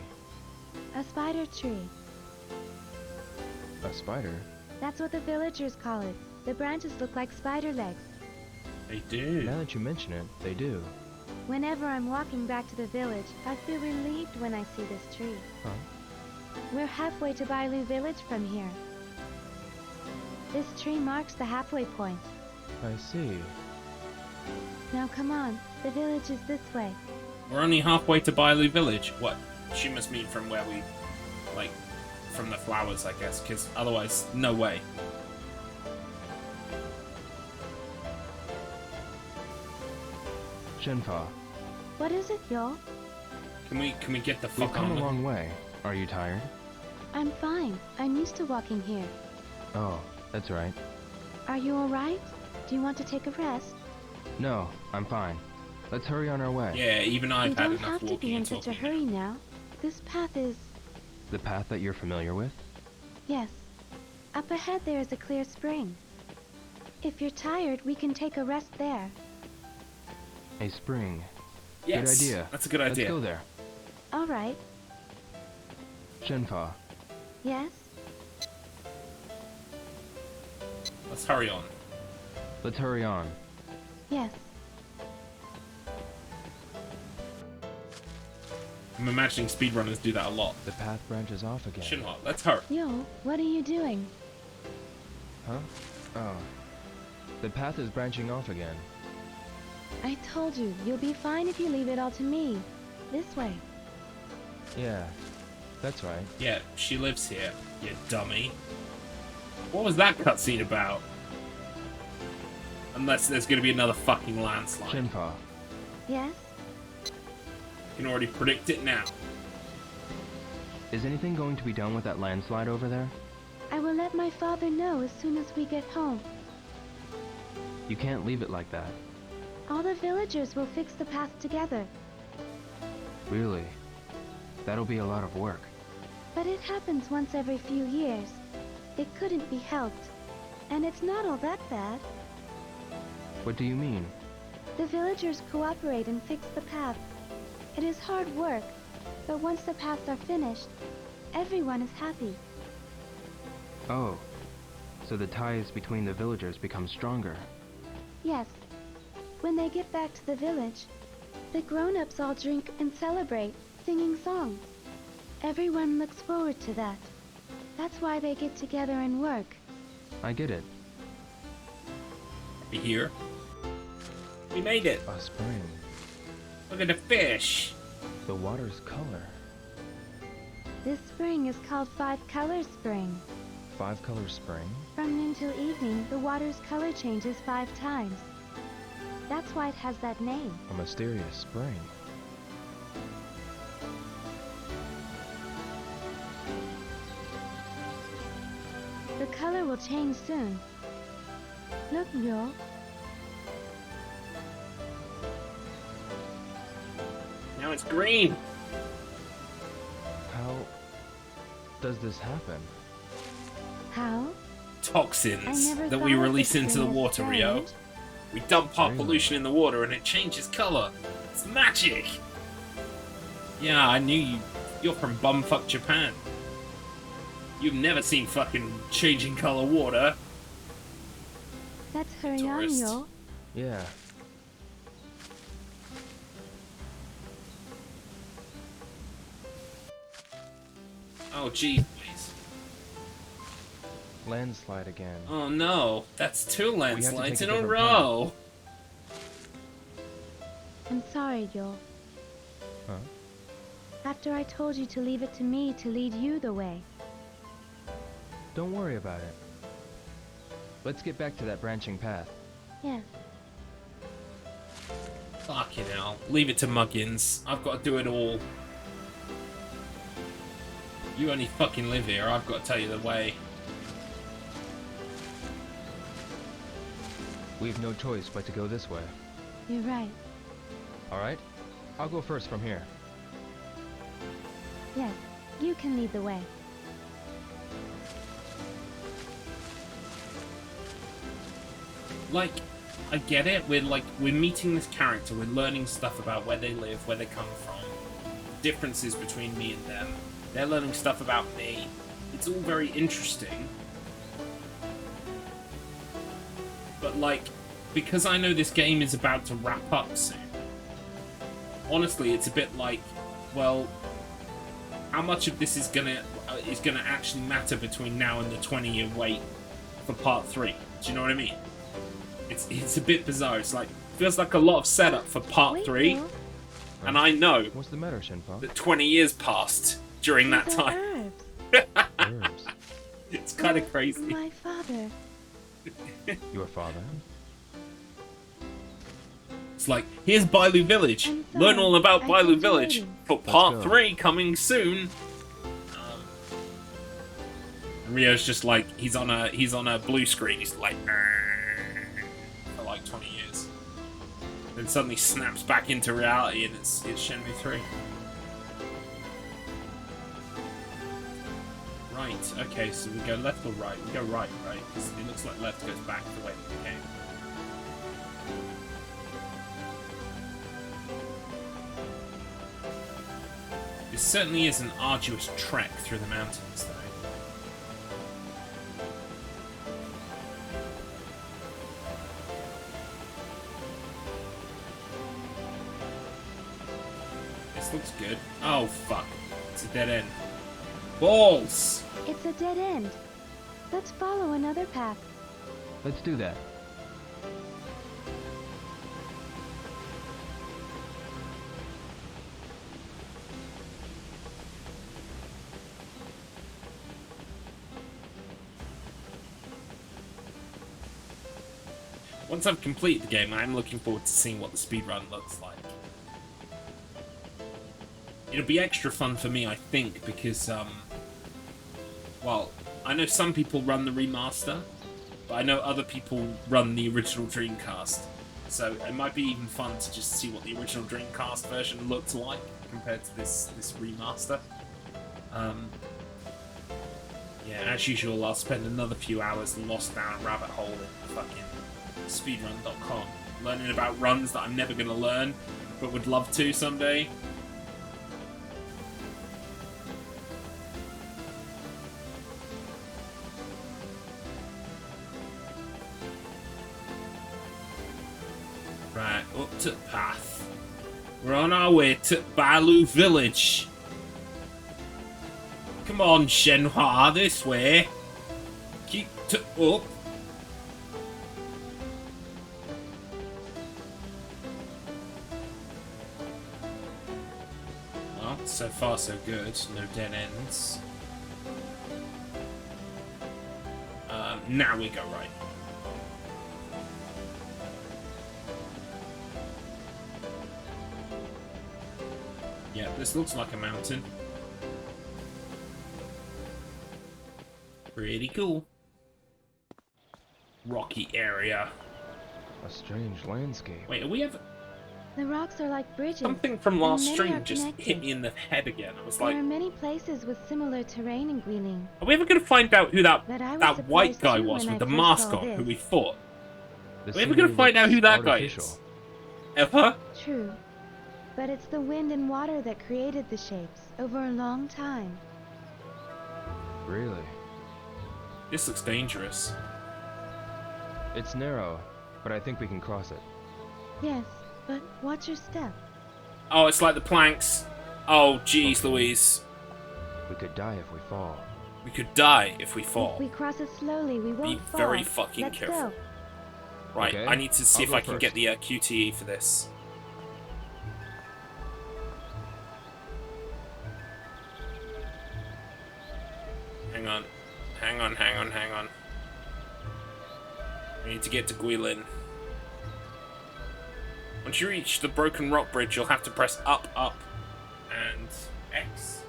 Speaker 10: A spider tree.
Speaker 3: A spider?
Speaker 10: That's what the villagers call it. The branches look like spider legs.
Speaker 1: They do.
Speaker 3: Now that you mention it, they do.
Speaker 10: Whenever I'm walking back to the village, I feel relieved when I see this tree.
Speaker 3: Huh?
Speaker 10: We're halfway to Bailu village from here. This tree marks the halfway point.
Speaker 3: I see.
Speaker 10: Now come on, the village is this way.
Speaker 1: We're only halfway to Bailu village. What? She must mean from where we, like, from the flowers, I guess, because otherwise, no way.
Speaker 3: Shenpa,
Speaker 10: What is it, Yo?
Speaker 1: Can we get the
Speaker 3: we've
Speaker 1: fuck
Speaker 3: come
Speaker 1: on?
Speaker 3: a long way. Are you tired?
Speaker 10: I'm fine. I'm used to walking here.
Speaker 3: Oh, that's right.
Speaker 10: Are you alright? Do you want to take a rest?
Speaker 3: No, I'm fine. Let's hurry on our way.
Speaker 1: Yeah, even I've
Speaker 10: You
Speaker 1: had
Speaker 10: don't
Speaker 1: enough
Speaker 10: have to be
Speaker 1: walking
Speaker 10: in
Speaker 1: and
Speaker 10: such a
Speaker 1: talking.
Speaker 10: hurry now. This path is...
Speaker 3: The path that you're familiar with?
Speaker 10: Yes. Up ahead there is a clear spring. If you're tired, we can take a rest there.
Speaker 3: A spring.
Speaker 1: Yes,
Speaker 3: Good idea.
Speaker 1: that's a good
Speaker 3: Let's
Speaker 1: idea.
Speaker 3: go there.
Speaker 10: Alright.
Speaker 3: Shenpa,
Speaker 10: Yes?
Speaker 1: Let's hurry on.
Speaker 3: let's hurry on.
Speaker 10: Yes.
Speaker 1: I'm imagining speedrunners do that a lot.
Speaker 3: The path branches off again.
Speaker 1: Shinhwa, let's hurry.
Speaker 10: Yo, what are you doing?
Speaker 3: Huh? Oh. The path is branching off again.
Speaker 10: I told you, you'll be fine if you leave it all to me. This way.
Speaker 3: Yeah, that's right.
Speaker 1: Yeah, she lives here, you dummy. What was that cutscene about? Unless there's gonna be another fucking landslide.
Speaker 3: Shenpa,
Speaker 10: Yes?
Speaker 1: You can already predict it now.
Speaker 3: Is anything going to be done with that landslide over there?
Speaker 10: I will let my father know as soon as we get home.
Speaker 3: You can't leave it like that.
Speaker 10: All the villagers will fix the path together.
Speaker 3: Really? That'll be a lot of work.
Speaker 10: But it happens once every few years. It couldn't be helped. And it's not all that bad.
Speaker 3: What do you mean?
Speaker 10: The villagers cooperate and fix the path. It is hard work, but once the paths are finished, everyone is happy.
Speaker 3: Oh, so the ties between the villagers become stronger.
Speaker 10: Yes. When they get back to the village, the grown-ups all drink and celebrate, singing songs. Everyone looks forward to that. That's why they get together and work.
Speaker 3: I get it.
Speaker 1: We here? We made it!
Speaker 3: A spring.
Speaker 1: Look at the fish!
Speaker 3: The water's color.
Speaker 10: This spring is called Five Color Spring.
Speaker 3: 5-color spring?
Speaker 10: From noon till evening, the water's color changes 5 times. That's why it has that name.
Speaker 3: A mysterious spring.
Speaker 10: The color will change soon. Look, Yo.
Speaker 1: Now it's green!
Speaker 3: How does this happen?
Speaker 10: How?
Speaker 1: Toxins
Speaker 10: never
Speaker 1: that we
Speaker 10: thought of
Speaker 1: release
Speaker 10: this
Speaker 1: into the
Speaker 10: thing as
Speaker 1: water, Rio.
Speaker 10: strange.
Speaker 1: We dump our
Speaker 3: Really?
Speaker 1: pollution in the water and it changes color. It's magic! Yeah, I knew you. You're from bumfuck Japan. You've never seen fucking changing color water.
Speaker 10: That's
Speaker 1: Tourist.
Speaker 10: Yo.
Speaker 3: Yeah.
Speaker 1: Oh, geez, please.
Speaker 3: Landslide again.
Speaker 1: Oh no, that's 2
Speaker 3: take
Speaker 1: landslides
Speaker 3: a
Speaker 1: in a
Speaker 3: different
Speaker 1: row.
Speaker 10: I'm sorry, Yo.
Speaker 3: Huh?
Speaker 10: After I told you to leave it to me to lead you the way.
Speaker 3: Don't worry about it. Let's get back to that branching path.
Speaker 10: Yes.
Speaker 1: Fucking hell. Leave it to Muggins. I've got to do it all. You only fucking live here. I've got to tell you the way.
Speaker 3: We've no choice but to go this way.
Speaker 10: You're right.
Speaker 3: Alright? I'll go first from here.
Speaker 10: Yes. You can lead the way.
Speaker 1: Like, I get it. We're meeting this character. We're learning stuff about where they live, where they come from, differences between me and them. They're learning stuff about me. It's all very interesting. But like, because I know this game is about to wrap up soon, honestly, it's a bit like, well, how much of this is gonna actually matter between now and the 20-year wait for part 3? Do you know what I mean? It's a bit bizarre. It's like, feels like a lot of setup for part
Speaker 10: Wait,
Speaker 1: 3,
Speaker 10: Yo.
Speaker 1: and I know
Speaker 3: What's the matter, Shinpa?
Speaker 1: that 20 years passed during that
Speaker 10: These are
Speaker 1: time.
Speaker 10: herbs.
Speaker 3: Herbs.
Speaker 1: It's kind of crazy.
Speaker 10: My father.
Speaker 3: Your father?
Speaker 1: It's like, here's Bailu Village.
Speaker 10: I'm
Speaker 1: Learn
Speaker 10: sorry.
Speaker 1: all about
Speaker 10: I
Speaker 1: Bailu
Speaker 10: kept you
Speaker 1: Village
Speaker 10: waiting.
Speaker 1: for
Speaker 3: Let's
Speaker 1: part
Speaker 3: go.
Speaker 1: 3 coming soon. And Rio's just like, he's on a blue screen. He's like, for like 20 years. Then suddenly snaps back into reality, and it's Shenmue 3. Right. Okay. So we go left or right? We go right, right? Because it looks like left goes back the way we came. This certainly is an arduous trek through the mountains, though. This looks good. Oh, fuck. It's a dead end. Balls!
Speaker 10: It's a dead end. Let's follow another path.
Speaker 3: Let's do that.
Speaker 1: Once I've completed the game, I'm looking forward to seeing what the speedrun looks like. it'll be extra fun for me, I think, because, well, I know some people run the remaster, but I know other people run the original Dreamcast. So it might be even fun to just see what the original Dreamcast version looked like compared to this remaster. Yeah, as usual, I'll spend another few hours lost down a rabbit hole in fucking speedrun.com, learning about runs that I'm never going to learn, but would love to someday. Right, up to the path. We're on our way to Bailu Village. Come on, Shenhua, this way. Keep up. Well, so far so good. No dead ends. Now we go right. Yeah, this looks like a mountain. Pretty cool. Rocky area.
Speaker 3: A strange landscape.
Speaker 1: Wait, are we ever...
Speaker 10: The rocks are like bridges.
Speaker 1: Something from last
Speaker 10: and many
Speaker 1: stream
Speaker 10: are
Speaker 1: just
Speaker 10: connected.
Speaker 1: hit me in the head again. I was like...
Speaker 10: There are many places with similar terrain in Guiling.
Speaker 1: Are we ever going to find out who that
Speaker 10: But I was
Speaker 1: that white
Speaker 10: surprised
Speaker 1: guy
Speaker 10: too
Speaker 1: was
Speaker 10: when
Speaker 1: with
Speaker 10: I
Speaker 1: the
Speaker 10: first
Speaker 1: mask
Speaker 10: saw
Speaker 1: on,
Speaker 10: this.
Speaker 1: who we fought?
Speaker 3: The
Speaker 1: Are we ever going to
Speaker 3: scenery
Speaker 1: find out who
Speaker 3: looks
Speaker 1: that guy
Speaker 3: artificial.
Speaker 1: is? Ever?
Speaker 10: True. But it's the wind and water that created the shapes over a long time.
Speaker 3: Really?
Speaker 1: This looks dangerous.
Speaker 3: It's narrow, but I think we can cross it.
Speaker 10: Yes, but watch your step.
Speaker 1: Oh, it's like the planks. Oh, jeez,
Speaker 3: Okay.
Speaker 1: Louise.
Speaker 3: We could die if we fall.
Speaker 1: We could die if we fall.
Speaker 10: If we cross it slowly, we won't
Speaker 1: Be
Speaker 10: fall.
Speaker 1: very fucking
Speaker 10: Let's
Speaker 1: careful.
Speaker 10: Go.
Speaker 1: Right,
Speaker 3: Okay,
Speaker 1: I need to see
Speaker 3: I'll
Speaker 1: if
Speaker 3: go
Speaker 1: I can get
Speaker 3: first.
Speaker 1: the QTE for this. Hang on. Hang on, hang on, hang on. We need to get to Guilin. Once you reach the broken rock bridge, you'll have to press up, up, and X.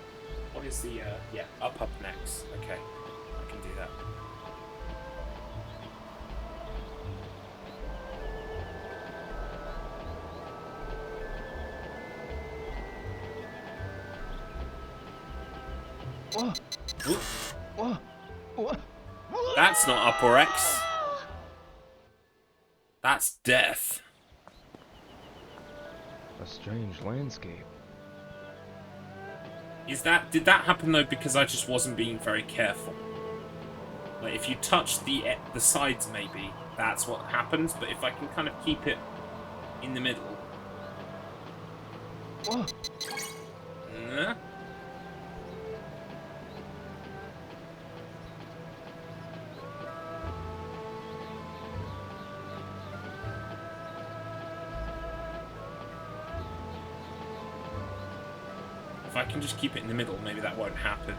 Speaker 1: What is the, yeah, up, up, and X. Okay, I can do that.
Speaker 3: Whoa!
Speaker 1: Ooh,
Speaker 3: Whoa! Whoa!
Speaker 1: that's not up or X. That's death.
Speaker 3: A strange landscape.
Speaker 1: Did that happen though because I just wasn't being very careful? Like if you touch the sides maybe, that's what happens, but if I can kind of keep it in the middle.
Speaker 3: Whoa!
Speaker 1: Nah. If I can just keep it in the middle, maybe that won't happen.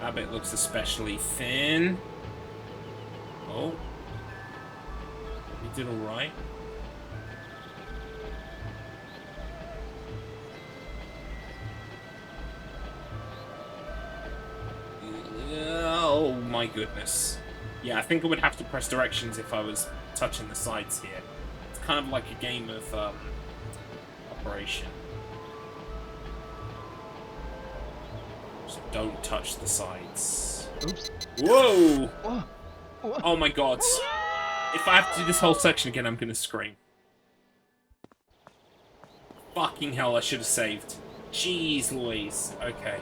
Speaker 1: That bit looks especially thin. Oh. We did alright. Oh my goodness. Yeah, I think I would have to press directions if I was touching the sides here. It's kind of like a game of Operation. Just don't touch the sides.
Speaker 3: Oops!
Speaker 1: Whoa!
Speaker 3: Whoa! Whoa!
Speaker 1: Oh my god. If I have to do this whole section again, I'm gonna scream. Fucking hell, I should have saved. Jeez Louise. Okay.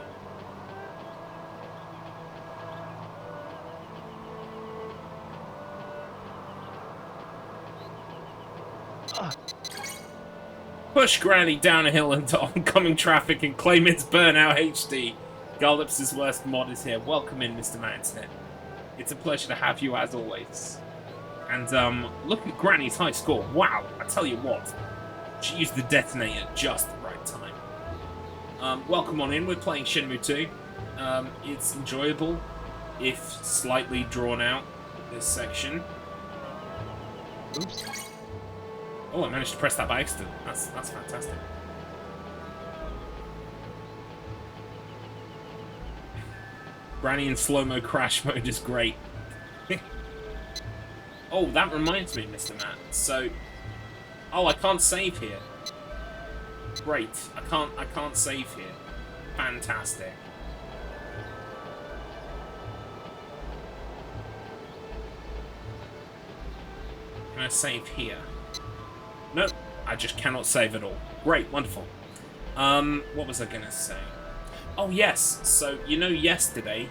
Speaker 1: Push Granny down a hill into oncoming traffic and claim it's Burnout HD. Garlips' worst mod is here. Welcome in, Mr. Mountain. It's a pleasure to have you as always. And look at Granny's high score. Wow, I tell you what. She used the detonator just the right time. Welcome on in. We're playing Shenmue 2. It's enjoyable, if slightly drawn out. this section.
Speaker 3: Oops.
Speaker 1: Oh, I managed to press that by accident. That's fantastic. Granny in slow-mo crash mode is great. Oh, that reminds me, Mr. Matt. So, oh, I can't save here. Great. I can't save here. Fantastic. Can I save here? Nope. I just cannot save at all. Great, wonderful. What was I gonna say? Oh yes. So you know, yesterday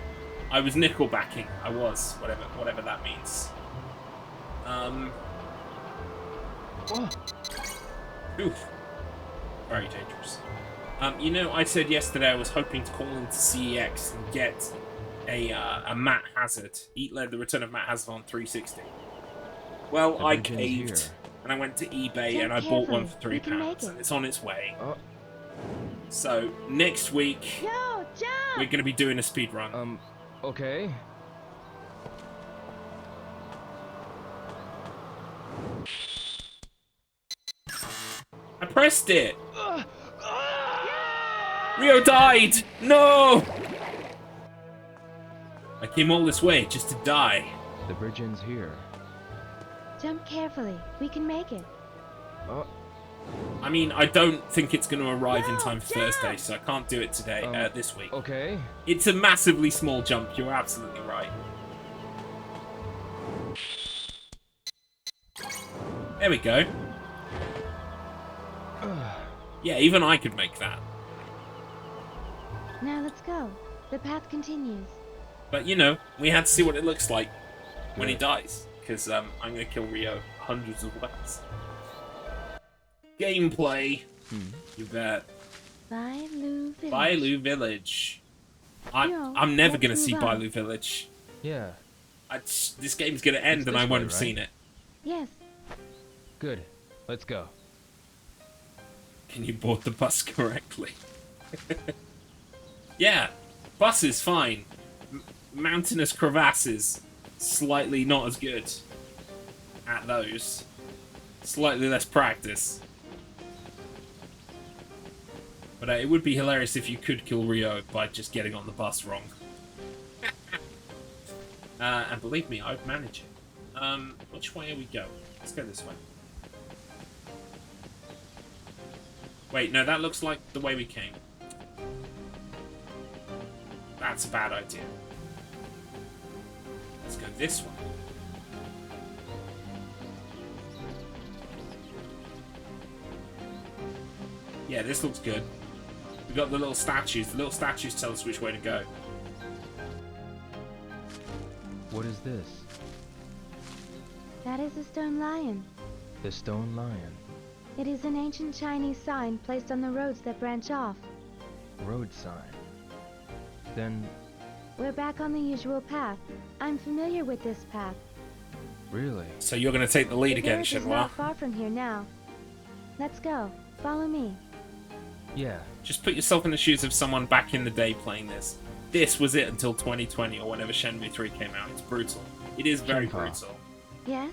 Speaker 1: I was nickelbacking. I was whatever that means. Oof. Very dangerous. You know, I said yesterday I was hoping to call into CEX and get a Matt Hazard, The Return of Matt Hazard on 360. Well, I caved, and I went to eBay and I bought one for £3, and it's on its way. So, next week, we're going to be doing a speed run.
Speaker 3: Okay.
Speaker 1: I pressed it! Rio died! No! I came all this way just to die.
Speaker 3: The bridge ends here.
Speaker 10: Jump carefully. We can make it.
Speaker 1: I mean, I don't think it's going to arrive in time for Thursday, so I can't do it today, this week.
Speaker 3: Okay.
Speaker 1: It's a massively small jump, you're absolutely right. There we go. Yeah, even I could make that.
Speaker 10: Now let's go. The path continues.
Speaker 1: But, you know, we had to see what it looks like when he dies, because I'm going to kill Rio hundreds of ways. Gameplay. You bet.
Speaker 10: Bailu Village.
Speaker 1: Bailu Village. I'm never going to see Bailu Village.
Speaker 3: Yeah.
Speaker 1: This game's going to end and I won't have seen it.
Speaker 10: Yes.
Speaker 3: Good. Let's go.
Speaker 1: Can you board the bus correctly? Yeah. Bus is fine. Mountainous crevasses. Slightly not as good at those. Slightly less practice. But it would be hilarious if you could kill Rio by just getting on the bus wrong. And believe me, I'd manage it. Which way are we going? Let's go this way. Wait, no, that looks like the way we came. That's a bad idea. Let's go this way. Yeah, this looks good. We've got the little statues. The little statues tell us which way to go.
Speaker 3: What is this?
Speaker 10: That is a stone lion.
Speaker 3: The stone lion.
Speaker 10: It is an ancient Chinese sign placed on the roads that branch off.
Speaker 3: Road sign. Then...
Speaker 10: We're back on the usual path. I'm familiar with this path.
Speaker 3: Really?
Speaker 1: So you're going to take the lead again,
Speaker 10: Shenmue? Not far from here now. Let's go. Follow me.
Speaker 3: Yeah.
Speaker 1: Just put yourself in the shoes of someone back in the day playing this. This was it until 2020 or whenever Shenmue 3 came out. It's brutal. It is very brutal.
Speaker 10: Yes?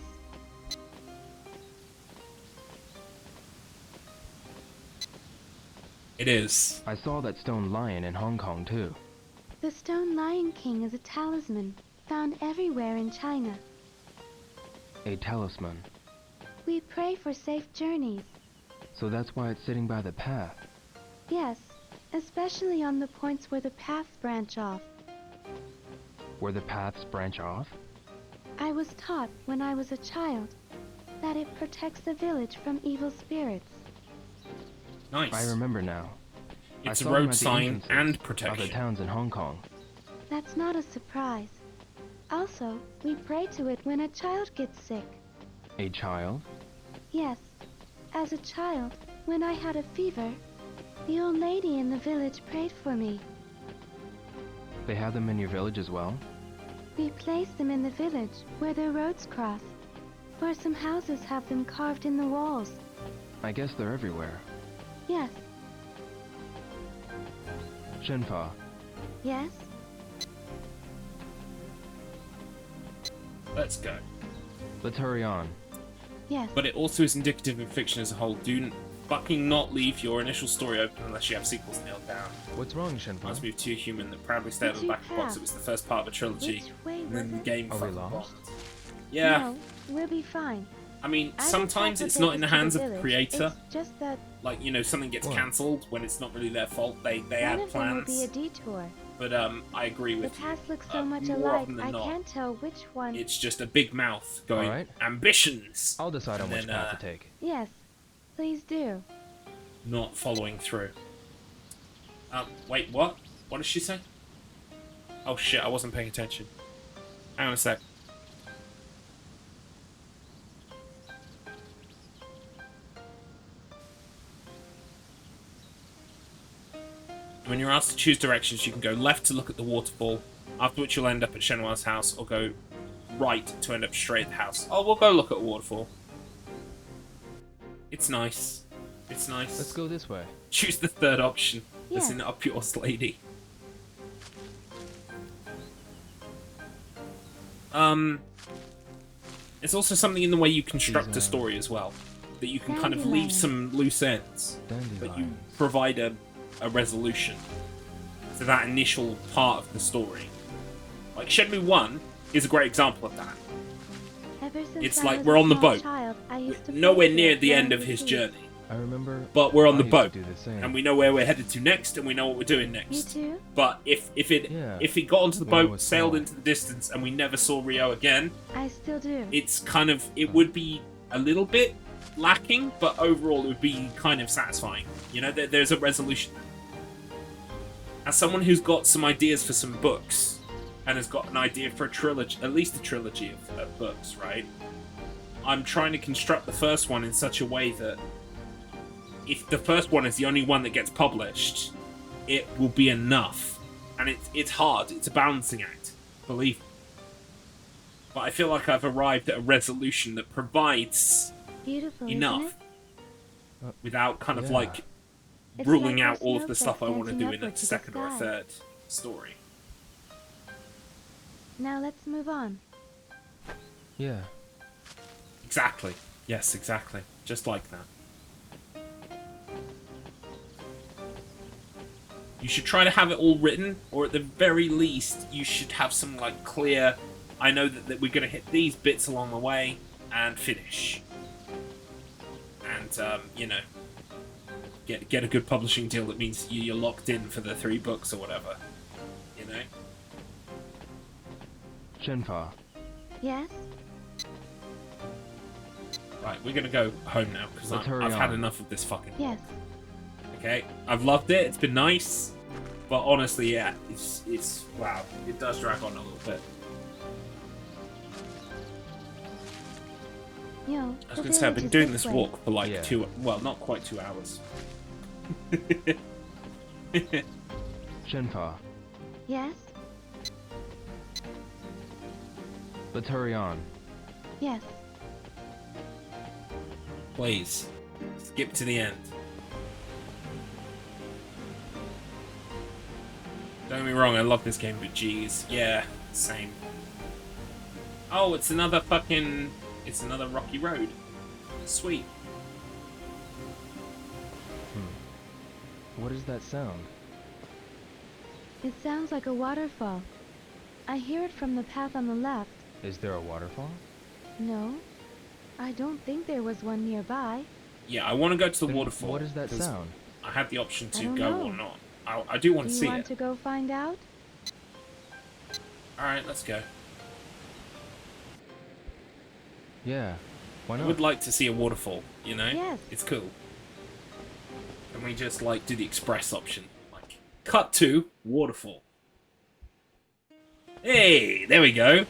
Speaker 1: It is.
Speaker 3: I saw that stone lion in Hong Kong too.
Speaker 10: The Stone Lion King is a talisman found everywhere in China.
Speaker 3: A talisman.
Speaker 10: We pray for safe journeys.
Speaker 3: So that's why it's sitting by the path.
Speaker 10: Yes, especially on the points where the paths branch off.
Speaker 3: Where the paths branch off?
Speaker 10: I was taught when I was a child that it protects the village from evil spirits.
Speaker 1: Nice.
Speaker 3: I remember now.
Speaker 1: It's a road sign and protection.
Speaker 3: Other towns in Hong Kong.
Speaker 10: That's not a surprise. Also, we pray to it when a child gets sick.
Speaker 3: A child?
Speaker 10: Yes. As a child, when I had a fever, the old lady in the village prayed for me.
Speaker 3: They have them in your village as well?
Speaker 10: We place them in the village where the roads cross, where some houses have them carved in the walls.
Speaker 3: I guess they're everywhere.
Speaker 10: Yes.
Speaker 3: Shenfa,
Speaker 10: Yes?
Speaker 1: Let's go.
Speaker 3: Let's hurry on.
Speaker 10: Yes.
Speaker 1: But it also is indicative of fiction as a whole. Do fucking not leave your initial story open unless you have sequels nailed down.
Speaker 3: What's wrong, Shenmue?
Speaker 1: Must move to a human that proudly stayed on the back of the box. It was the first part of a trilogy.
Speaker 10: Which way
Speaker 1: And then the
Speaker 10: was it?
Speaker 1: game
Speaker 3: Are we
Speaker 1: fucking
Speaker 3: lost?
Speaker 1: bombed. Yeah.
Speaker 10: No, we'll be fine.
Speaker 1: I mean,
Speaker 10: I
Speaker 1: sometimes
Speaker 10: will
Speaker 1: it's
Speaker 10: take
Speaker 1: not
Speaker 10: us
Speaker 1: in the
Speaker 10: to
Speaker 1: hands of the
Speaker 10: village.
Speaker 1: creator.
Speaker 10: It's just that
Speaker 1: Like, you know, something gets
Speaker 3: What?
Speaker 1: cancelled when it's not really their fault. They
Speaker 10: one
Speaker 1: had
Speaker 10: of them will be a
Speaker 1: plans.
Speaker 10: detour.
Speaker 1: But I agree
Speaker 10: The
Speaker 1: with you.
Speaker 10: paths look so much
Speaker 1: more
Speaker 10: alike,
Speaker 1: often than
Speaker 10: I
Speaker 1: not,
Speaker 10: can't tell which one.
Speaker 1: It's just a big mouth going,
Speaker 3: Alright.
Speaker 1: ambitions!
Speaker 3: I'll decide on
Speaker 1: And
Speaker 3: which
Speaker 1: then,
Speaker 3: path to take.
Speaker 10: Yes, please do.
Speaker 1: not following through. Wait, what? What did she say? Oh shit, I wasn't paying attention. Hang on a sec. When you're asked to choose directions, you can go left to look at the waterfall, after which you'll end up at Shenmue's house, or go right to end up straight at the house. Oh, we'll go look at a waterfall. It's nice. It's nice.
Speaker 3: Let's go this way.
Speaker 1: Choose the third option.
Speaker 10: Yes.
Speaker 1: Listen up, yours, lady. There's also something in the way you construct a story as well. That you can kind of leave
Speaker 10: Dandelion.
Speaker 1: some loose ends, but you
Speaker 3: Dandelion.
Speaker 1: provide a resolution to that initial part of the story. Like Shenmue 1 is a great example of that.
Speaker 10: Ever since
Speaker 1: It's
Speaker 10: I
Speaker 1: like
Speaker 10: was
Speaker 1: we're
Speaker 10: a
Speaker 1: on the
Speaker 10: small
Speaker 1: boat.
Speaker 10: child, I used to
Speaker 1: Nowhere
Speaker 10: play
Speaker 1: near
Speaker 10: here
Speaker 1: the end
Speaker 10: playing
Speaker 1: of
Speaker 10: with
Speaker 1: his
Speaker 10: you.
Speaker 1: journey.
Speaker 3: I remember.
Speaker 1: But we're on
Speaker 3: I
Speaker 1: the
Speaker 3: used to
Speaker 1: boat,
Speaker 3: do the same.
Speaker 1: and we know where we're headed to next, and we know what we're doing
Speaker 10: You
Speaker 1: next.
Speaker 10: too?
Speaker 1: But if it
Speaker 3: Yeah.
Speaker 1: got onto the
Speaker 3: When I
Speaker 1: boat,
Speaker 3: was
Speaker 1: sailed
Speaker 3: small.
Speaker 1: into the distance, and we never saw Rio again,
Speaker 10: I still do.
Speaker 1: it's kind of, it would be a little bit lacking, but overall it would be kind of satisfying. You know, there's a resolution. As someone who's got some ideas for some books, and has got an idea for a trilogy, at least a trilogy of books, right? I'm trying to construct the first one in such a way that if the first one is the only one that gets published, it will be enough. And it's hard, it's a balancing act, believe me. But I feel like I've arrived at a resolution that provides
Speaker 10: Beautiful,
Speaker 1: enough
Speaker 10: isn't it?
Speaker 1: without kind of
Speaker 3: Yeah.
Speaker 1: like
Speaker 10: It's
Speaker 1: ruling
Speaker 10: like
Speaker 1: out
Speaker 10: those
Speaker 1: all of the
Speaker 10: snowflakes
Speaker 1: stuff I want to
Speaker 10: dancing
Speaker 1: do in a
Speaker 10: upward to the
Speaker 1: second or a
Speaker 10: sky.
Speaker 1: third story.
Speaker 10: Now let's move on.
Speaker 3: Yeah.
Speaker 1: Exactly. Yes, exactly. Just like that. You should try to have it all written, or at the very least, you should have some like clear. I know that we're going to hit these bits along the way and finish, and you know, get a good publishing deal that means you're locked in for the 3 books or whatever. You know.
Speaker 3: Shenpa.
Speaker 10: Yes?
Speaker 1: Right, we're gonna go home now because
Speaker 3: Let's
Speaker 1: I've
Speaker 3: hurry
Speaker 1: had
Speaker 3: on.
Speaker 1: enough of this fucking.
Speaker 10: Yes.
Speaker 1: Okay, I've loved it. It's been nice, but honestly, yeah, it's wow. It does drag on a little bit.
Speaker 10: Yo,
Speaker 1: I was gonna say I've been doing this walk for like
Speaker 3: Yeah.
Speaker 1: 2, well, not quite 2 hours.
Speaker 3: Shenpa.
Speaker 10: Yes?
Speaker 3: Let's hurry on.
Speaker 10: Yes.
Speaker 1: Please, skip to the end. Don't get me wrong, I love this game, but geez, yeah, same. Oh, it's another rocky road. Sweet.
Speaker 3: What is that sound?
Speaker 10: It sounds like a waterfall. I hear it from the path on the left.
Speaker 3: Is there a waterfall?
Speaker 10: No, I don't think there was one nearby.
Speaker 1: Yeah, I want to go to the
Speaker 3: Then
Speaker 1: waterfall.
Speaker 3: What is that
Speaker 1: 'cause
Speaker 3: sound?
Speaker 1: I have the option
Speaker 10: I
Speaker 1: to
Speaker 10: don't
Speaker 1: go
Speaker 10: know.
Speaker 1: or not. I do want
Speaker 10: Do
Speaker 1: to
Speaker 10: you
Speaker 1: see
Speaker 10: want
Speaker 1: it.
Speaker 10: to go find out?
Speaker 1: Alright, let's go.
Speaker 3: Yeah. Why
Speaker 1: I
Speaker 3: not?
Speaker 1: would like to see a waterfall, you know?
Speaker 10: Yes.
Speaker 1: It's cool. Can we just, like, do the express option? Like, cut to waterfall. Hey, there we go.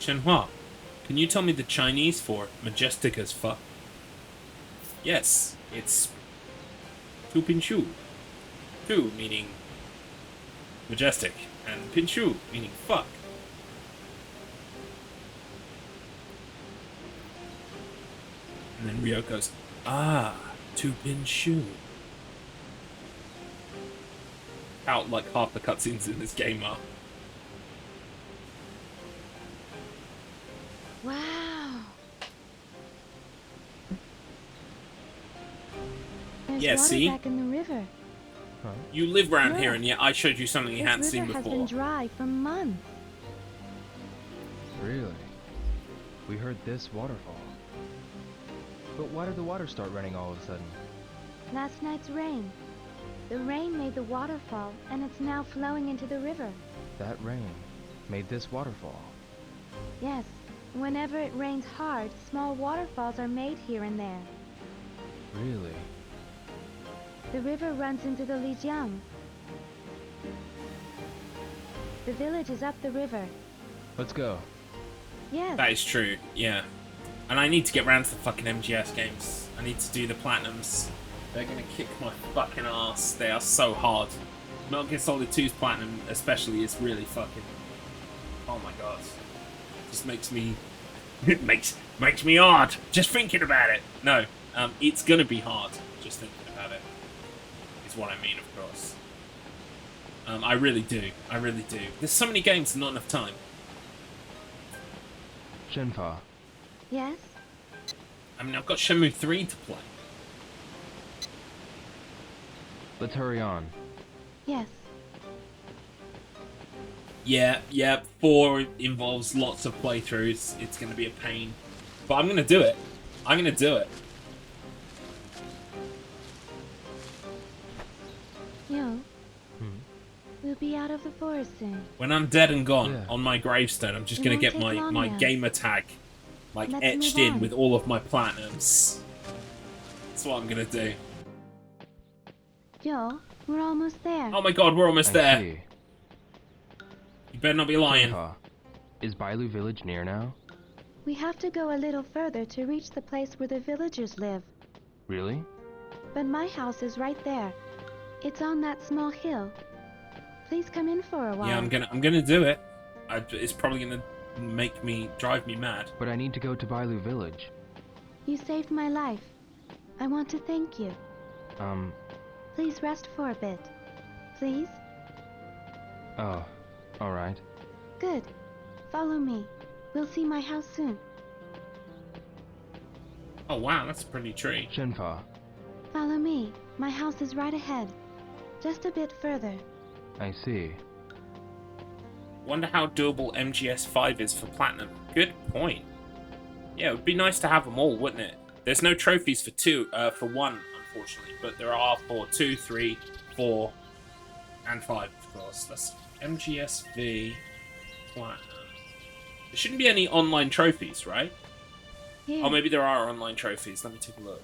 Speaker 1: Shenhua, can you tell me the Chinese for majestic as fuck? Yes, it's Tu Pinshu. Tu meaning majestic, and Pinshu meaning fuck. And then Rio goes, Ah, two-pin shoe. Out like half the cutscenes in this game are.
Speaker 10: Wow. There's
Speaker 1: Yeah,
Speaker 10: water
Speaker 1: see?
Speaker 10: back in the river.
Speaker 1: You live around here,
Speaker 10: Look,
Speaker 1: and yet I showed you something you
Speaker 10: This
Speaker 1: hadn't seen
Speaker 10: river has
Speaker 1: before.
Speaker 10: been dry for months.
Speaker 3: Really? We heard this waterfall. But why did the water start running all of a sudden?
Speaker 10: Last night's rain. The rain made the waterfall, and it's now flowing into the river.
Speaker 3: That rain made this waterfall.
Speaker 10: Yes, whenever it rains hard, small waterfalls are made here and there.
Speaker 3: Really?
Speaker 10: The river runs into the Lijiang. The village is up the river.
Speaker 3: Let's go.
Speaker 10: Yes.
Speaker 1: That is true, yeah. And I need to get round to the fucking MGS games. I need to do the platinums. They're gonna kick my fucking ass. They are so hard. Metal Gear Solid 2's platinum especially is really fucking... Oh my god. Just makes me... It makes me hard. Just thinking about it. No, it's gonna be hard. Just thinking about it. Is what I mean, of course. I really do. I really do. There's so many games and not enough time.
Speaker 3: Shenfa.
Speaker 10: Yes?
Speaker 1: I mean, I've got Shenmue 3 to play.
Speaker 3: Let's hurry on.
Speaker 10: Yes.
Speaker 1: Yeah, 4 involves lots of playthroughs. It's going to be a pain. But I'm going to do it. I'm going to do it.
Speaker 10: Yo. We'll be out of the forest soon.
Speaker 1: When I'm dead and gone,
Speaker 3: Yeah.
Speaker 1: on my gravestone, I'm just
Speaker 10: It
Speaker 1: going to
Speaker 10: won't
Speaker 1: get
Speaker 10: take long
Speaker 1: my
Speaker 10: now.
Speaker 1: gamer tag like
Speaker 10: Let's
Speaker 1: etched
Speaker 10: move
Speaker 1: in
Speaker 10: on.
Speaker 1: with all of my platinums. That's what I'm going to do.
Speaker 10: Yo, we're almost there.
Speaker 1: Oh my god, we're almost
Speaker 3: I
Speaker 1: there.
Speaker 3: see.
Speaker 1: You better not be lying.
Speaker 3: Shenfa. Is Bailu village near now?
Speaker 10: We have to go a little further to reach the place where the villagers live.
Speaker 3: Really?
Speaker 10: But my house is right there. It's on that small hill. Please come in for a while.
Speaker 1: Yeah, I'm gonna do it. It's probably gonna drive me mad.
Speaker 3: But I need to go to Bailu village.
Speaker 10: You saved my life. I want to thank you. Please rest for a bit. Please?
Speaker 3: Oh, alright.
Speaker 10: Good. Follow me. We'll see my house soon.
Speaker 1: Oh wow, that's a pretty tree.
Speaker 3: Shenfa.
Speaker 10: Follow me. My house is right ahead. Just a bit further.
Speaker 3: I see.
Speaker 1: Wonder how doable MGS5 is for platinum. Good point. Yeah, it would be nice to have them all, wouldn't it? There's no trophies for 1, unfortunately, but there are for 2, 3, 4, and 5, of course. That's MGSV platinum. There shouldn't be any online trophies, right?
Speaker 10: Here.
Speaker 1: Oh, maybe there are online trophies. Let me take a look.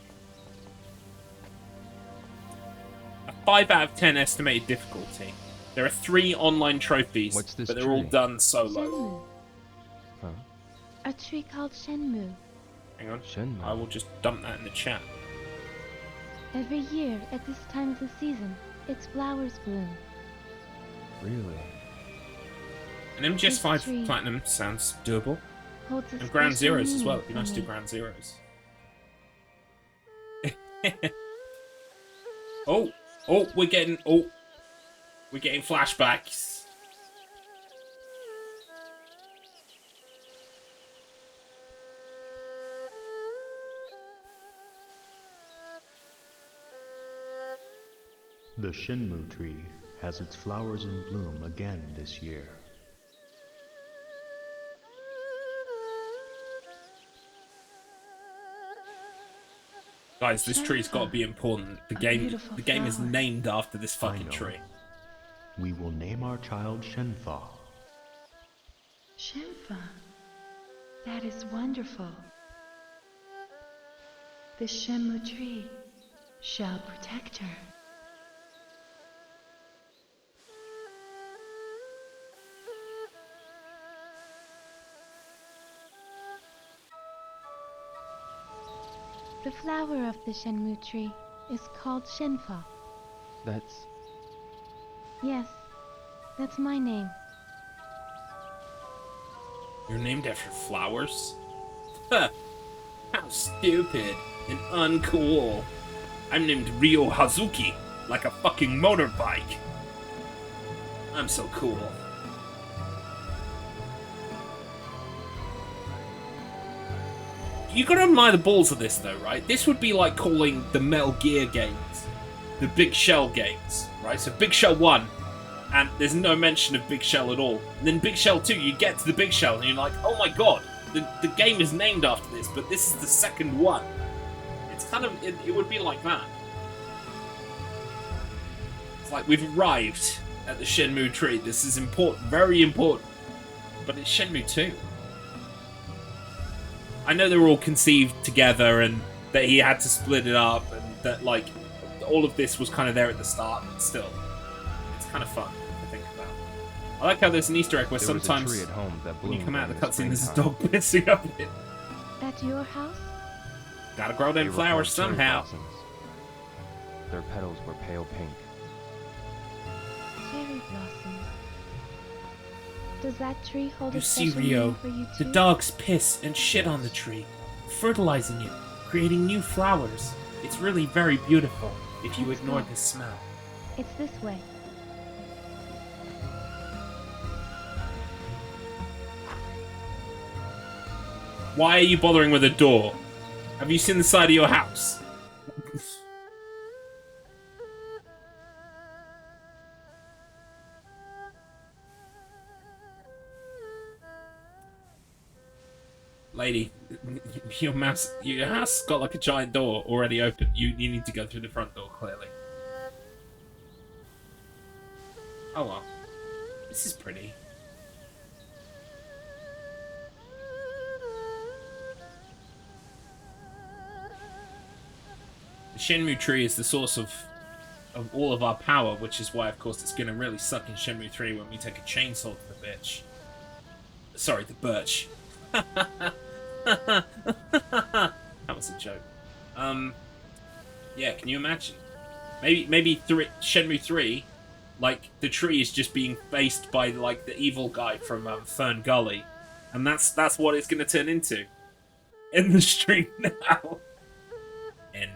Speaker 1: A 5 out of 10 estimated difficulty. There are 3 online trophies,
Speaker 3: What's this
Speaker 1: but they're all
Speaker 3: tree?
Speaker 1: done solo.
Speaker 10: Shenmue.
Speaker 3: Huh?
Speaker 10: A tree called Shenmue.
Speaker 1: Hang on.
Speaker 3: Shenmue.
Speaker 1: I will just dump that in the chat.
Speaker 10: Every year, at this time of the season, its flowers bloom.
Speaker 3: Really?
Speaker 1: An MGS5
Speaker 10: This tree
Speaker 1: Platinum sounds doable.
Speaker 10: holds a
Speaker 1: And Ground
Speaker 10: special
Speaker 1: Zeroes as
Speaker 10: meaning
Speaker 1: well. It'd be
Speaker 10: for
Speaker 1: nice to do
Speaker 10: me.
Speaker 1: Ground Zeroes. Oh, we're getting flashbacks.
Speaker 11: The Shenmue tree has its flowers in bloom again this year.
Speaker 1: Guys, this tree's got to be important. The game
Speaker 10: beautiful
Speaker 1: is
Speaker 10: flower.
Speaker 1: named after this
Speaker 11: I
Speaker 1: fucking
Speaker 11: know.
Speaker 1: tree.
Speaker 11: We will name our child Shenfa.
Speaker 10: Shenfa. That is wonderful. The Shenmue tree shall protect her. The flower of the Shenmue tree is called Shenfa.
Speaker 3: That's...
Speaker 10: Yes, that's my name.
Speaker 1: You're named after flowers? Huh. How stupid and uncool. I'm named Ryo Hazuki, like a fucking motorbike. I'm so cool. You gotta admire the balls of this though, right? This would be like calling the Metal Gear games the Big Shell games, right? So Big Shell 1, and there's no mention of Big Shell at all. And then Big Shell 2, you get to the Big Shell and you're like, oh my god, the game is named after this, but this is the second one. It's kind of, it would be like that. It's like we've arrived at the Shenmue tree. This is important, very important. But it's Shenmue 2. I know they were all conceived together and that he had to split it up and that, like, all of this was kind of there at the start, but still, it's kind of fun to think about. I like how there's an Easter egg where sometimes
Speaker 3: at home that
Speaker 1: when you come out of the cutscene, there's a
Speaker 3: springtime.
Speaker 1: dog pissing up it.
Speaker 10: At your house?
Speaker 1: Gotta grow them
Speaker 3: They were
Speaker 1: flowers
Speaker 3: called cherry
Speaker 1: somehow.
Speaker 3: blossoms. Their petals were pale pink.
Speaker 10: Cherry blossoms. Does that tree hold
Speaker 1: You
Speaker 10: a
Speaker 1: see,
Speaker 10: special
Speaker 1: Rio,
Speaker 10: meaning for you
Speaker 1: the
Speaker 10: too?
Speaker 1: dogs piss and shit on the tree, fertilizing it, creating new flowers. It's really very beautiful if you
Speaker 10: Let's
Speaker 1: ignore
Speaker 10: go.
Speaker 1: the smell.
Speaker 10: It's this way.
Speaker 1: Why are you bothering with a door? Have you seen the side of your house? Lady, your house got like a giant door already open. You need to go through the front door, clearly. Oh well. This is pretty. The Shenmue tree is the source of all of our power, which is why, of course, it's gonna really suck in Shenmue 3 when we take a chainsaw to the bitch. Sorry, the birch. That was a joke. Yeah, can you imagine? Maybe Shenmue 3, like, the tree is just being faced by, like, the evil guy from Fern Gully. And that's what it's gonna turn into. In the stream now. And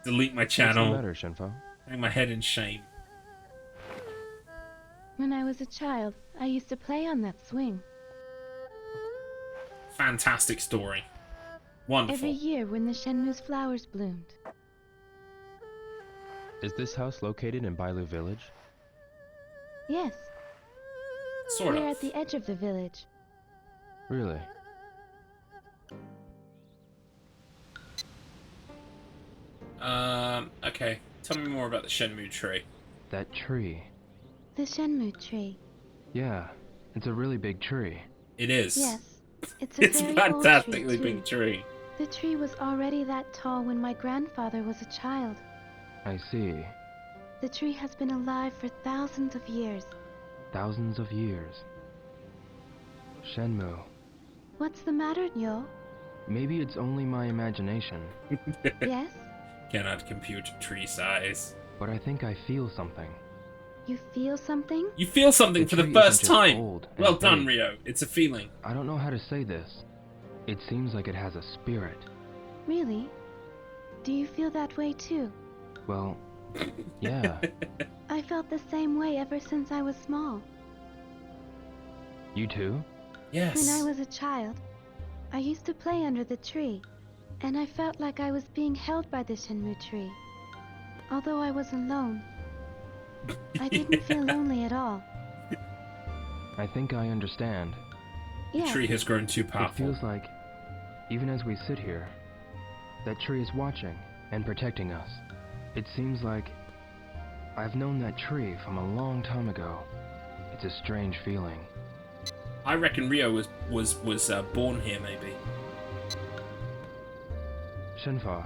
Speaker 1: delete my channel.
Speaker 3: What's the matter, Shinfo?
Speaker 1: Hang my head in shame.
Speaker 10: When I was a child, I used to play on that swing.
Speaker 1: Fantastic story. Wonderful.
Speaker 10: Every year when the Shenmue's flowers bloomed.
Speaker 3: Is this house located in Bailu Village?
Speaker 10: Yes,
Speaker 1: Sort
Speaker 10: we're
Speaker 1: of.
Speaker 10: at the edge of the village.
Speaker 3: Really?
Speaker 1: Okay. Tell me more about the Shenmue tree.
Speaker 3: That tree.
Speaker 10: The Shenmue tree.
Speaker 3: Yeah, it's a really big tree.
Speaker 1: It is.
Speaker 10: Yes, it's a
Speaker 1: It's a
Speaker 10: very
Speaker 1: fantastically
Speaker 10: old tree,
Speaker 1: big
Speaker 10: too.
Speaker 1: tree.
Speaker 10: The tree was already that tall when my grandfather was a child.
Speaker 3: I see.
Speaker 10: The tree has been alive for thousands of years.
Speaker 3: Thousands of years. Shenmue.
Speaker 10: What's the matter, Yo?
Speaker 3: Maybe it's only my imagination,
Speaker 10: Yes?
Speaker 1: Cannot compute tree size.
Speaker 3: but I think I feel something.
Speaker 10: You feel something?
Speaker 1: You feel something
Speaker 3: The
Speaker 1: for the
Speaker 3: tree isn't
Speaker 1: first
Speaker 3: just
Speaker 1: time.
Speaker 3: old and
Speaker 1: Well done,
Speaker 3: big.
Speaker 1: Rio. It's a feeling.
Speaker 3: I don't know how to say this. It seems like it has a spirit.
Speaker 10: Really? Do you feel that way too?
Speaker 3: Well, yeah.
Speaker 10: I felt the same way ever since I was small.
Speaker 3: You too?
Speaker 1: Yes.
Speaker 10: When I was a child, I used to play under the tree, and I felt like I was being held by the Shenmue tree. Although I was alone, I didn't feel lonely at all.
Speaker 3: I think I understand.
Speaker 1: The
Speaker 10: Yeah,
Speaker 1: tree has grown too
Speaker 3: It
Speaker 1: powerful.
Speaker 3: feels like, even as we sit here, that tree is watching and protecting us. It seems like I've known that tree from a long time ago. It's a strange feeling.
Speaker 1: I reckon Rio was born here, maybe.
Speaker 3: Shenfa,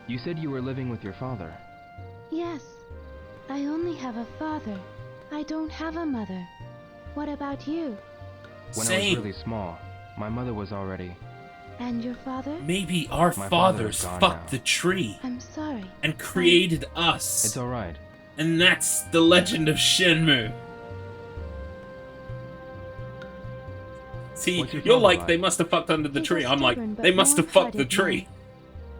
Speaker 3: you said you were living with your father.
Speaker 10: yes. I only have a father. I don't have a mother. What about you?
Speaker 3: When I
Speaker 1: Same.
Speaker 3: was really small, my mother was already...
Speaker 10: And your father?
Speaker 1: Maybe our
Speaker 3: My father is
Speaker 1: fathers
Speaker 3: gone
Speaker 1: fucked
Speaker 3: now.
Speaker 1: the tree
Speaker 10: I'm sorry.
Speaker 1: and created us.
Speaker 3: It's alright.
Speaker 1: And that's the legend of Shenmue. See,
Speaker 3: What's your
Speaker 1: you're
Speaker 3: father
Speaker 1: like,
Speaker 3: like?
Speaker 1: they must have fucked under the
Speaker 10: He's
Speaker 1: tree.
Speaker 10: a
Speaker 1: I'm like,
Speaker 10: stubborn but
Speaker 1: they must have fucked the
Speaker 10: warm-hearted
Speaker 1: tree.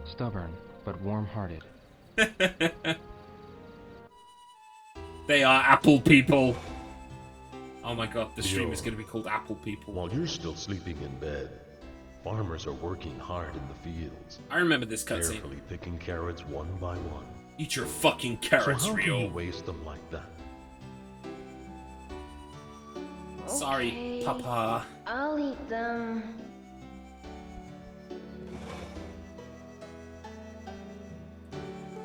Speaker 3: Stubborn, but warm-hearted.
Speaker 1: They are apple people. Oh my god, the stream
Speaker 12: Yo.
Speaker 1: is going to be called Apple People.
Speaker 12: While you're still sleeping in bed, farmers are working hard in the fields.
Speaker 1: I remember this cutscene.
Speaker 12: Carefully picking carrots one by one.
Speaker 1: Eat your fucking carrots,
Speaker 12: So how can you
Speaker 1: Rio.
Speaker 12: waste them like that?
Speaker 1: Sorry,
Speaker 6: Okay,
Speaker 1: Papa.
Speaker 6: I'll eat them.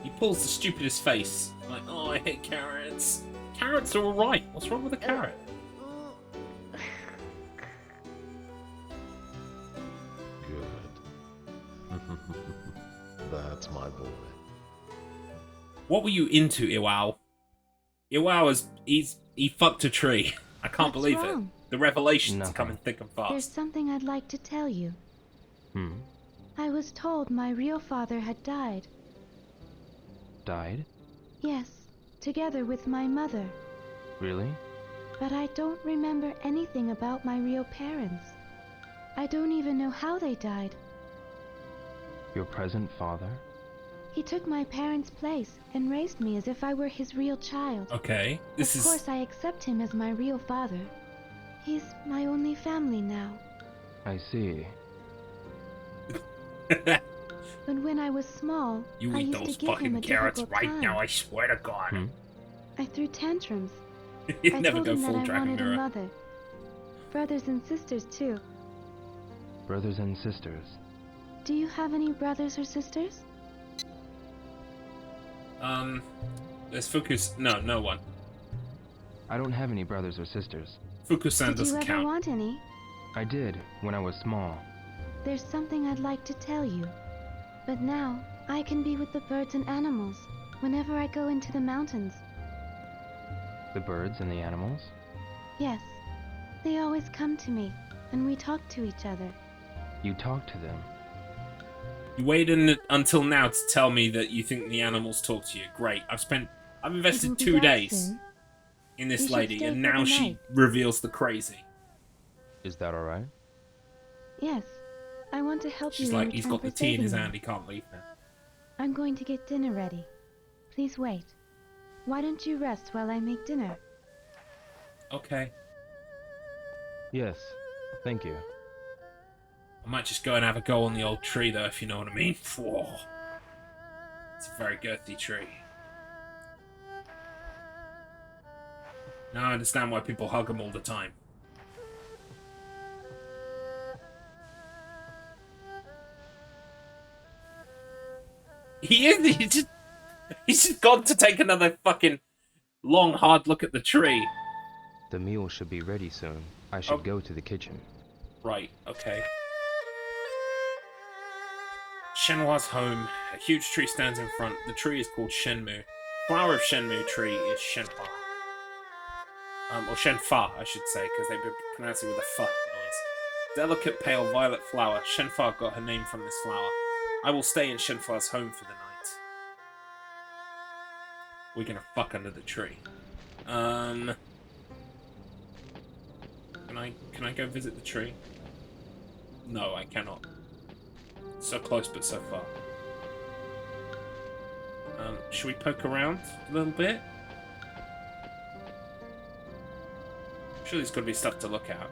Speaker 1: He pulls the stupidest face. Like, oh, I hate carrots. Carrots are alright. What's wrong with a carrot?
Speaker 12: Good. That's my boy.
Speaker 1: What were you into, Iwao? Iwao he fucked a tree. I can't
Speaker 10: What's
Speaker 1: believe
Speaker 10: wrong?
Speaker 1: it. The revelations are
Speaker 3: Nothing.
Speaker 1: coming thick and fast.
Speaker 10: There's something I'd like to tell you. I was told my real father had died.
Speaker 3: Died?
Speaker 10: Yes, together with my mother.
Speaker 3: Really?
Speaker 10: But I don't remember anything about my real parents. I don't even know how they died.
Speaker 3: Your present father?
Speaker 10: He took my parents' place and raised me as if I were his real child.
Speaker 1: Okay, this
Speaker 10: Of
Speaker 1: is...
Speaker 10: course, I accept him as my real father. He's my only family now.
Speaker 3: I see.
Speaker 10: But when I was small,
Speaker 1: You
Speaker 10: I
Speaker 1: eat
Speaker 10: used
Speaker 1: those
Speaker 10: to give him a
Speaker 1: fucking carrots
Speaker 10: difficult
Speaker 1: right
Speaker 10: time.
Speaker 1: now, I swear to God.
Speaker 10: I threw tantrums.
Speaker 1: You
Speaker 10: I
Speaker 1: never
Speaker 10: told
Speaker 1: go
Speaker 10: him
Speaker 1: full
Speaker 10: that I
Speaker 1: Dragon
Speaker 10: wanted a
Speaker 1: Mirror.
Speaker 10: mother. Brothers and sisters, too.
Speaker 3: Brothers and sisters.
Speaker 10: Do you have any brothers or sisters?
Speaker 1: There's Fukus... No, no one.
Speaker 3: I don't have any brothers or sisters.
Speaker 1: Fukusan
Speaker 10: Did you
Speaker 1: doesn't
Speaker 10: ever
Speaker 1: count.
Speaker 10: want any?
Speaker 3: I did, when I was small.
Speaker 10: There's something I'd like to tell you. But now, I can be with the birds and animals whenever I go into the mountains.
Speaker 3: The birds and the animals?
Speaker 10: Yes, they always come to me, and we talk to each other.
Speaker 3: You talk to them.
Speaker 1: You waited until now to tell me that you think the animals talk to you. Great. I've
Speaker 10: It
Speaker 1: invested
Speaker 10: will be
Speaker 1: 2
Speaker 10: dark
Speaker 1: days
Speaker 10: soon.
Speaker 1: in
Speaker 10: We
Speaker 1: this
Speaker 10: should
Speaker 1: lady,
Speaker 10: stay
Speaker 1: and
Speaker 10: for
Speaker 1: now
Speaker 10: the
Speaker 1: she
Speaker 10: night.
Speaker 1: reveals the crazy.
Speaker 3: Is that alright?
Speaker 10: Yes, I want to help
Speaker 1: She's
Speaker 10: you in
Speaker 1: like, he's
Speaker 10: return
Speaker 1: got the
Speaker 10: for
Speaker 1: tea in his
Speaker 10: saving
Speaker 1: hand,
Speaker 10: them.
Speaker 1: he can't leave now.
Speaker 10: I'm going to get dinner ready. Please wait. Why don't you rest while I make dinner?
Speaker 1: Okay.
Speaker 3: Yes, thank you.
Speaker 1: I might just go and have a go on the old tree, though, if you know what I mean. Whoa. It's a very girthy tree. Now I understand why people hug them all the time. He is. He's just gone to take another fucking long, hard look at the tree.
Speaker 3: The meal should be ready soon. I should
Speaker 1: Oh.
Speaker 3: go to the kitchen.
Speaker 1: Right, okay. Shenhua's home. A huge tree stands in front. The tree is called Shenmue. Flower of Shenmue tree is Shenhua. Or Shenfa, I should say, because they pronounce it with a F noise. Delicate pale violet flower. Shenfa got her name from this flower. I will stay in Shenfa's home for the night. We're gonna fuck under the tree. Can I go visit the tree? No, I cannot. So close, but so far. Should we poke around a little bit? I'm sure there's got to be stuff to look at.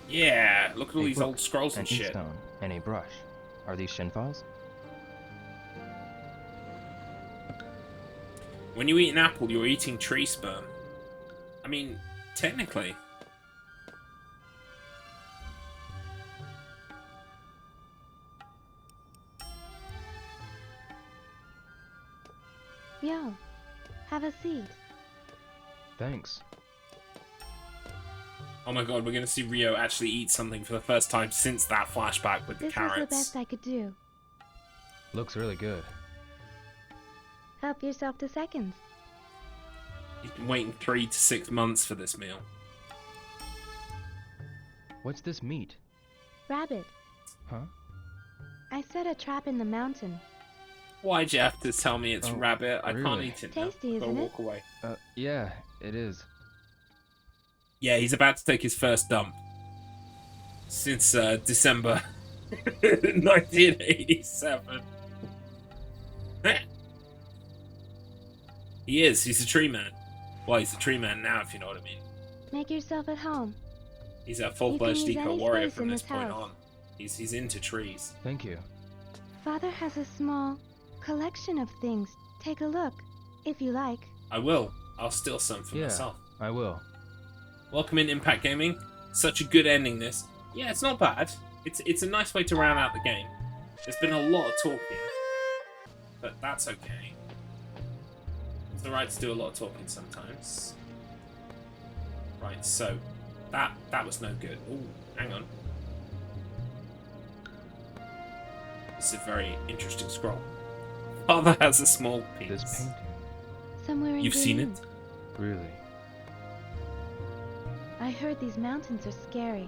Speaker 1: Yeah, look at all
Speaker 3: A
Speaker 1: these
Speaker 3: book,
Speaker 1: old scrolls and
Speaker 3: an
Speaker 1: shit.
Speaker 3: inkstone, and a brush. Are these Shenfas?
Speaker 1: When you eat an apple, you're eating tree sperm. I mean, technically.
Speaker 10: Yo, have a seat.
Speaker 3: Thanks.
Speaker 1: Oh my god, we're gonna see Rio actually eat something for the first time since that flashback with the
Speaker 10: This was the
Speaker 1: carrots.
Speaker 10: best I could do.
Speaker 3: Looks really good.
Speaker 10: Help yourself to seconds.
Speaker 1: He's been waiting 3 to 6 months for this meal.
Speaker 3: What's this meat?
Speaker 10: Rabbit.
Speaker 3: Huh?
Speaker 10: I set a trap in the mountain.
Speaker 1: Why'd you have to tell me it's
Speaker 3: Oh,
Speaker 1: rabbit? I can't
Speaker 3: really?
Speaker 1: eat it now.
Speaker 10: Tasty,
Speaker 1: Gotta
Speaker 10: isn't it?
Speaker 1: walk away.
Speaker 3: Yeah, it is.
Speaker 1: Yeah, he's about to take his first dump. Since December 1987. He is. He's a tree man. Well, he's a tree man now, if you know what I mean.
Speaker 10: Make yourself at home.
Speaker 1: He's a full-fledged eco warrior from this point
Speaker 10: house.
Speaker 1: on. He's into trees.
Speaker 3: Thank you.
Speaker 10: Father has a small collection of things. Take a look, if you like.
Speaker 1: I will. I'll steal some for myself.
Speaker 3: I will.
Speaker 1: Welcome in Impact Gaming. Such a good ending, this. Yeah, it's not bad. It's a nice way to round out the game. There's been a lot of talking, but that's okay. It's alright to do a lot of talking sometimes. Right, so that was no good. Ooh, hang on. This is a very interesting scroll. Father has a small piece.
Speaker 3: This painting.
Speaker 10: Somewhere in
Speaker 1: You've seen
Speaker 10: Berlin.
Speaker 1: it?
Speaker 3: Really?
Speaker 10: I heard these mountains are scary.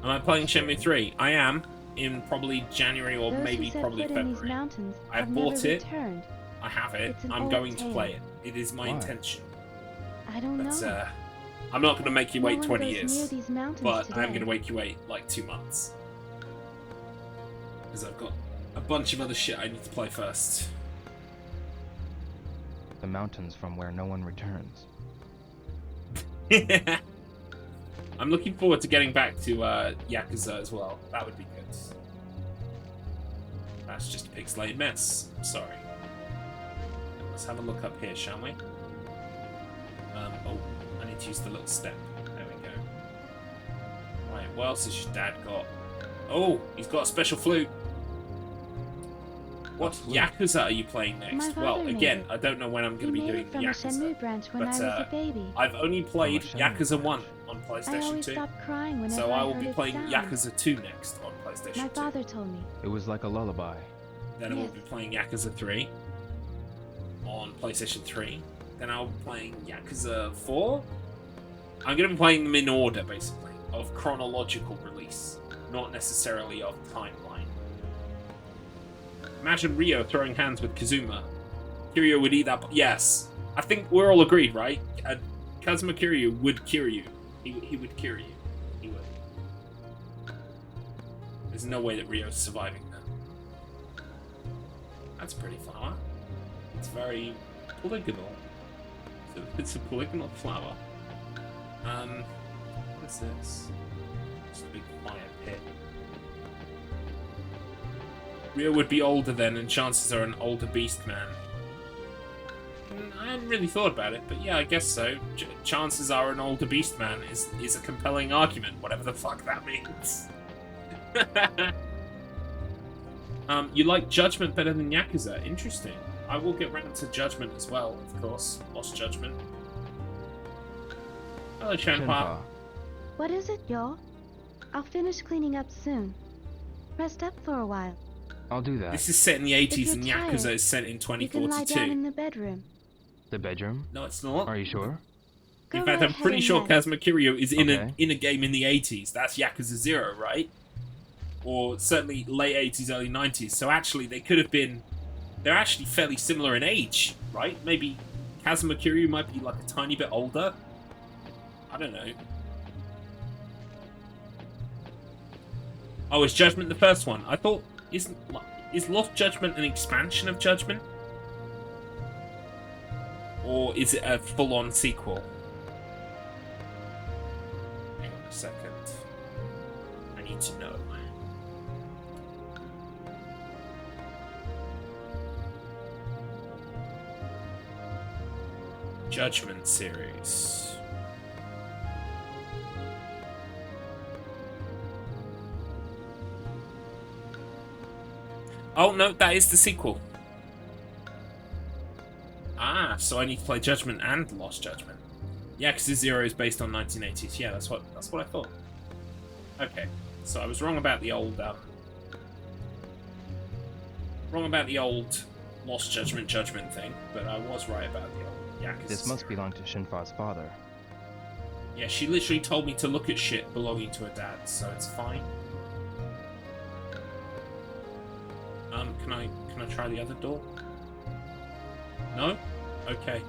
Speaker 1: Am I playing Shenmue 3? I am, in probably January or
Speaker 10: Those
Speaker 1: maybe
Speaker 10: who set
Speaker 1: probably
Speaker 10: foot in these
Speaker 1: February.
Speaker 10: mountains
Speaker 1: I've
Speaker 10: have
Speaker 1: bought
Speaker 10: never
Speaker 1: it.
Speaker 10: returned.
Speaker 1: I have it.
Speaker 10: It's an
Speaker 1: I'm
Speaker 10: old
Speaker 1: going to
Speaker 10: tale.
Speaker 1: play it. It is my
Speaker 3: Why?
Speaker 1: intention.
Speaker 10: I don't
Speaker 1: But
Speaker 10: know.
Speaker 1: I'm not going to make you
Speaker 10: No
Speaker 1: wait
Speaker 10: one
Speaker 1: 20
Speaker 10: goes
Speaker 1: years.
Speaker 10: near these mountains
Speaker 1: But
Speaker 10: today.
Speaker 1: I'm going to make you wait like 2 months. Because I've got a bunch of other shit I need to play first.
Speaker 3: The mountains from where no one returns.
Speaker 1: I'm looking forward to getting back to Yakuza as well. That would be good. That's just a pixelated mess. I'm sorry. Let's have a look up here, shall we? Oh, I need to use the little step. There we go. Right, what else has your dad got? Oh, he's got a special flute. What Yakuza are you playing
Speaker 10: My
Speaker 1: next?
Speaker 10: father
Speaker 1: Well,
Speaker 10: made
Speaker 1: again,
Speaker 10: it.
Speaker 1: I don't know when I'm
Speaker 10: He
Speaker 1: going to be
Speaker 10: made
Speaker 1: doing
Speaker 10: it from a
Speaker 1: Yakuza.
Speaker 10: Shenmue branch when
Speaker 1: But
Speaker 10: I was a baby.
Speaker 1: I've only played
Speaker 3: From a Shenmue
Speaker 1: Yakuza 1
Speaker 3: branch.
Speaker 1: on
Speaker 10: I
Speaker 1: PlayStation
Speaker 10: always
Speaker 1: 2.
Speaker 10: stopped crying whenever
Speaker 1: So I will
Speaker 10: heard
Speaker 1: be
Speaker 10: its
Speaker 1: playing
Speaker 10: sound.
Speaker 1: Yakuza 2 next on PlayStation
Speaker 10: My
Speaker 1: 2.
Speaker 10: father told me.
Speaker 3: It was like a lullaby.
Speaker 1: Then I will
Speaker 10: Yes.
Speaker 1: be playing Yakuza 3 on PlayStation 3. Then I'll be playing Yakuza 4. I'm going to be playing them in order, basically, of chronological release, not necessarily of timeline. Imagine Ryo throwing hands with Kazuma. Kiryu would eat that. Yes, I think we're all agreed, right? Kazuma Kiryu would cure you. He would cure you. He would. There's no way that Ryo's surviving that. That's a pretty flower. It's very polygonal. It's a polygonal flower. What is this? Just a big fire pit. Ryo would be older then, and chances are an older beast man. I hadn't really thought about it, but yeah, I guess so. Chances are an older beast man is a compelling argument, whatever the fuck that means. You like Judgment better than Yakuza? Interesting. I will get round to Judgment as well, of course. Lost Judgment. Hello, Shenpa.
Speaker 10: What is it, y'all? I'll finish cleaning up soon. Rest up for a while.
Speaker 3: I'll do that.
Speaker 1: This is set in the 80s
Speaker 10: If
Speaker 1: and
Speaker 10: you're
Speaker 1: Yakuza
Speaker 10: tired,
Speaker 1: is set in
Speaker 10: You can lie down
Speaker 1: 2042.
Speaker 10: in the bedroom.
Speaker 3: The bedroom?
Speaker 1: No, it's not.
Speaker 3: Are you sure?
Speaker 10: Go
Speaker 1: In fact,
Speaker 10: right
Speaker 1: I'm pretty
Speaker 10: ahead
Speaker 1: sure
Speaker 10: and rest.
Speaker 1: Kazuma Kiryu is in
Speaker 3: Okay.
Speaker 1: a game in the 80s. That's Yakuza 0, right? Or certainly late 80s, early 90s. So actually, they could have been... They're actually fairly similar in age, right? Maybe Kazuma Kiryu might be like a tiny bit older. I don't know. Oh, is Judgment the first one? I thought... Is Lost Judgment an expansion of Judgment? Or is it a full-on sequel? Hang on a second. I need to know. Judgment series. Oh no, that is the sequel. Ah, so I need to play Judgment and Lost Judgment. Yakuza 0 is based on 1980s. Yeah, that's what I thought. Okay, so I was wrong about the old Lost Judgment thing, but I was right about the old Yakuza.
Speaker 3: This must
Speaker 1: 0.
Speaker 3: belong to Shinfa's father.
Speaker 1: Yeah, she literally told me to look at shit belonging to her dad, so it's fine. Can I try the other door? No? Okay.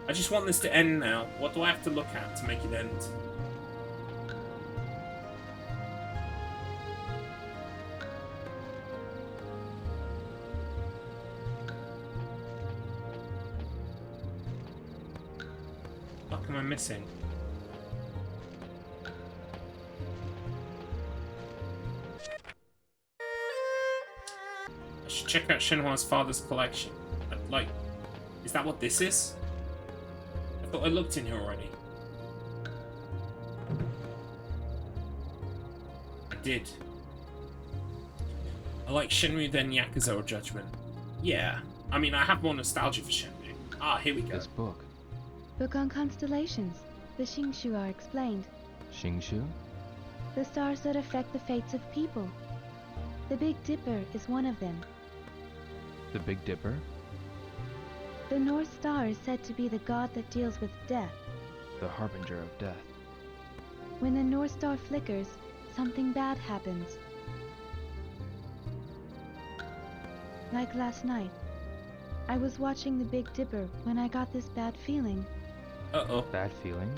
Speaker 1: I just want this to end now. What do I have to look at to make it end? What am I missing? I should check out Shenhua's father's collection. Like, is that what this is? I thought I looked in here already. I did. I like Shenmue then Yakuza or Judgment. Yeah. I mean, I have more nostalgia for Shenmue. Ah, here we go.
Speaker 3: This book.
Speaker 10: Book on constellations. The Shingshu are explained.
Speaker 3: Shingshu?
Speaker 10: The stars that affect the fates of people. The Big Dipper is one of them.
Speaker 3: The Big Dipper?
Speaker 10: The North Star is said to be the god that deals with death.
Speaker 3: The harbinger of death.
Speaker 10: When the North Star flickers, something bad happens. Like last night. I was watching the Big Dipper when I got this bad feeling.
Speaker 3: Uh-oh. Bad feeling?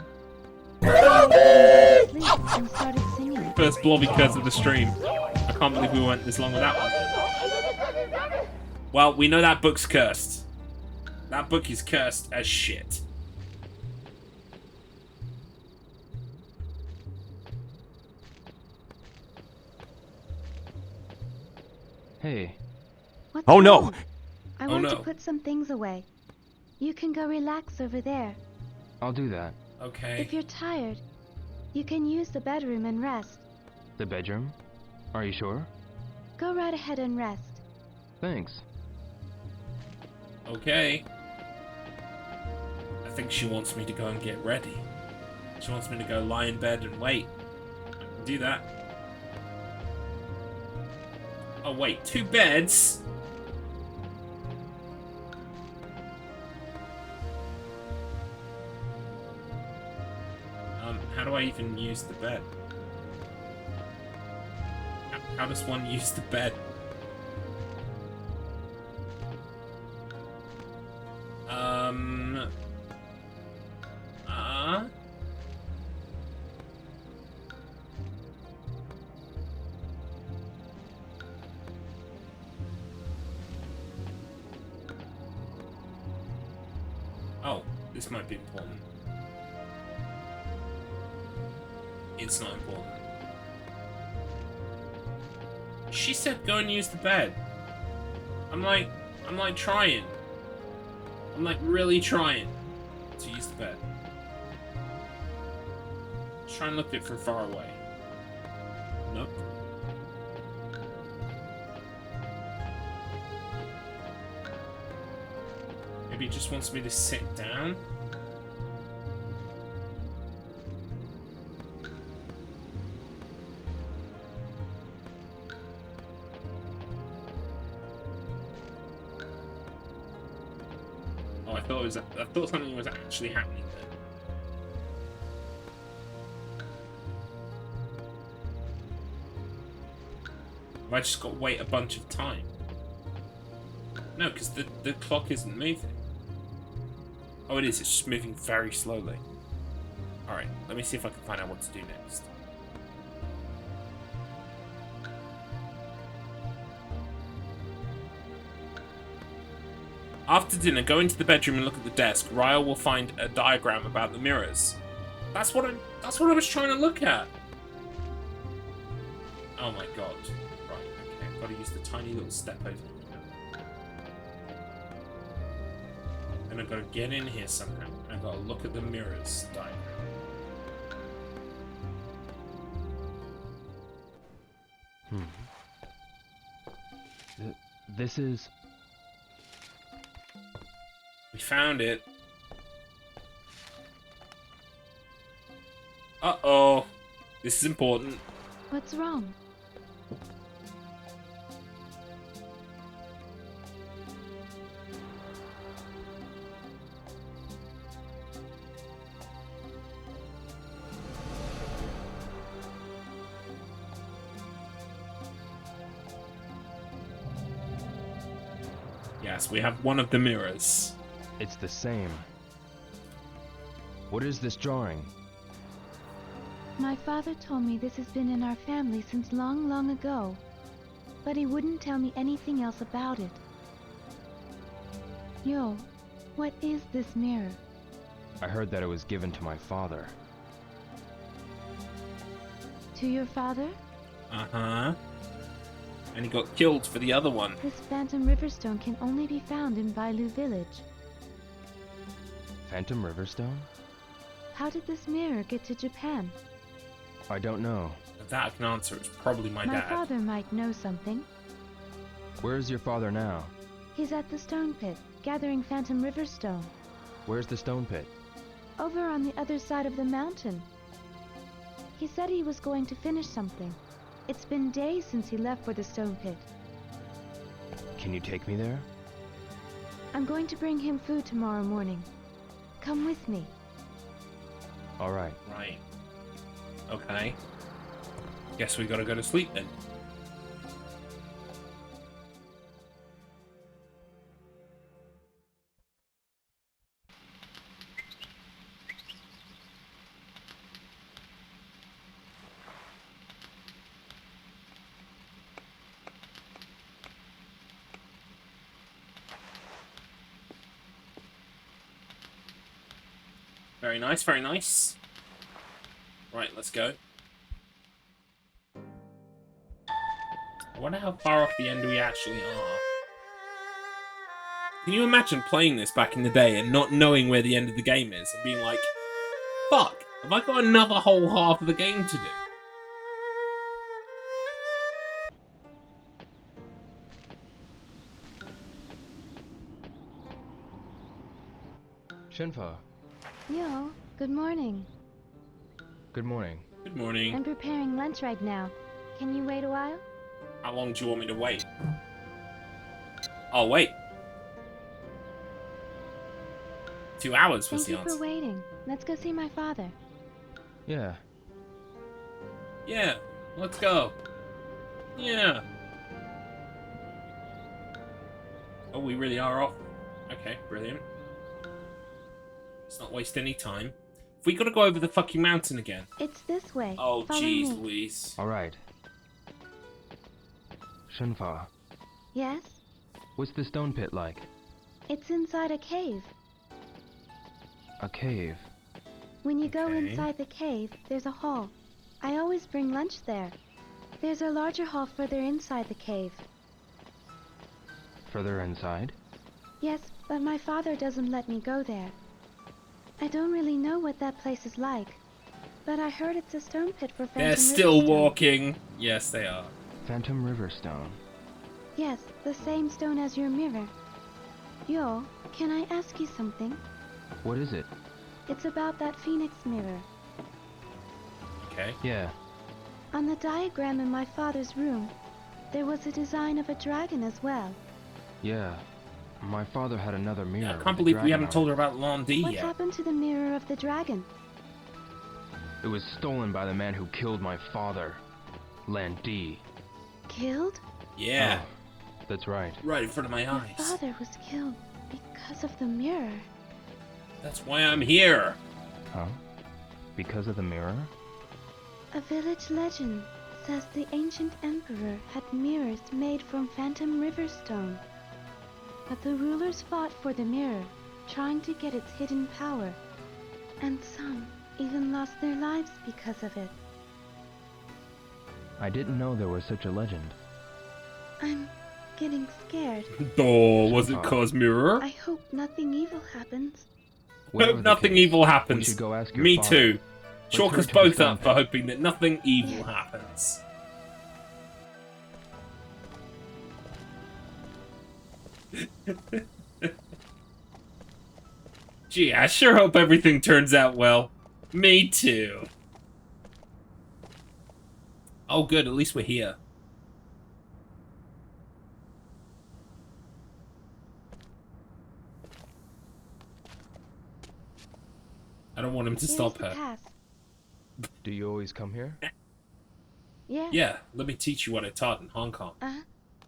Speaker 10: I went to sleep and started singing.
Speaker 1: First blobby curse of the stream. I can't believe we went this long with that one. Well, we know that book's cursed. That book is cursed as shit.
Speaker 3: Hey.
Speaker 10: What's
Speaker 13: Oh no!
Speaker 10: wrong? I want to put some things away. You can go relax over there.
Speaker 3: I'll do that.
Speaker 1: Okay.
Speaker 10: If you're tired, you can use the bedroom and rest.
Speaker 3: The bedroom? Are you sure?
Speaker 10: Go right ahead and rest.
Speaker 3: Thanks.
Speaker 1: Okay. I think she wants me to go and get ready. She wants me to go lie in bed and wait. I can do that. Oh wait, 2 beds? How do I even use the bed? How does one use the bed? Oh, this might be important. It's not important. She said go and use the bed. I'm like trying. I'm like really trying to use the bed. Let's try and look at it from far away. Nope. Maybe it just wants me to sit down. I thought something was actually happening there. Have I just got to wait a bunch of time? No, because the clock isn't moving. Oh, it is. It's just moving very slowly. Alright, let me see if I can find out what to do next. After dinner, go into the bedroom and look at the desk. Ryle will find a diagram about the mirrors. That's what I was trying to look at. Oh my god. Right, okay, I've got to use the tiny little step over here. And I've got to get in here somehow. I've got to look at the mirrors diagram.
Speaker 3: This is...
Speaker 1: We found it. Uh-oh. This is important.
Speaker 10: What's wrong?
Speaker 1: Yes, we have one of the mirrors.
Speaker 3: It's the same. What is this drawing?
Speaker 10: My father told me this has been in our family since long, long ago, but he wouldn't tell me anything else about it. Yo, what is this mirror?
Speaker 3: I heard that it was given to my father.
Speaker 10: To your father?
Speaker 1: Uh-huh. And he got killed for the other one.
Speaker 10: This Phantom Riverstone can only be found in Bailu Village.
Speaker 3: Phantom Riverstone?
Speaker 10: How did this mirror get to Japan?
Speaker 3: I don't know.
Speaker 1: That I can answer. It's probably my
Speaker 10: My
Speaker 1: dad.
Speaker 10: father might know something.
Speaker 3: Where is your father now?
Speaker 10: He's at the stone pit, gathering Phantom Riverstone.
Speaker 3: Where's the stone pit?
Speaker 10: Over on the other side of the mountain. He said he was going to finish something. It's been days since he left for the stone pit.
Speaker 3: Can you take me there?
Speaker 10: I'm going to bring him food tomorrow morning. Come with me.
Speaker 3: All right.
Speaker 1: Right. Okay. Guess we gotta go to sleep then. Very nice, very nice. Right, let's go. I wonder how far off the end we actually are. Can you imagine playing this back in the day and not knowing where the end of the game is and being like, fuck, have I got another whole half of the game to do?
Speaker 3: Shenfa,
Speaker 10: Yo, good morning.
Speaker 3: good morning.
Speaker 1: Good morning.
Speaker 10: I'm preparing lunch right now. Can you wait a while?
Speaker 1: How long do you want me to wait? I'll wait. 2 hours was
Speaker 10: Thank
Speaker 1: the
Speaker 10: you
Speaker 1: answer.
Speaker 10: for waiting. Let's go see my father.
Speaker 3: Yeah.
Speaker 1: Yeah, let's go. Yeah. Oh, we really are off. Okay, brilliant. Let's not waste any time. If we gotta go over the fucking mountain again.
Speaker 10: It's this way.
Speaker 1: Oh,
Speaker 10: Follow
Speaker 1: jeez,
Speaker 10: me.
Speaker 1: Louise.
Speaker 3: All right. Shenfa,
Speaker 10: Yes?
Speaker 3: what's the stone pit like?
Speaker 10: It's inside a cave.
Speaker 3: A cave.
Speaker 10: When you go
Speaker 1: Okay.
Speaker 10: inside the cave, there's a hall. I always bring lunch there. There's a larger hall further inside the cave.
Speaker 3: Further inside?
Speaker 10: Yes, but my father doesn't let me go there. I don't really know what that place is like, but I heard it's a stone pit for Phantom
Speaker 1: They're still
Speaker 10: Riverstone.
Speaker 1: walking. Yes, they are.
Speaker 3: Phantom Riverstone.
Speaker 10: Yes, the same stone as your mirror. Yo, can I ask you something?
Speaker 3: What is it?
Speaker 10: It's about that phoenix mirror.
Speaker 1: Okay.
Speaker 3: Yeah.
Speaker 10: On the diagram in my father's room, there was a design of a dragon as well.
Speaker 3: Yeah. My father had another mirror.
Speaker 1: I can't believe we haven't told her about Londi
Speaker 10: What
Speaker 1: yet.
Speaker 10: happened to the mirror of the dragon?
Speaker 3: It was stolen by the man who killed my father, Landi.
Speaker 10: Killed?
Speaker 1: Yeah.
Speaker 3: Oh, that's right.
Speaker 1: Right in front of my
Speaker 10: Your
Speaker 1: eyes.
Speaker 10: father was killed because of the mirror.
Speaker 1: That's why I'm here.
Speaker 3: Huh? Because of the mirror?
Speaker 10: A village legend says the ancient emperor had mirrors made from Phantom Riverstone. But the rulers fought for the mirror, trying to get its hidden power. And some even lost their lives because of it.
Speaker 3: I didn't know there was such a legend.
Speaker 10: I'm getting scared.
Speaker 1: Oh, was it cause mirror?
Speaker 10: I hope nothing evil happens.
Speaker 3: Whatever
Speaker 1: Hope
Speaker 3: the
Speaker 1: nothing
Speaker 3: case,
Speaker 1: evil
Speaker 3: we
Speaker 1: happens.
Speaker 3: should go ask your
Speaker 1: Me
Speaker 3: father.
Speaker 1: too.
Speaker 3: Let's
Speaker 1: Chalk
Speaker 3: hurry
Speaker 1: us
Speaker 3: to the
Speaker 1: both
Speaker 3: stone
Speaker 1: up for
Speaker 3: pit.
Speaker 1: hoping that nothing evil happens. Gee, I sure hope everything turns out well. Me too. Oh good, at least we're here. I don't want him to
Speaker 10: Here's
Speaker 1: stop
Speaker 10: the
Speaker 1: her.
Speaker 10: path.
Speaker 3: Do you always come here?
Speaker 10: Yeah.
Speaker 1: Yeah, let me teach you what I taught in Hong Kong.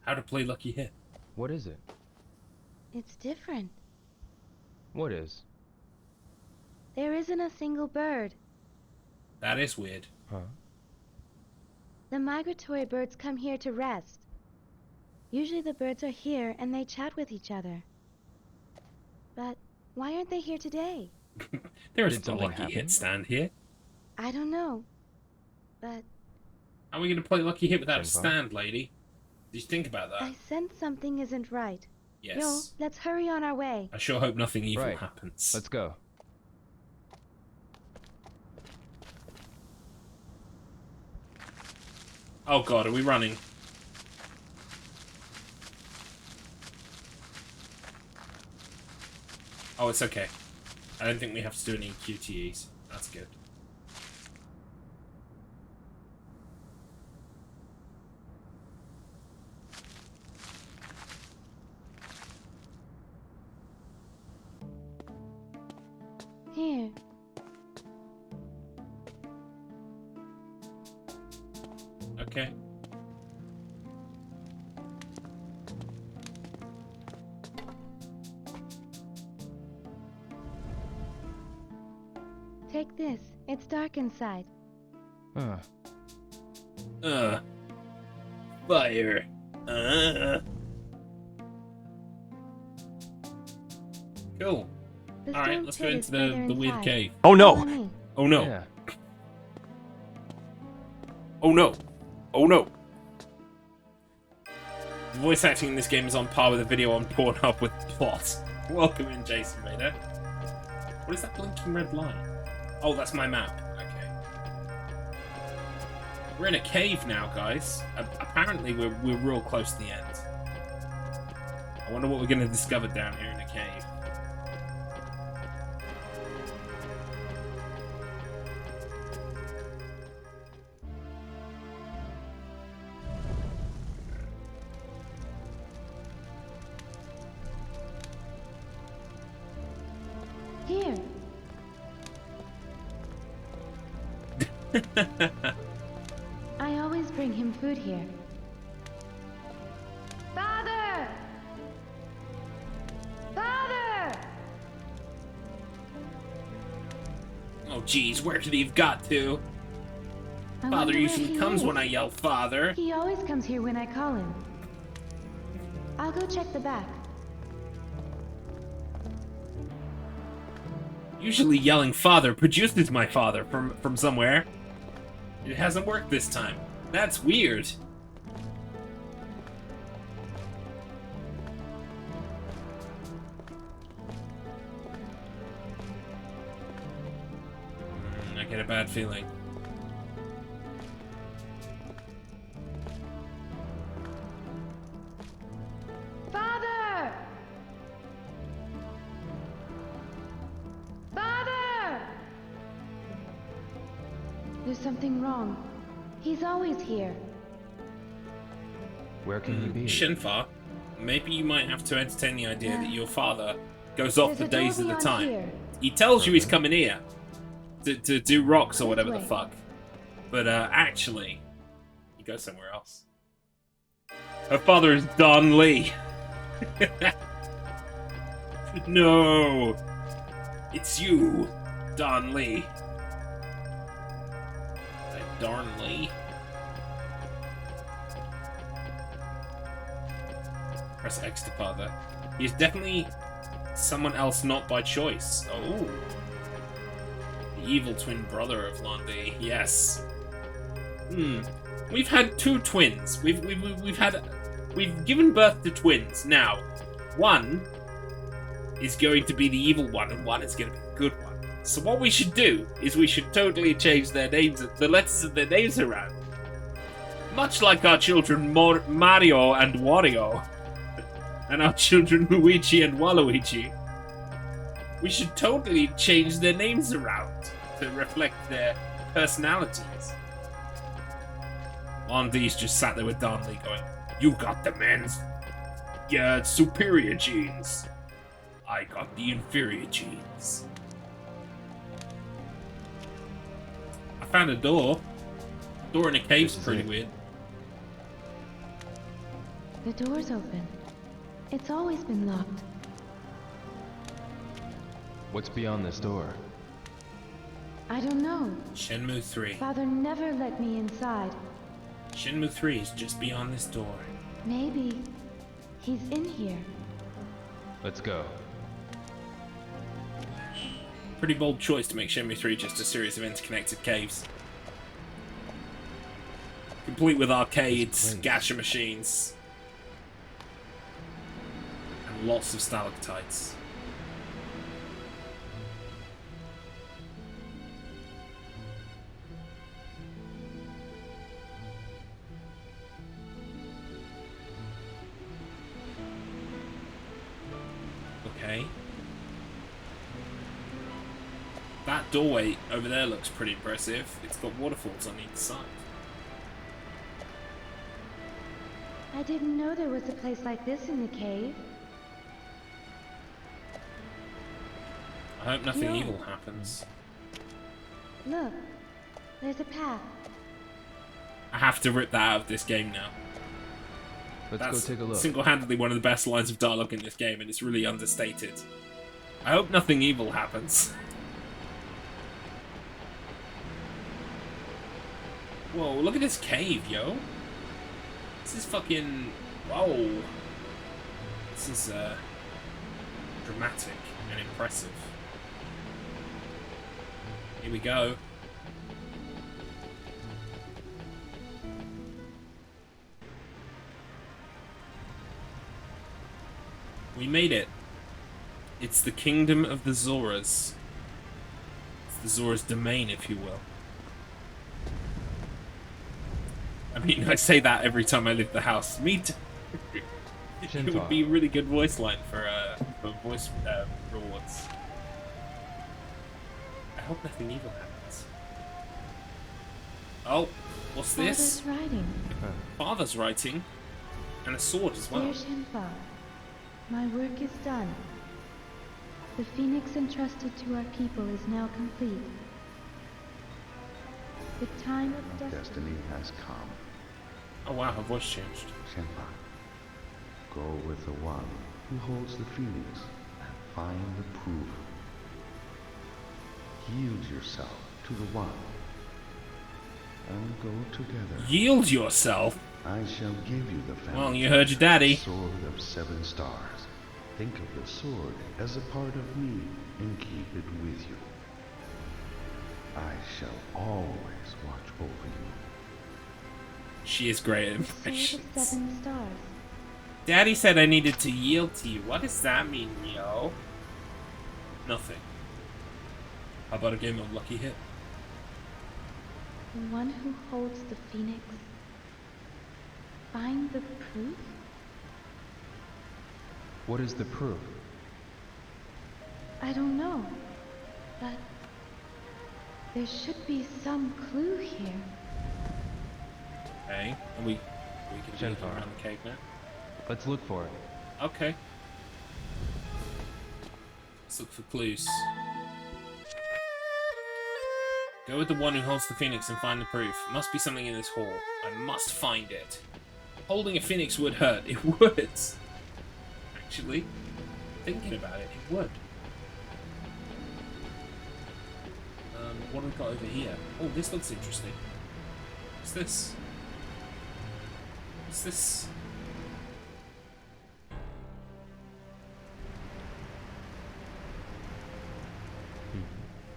Speaker 1: How to play Lucky Hit.
Speaker 3: What is it?
Speaker 10: It's different.
Speaker 3: What is?
Speaker 10: There isn't a single bird.
Speaker 1: That is weird.
Speaker 3: Huh?
Speaker 10: The migratory birds come here to rest. Usually the birds are here and they chat with each other. But why aren't they here today?
Speaker 1: There is
Speaker 3: Did
Speaker 1: a
Speaker 3: something
Speaker 1: lucky
Speaker 3: happen?
Speaker 1: hit stand here.
Speaker 10: I don't know. But
Speaker 1: How are we going to play lucky hit without a
Speaker 3: Shenmue?
Speaker 1: stand, lady? Did you think about that?
Speaker 10: I sense something isn't right.
Speaker 1: Yes.
Speaker 10: Yo, let's hurry on our way.
Speaker 1: I sure hope nothing evil
Speaker 3: Right.
Speaker 1: happens.
Speaker 3: Let's go.
Speaker 1: Oh god, are we running? Oh, it's okay. I don't think we have to do any QTEs. That's good.
Speaker 10: Here.
Speaker 1: Okay.
Speaker 10: Take this. It's dark inside.
Speaker 3: Huh.
Speaker 1: Fire. Cool.
Speaker 10: The
Speaker 1: Alright,
Speaker 10: stone
Speaker 1: let's go
Speaker 10: pit
Speaker 1: into
Speaker 10: is further
Speaker 1: the weird
Speaker 10: inside.
Speaker 1: cave.
Speaker 10: Oh no!
Speaker 1: Oh no.
Speaker 3: Yeah.
Speaker 1: Oh no. Oh no. The voice acting in this game is on par with a video on Pornhub with plot. Welcome in, Jason Vader. What is that blinking red line? Oh, that's my map. Okay. We're in a cave now, guys. Apparently, we're real close to the end. I wonder what we're going to discover down here in the cave.
Speaker 10: Here. I always bring him food here. Father! Father!
Speaker 1: Oh, geez, where could he have got to?
Speaker 10: I
Speaker 1: Father
Speaker 10: wonder where
Speaker 1: usually
Speaker 10: he
Speaker 1: comes
Speaker 10: is.
Speaker 1: when I yell, Father.
Speaker 10: He always comes here when I call him. I'll go check the back.
Speaker 1: Usually yelling father produces my father from somewhere. It hasn't worked this time. That's weird. I get a bad feeling.
Speaker 10: Father! Father! There's something wrong. He's always here.
Speaker 3: Where can he be?
Speaker 1: Shinfa, maybe you might have to entertain the idea that your father goes off
Speaker 10: There's
Speaker 1: for
Speaker 10: a door
Speaker 1: days at a
Speaker 10: beyond
Speaker 1: time.
Speaker 10: here.
Speaker 1: He tells you he's coming here to do rocks or whatever the
Speaker 10: way.
Speaker 1: fuck. But actually, he goes somewhere else. Her father is Don Lee. No, it's you, Don Lee. That darn Lee. Press X to father. He's definitely someone else not by choice. Oh. The evil twin brother of Londi. Yes. We've had two twins. We've given birth to twins. Now, one is going to be the evil one and one is going to be the good one. So what we should do is we should totally change their names, the letters of their names around. Much like our children Mario and Wario. And our children Luigi and Waluigi. We should totally change their names around to reflect their personalities. Londi's just sat there with Donley going, "You got the men's superior genes. I got the inferior genes." I found a door. Door in a cave's pretty weird.
Speaker 10: The door's open. It's always been locked.
Speaker 3: What's beyond this door?
Speaker 10: I don't know.
Speaker 1: Shenmue 3.
Speaker 10: Father never let me inside.
Speaker 1: Shenmue 3 is just beyond this door.
Speaker 10: Maybe he's in here.
Speaker 3: Let's go.
Speaker 1: Pretty bold choice to make Shenmue 3 just a series of interconnected caves. Complete with arcades, gacha machines, and lots of stalactites. Okay. That doorway over there looks pretty impressive. It's got waterfalls on either side.
Speaker 10: I didn't know there was a place like this in the cave.
Speaker 1: I hope nothing
Speaker 10: No.
Speaker 1: evil happens.
Speaker 10: Look, there's a path.
Speaker 1: I have to rip that out of this game now.
Speaker 3: Let's
Speaker 1: That's
Speaker 3: go take a look.
Speaker 1: single-handedly one of the best lines of dialogue in this game, and it's really understated. I hope nothing evil happens. Whoa, look at this cave, yo. This is fucking... Whoa. This is, dramatic and impressive. Here we go. We made it. It's the kingdom of the Zoras. It's the Zora's domain, if you will. I mean, I say that every time I leave the house. Me too. It would be a really good voice line for voice rewards. I hope nothing evil happens. Oh, what's this?
Speaker 10: Father's writing.
Speaker 1: Father's writing. And a sword as well.
Speaker 10: Dear Shenfa, my work is done. The phoenix entrusted to our people is now complete. The time of
Speaker 13: Destiny has come.
Speaker 1: Oh wow, her voice changed.
Speaker 13: Shenpa, go with the one who holds the phoenix and find the proof. Yield yourself to the one and go together.
Speaker 1: Yield yourself?
Speaker 13: I shall give you the family.
Speaker 1: Well, you heard your daddy.
Speaker 13: Sword of 7 stars. Think of the sword as a part of me and keep it with you. I shall always watch over you.
Speaker 1: She is great at
Speaker 10: Sword of
Speaker 1: impressions.
Speaker 10: 7 stars.
Speaker 1: Daddy said I needed to yield to you. What does that mean, yo? Nothing. How about a game of Lucky Hit?
Speaker 10: The one who holds the phoenix. Find the proof?
Speaker 3: What is the proof?
Speaker 10: I don't know, but there should be some clue here.
Speaker 1: Okay, and we can go
Speaker 3: Shenfar.
Speaker 1: around the cave now.
Speaker 3: Let's look for it.
Speaker 1: Okay. Let's look for clues. Go with the one who holds the phoenix and find the proof. Must be something in this hall. I must find it. Holding a phoenix would hurt. It would. Actually, thinking about it, it would. What have we got over here? Oh, this looks interesting. What's this? What's this?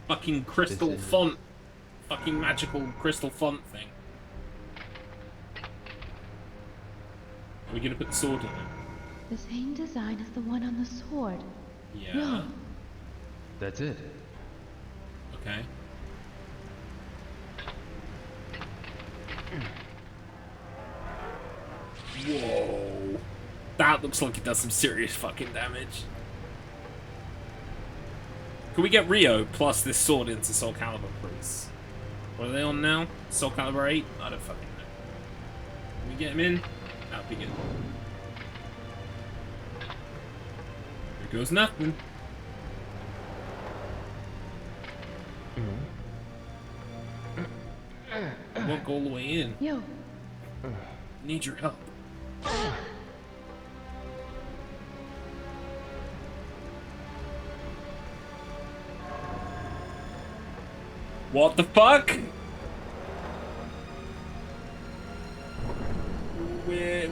Speaker 1: Fucking crystal font. Fucking magical crystal font thing. Are we gonna put the sword in it?
Speaker 10: The same design as the one on the sword.
Speaker 1: Yeah.
Speaker 10: No.
Speaker 3: That's it.
Speaker 1: Okay. Whoa. That looks like it does some serious fucking damage. Can we get Rio plus this sword into Soul Calibur, please? What are they on now? Soul Calibur 8? I don't fucking know. Can we get him in? That would be good. Here goes nothing. I won't go all the way in.
Speaker 10: Yo.
Speaker 1: Need your help. What the fuck?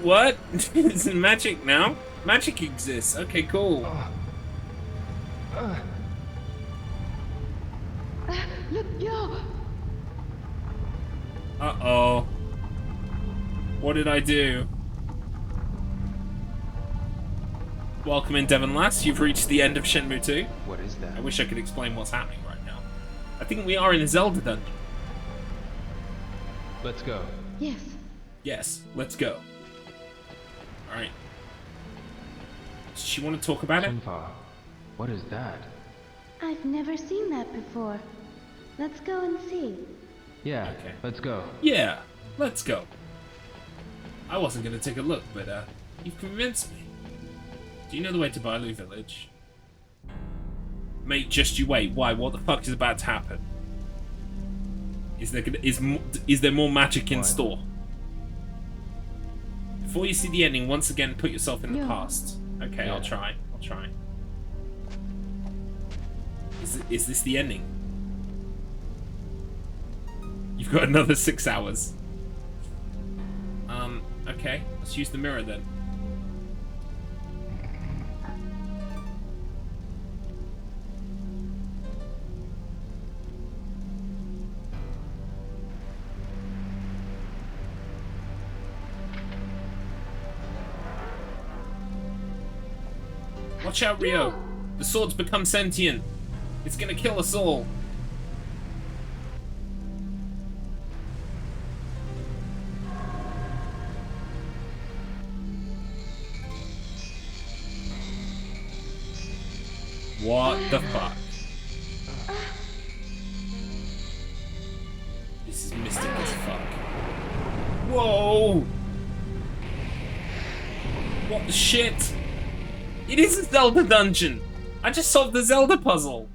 Speaker 1: What? It's magic now? Magic exists. Okay, cool.
Speaker 10: Look, yo!
Speaker 1: Uh-oh. What did I do? Welcome in, Devon Lass. You've reached the end of Shenmue 2.
Speaker 3: What is that?
Speaker 1: I wish I could explain what's happening right now. I think we are in a Zelda dungeon.
Speaker 3: Let's go.
Speaker 10: Yes.
Speaker 1: Yes, let's go. Alright. Does she want to talk about it?
Speaker 3: Shenfa, what is that?
Speaker 10: I've never seen that before. Let's go and see.
Speaker 3: Yeah,
Speaker 1: Okay.
Speaker 3: let's go.
Speaker 1: Yeah, let's go. I wasn't gonna take a look, but you've convinced me. Do you know the way to Bailu Village? Mate, just you wait. Why? What the fuck is about to happen? Is there more magic in store? Before you see the ending, once again, put yourself in the past. Okay,
Speaker 3: Yeah.
Speaker 1: I'll try. Is this the ending? You've got another 6 hours. Okay, let's use the mirror then. Watch out, Rio! The sword's become sentient. It's gonna kill us all. What the fuck? This is mystic as fuck. Whoa! What the shit? It is a Zelda dungeon! I just solved the Zelda puzzle!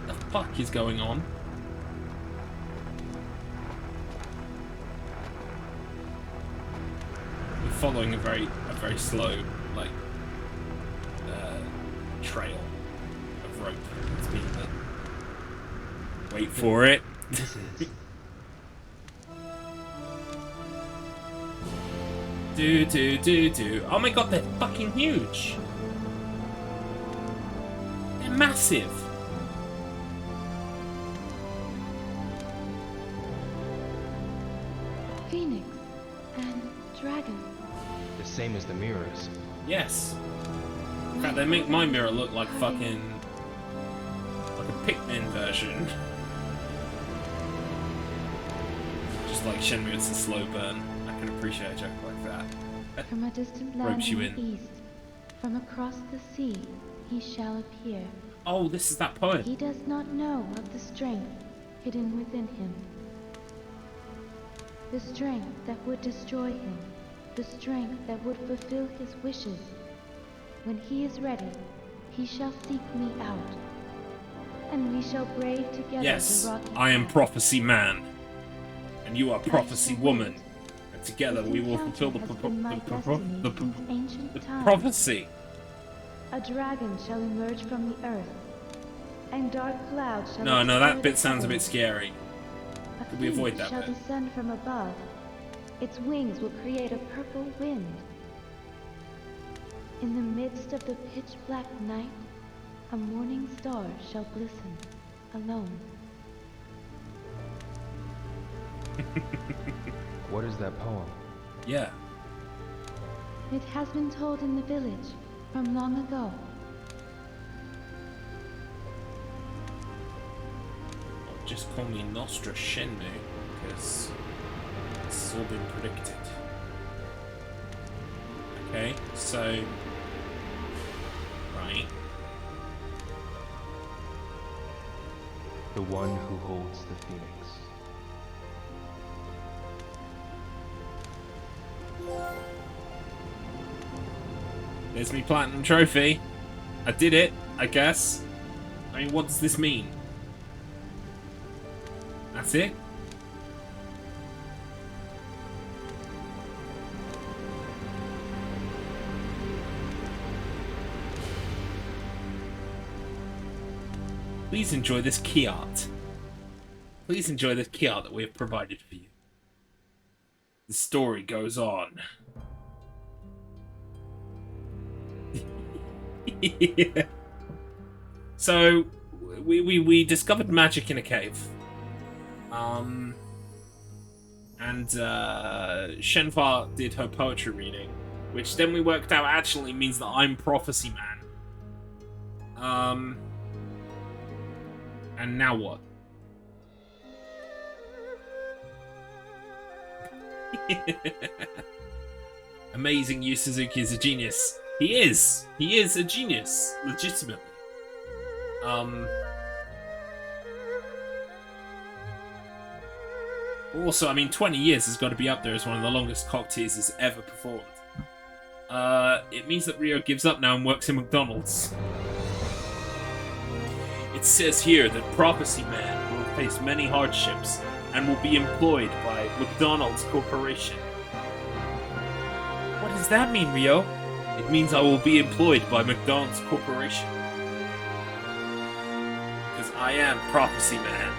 Speaker 1: What the fuck is going on? We're following a very slow, like, trail of rope. It's being done. Wait for it.
Speaker 3: This is...
Speaker 1: do. Oh my god, they're fucking huge. They're massive.
Speaker 10: Phoenix and dragon.
Speaker 3: the same as the mirrors.
Speaker 1: Yes. In fact, they make my mirror look like fucking... like a Pikmin version. Just like Shenmue, it's a slow burn. I can appreciate a joke like that.
Speaker 10: From a distant
Speaker 1: Ropes
Speaker 10: land
Speaker 1: you
Speaker 10: in the
Speaker 1: in.
Speaker 10: east, from across the sea, he shall appear.
Speaker 1: Oh, this is that poem.
Speaker 10: He does not know of the strength hidden within him. The strength that would destroy him. The strength that would fulfill his wishes. When he is ready, he shall seek me out. And we shall brave together
Speaker 1: Yes,
Speaker 10: the rocky
Speaker 1: I am
Speaker 10: path.
Speaker 1: Prophecy Man. And you are Prophecy
Speaker 10: shall
Speaker 1: Woman.
Speaker 10: wait.
Speaker 1: And together we will fulfill the,
Speaker 10: Has been my destiny since ancient times.
Speaker 1: prophecy.
Speaker 10: A dragon shall emerge from the earth, and dark clouds shall
Speaker 1: No,
Speaker 10: obscure
Speaker 1: that
Speaker 10: the
Speaker 1: bit sounds a bit
Speaker 10: heavens.
Speaker 1: scary.
Speaker 10: A
Speaker 1: Could we avoid
Speaker 10: phoenix
Speaker 1: that
Speaker 10: shall
Speaker 1: bit?
Speaker 10: descend from above. Its wings will create a purple wind. In the midst of the pitch-black night, a morning star shall glisten, alone.
Speaker 3: What is that poem?
Speaker 1: Yeah.
Speaker 10: It has been told in the village from long ago.
Speaker 1: Just call me Nostra Shenmue, because it's all been predicted. Okay, so... Right.
Speaker 3: The one who holds the phoenix.
Speaker 1: There's me platinum trophy. I did it, I guess. I mean, what does this mean? That's it. Please enjoy this key art. Please enjoy this key art that we have provided for you. The story goes on. Yeah. So, we discovered magic in a cave. And Shenfa did her poetry reading, which then we worked out actually means that I'm Prophecy Man. And now what? Amazing, Yu Suzuki is a genius. He is. He is a genius, legitimately. Also, I mean, 20 years has got to be up there as one of the longest cock teasers ever performed. It means that Ryo gives up now and works in McDonald's. It says here that Prophecy Man will face many hardships and will be employed by McDonald's Corporation. What does that mean, Ryo? It means I will be employed by McDonald's Corporation. Because I am Prophecy Man.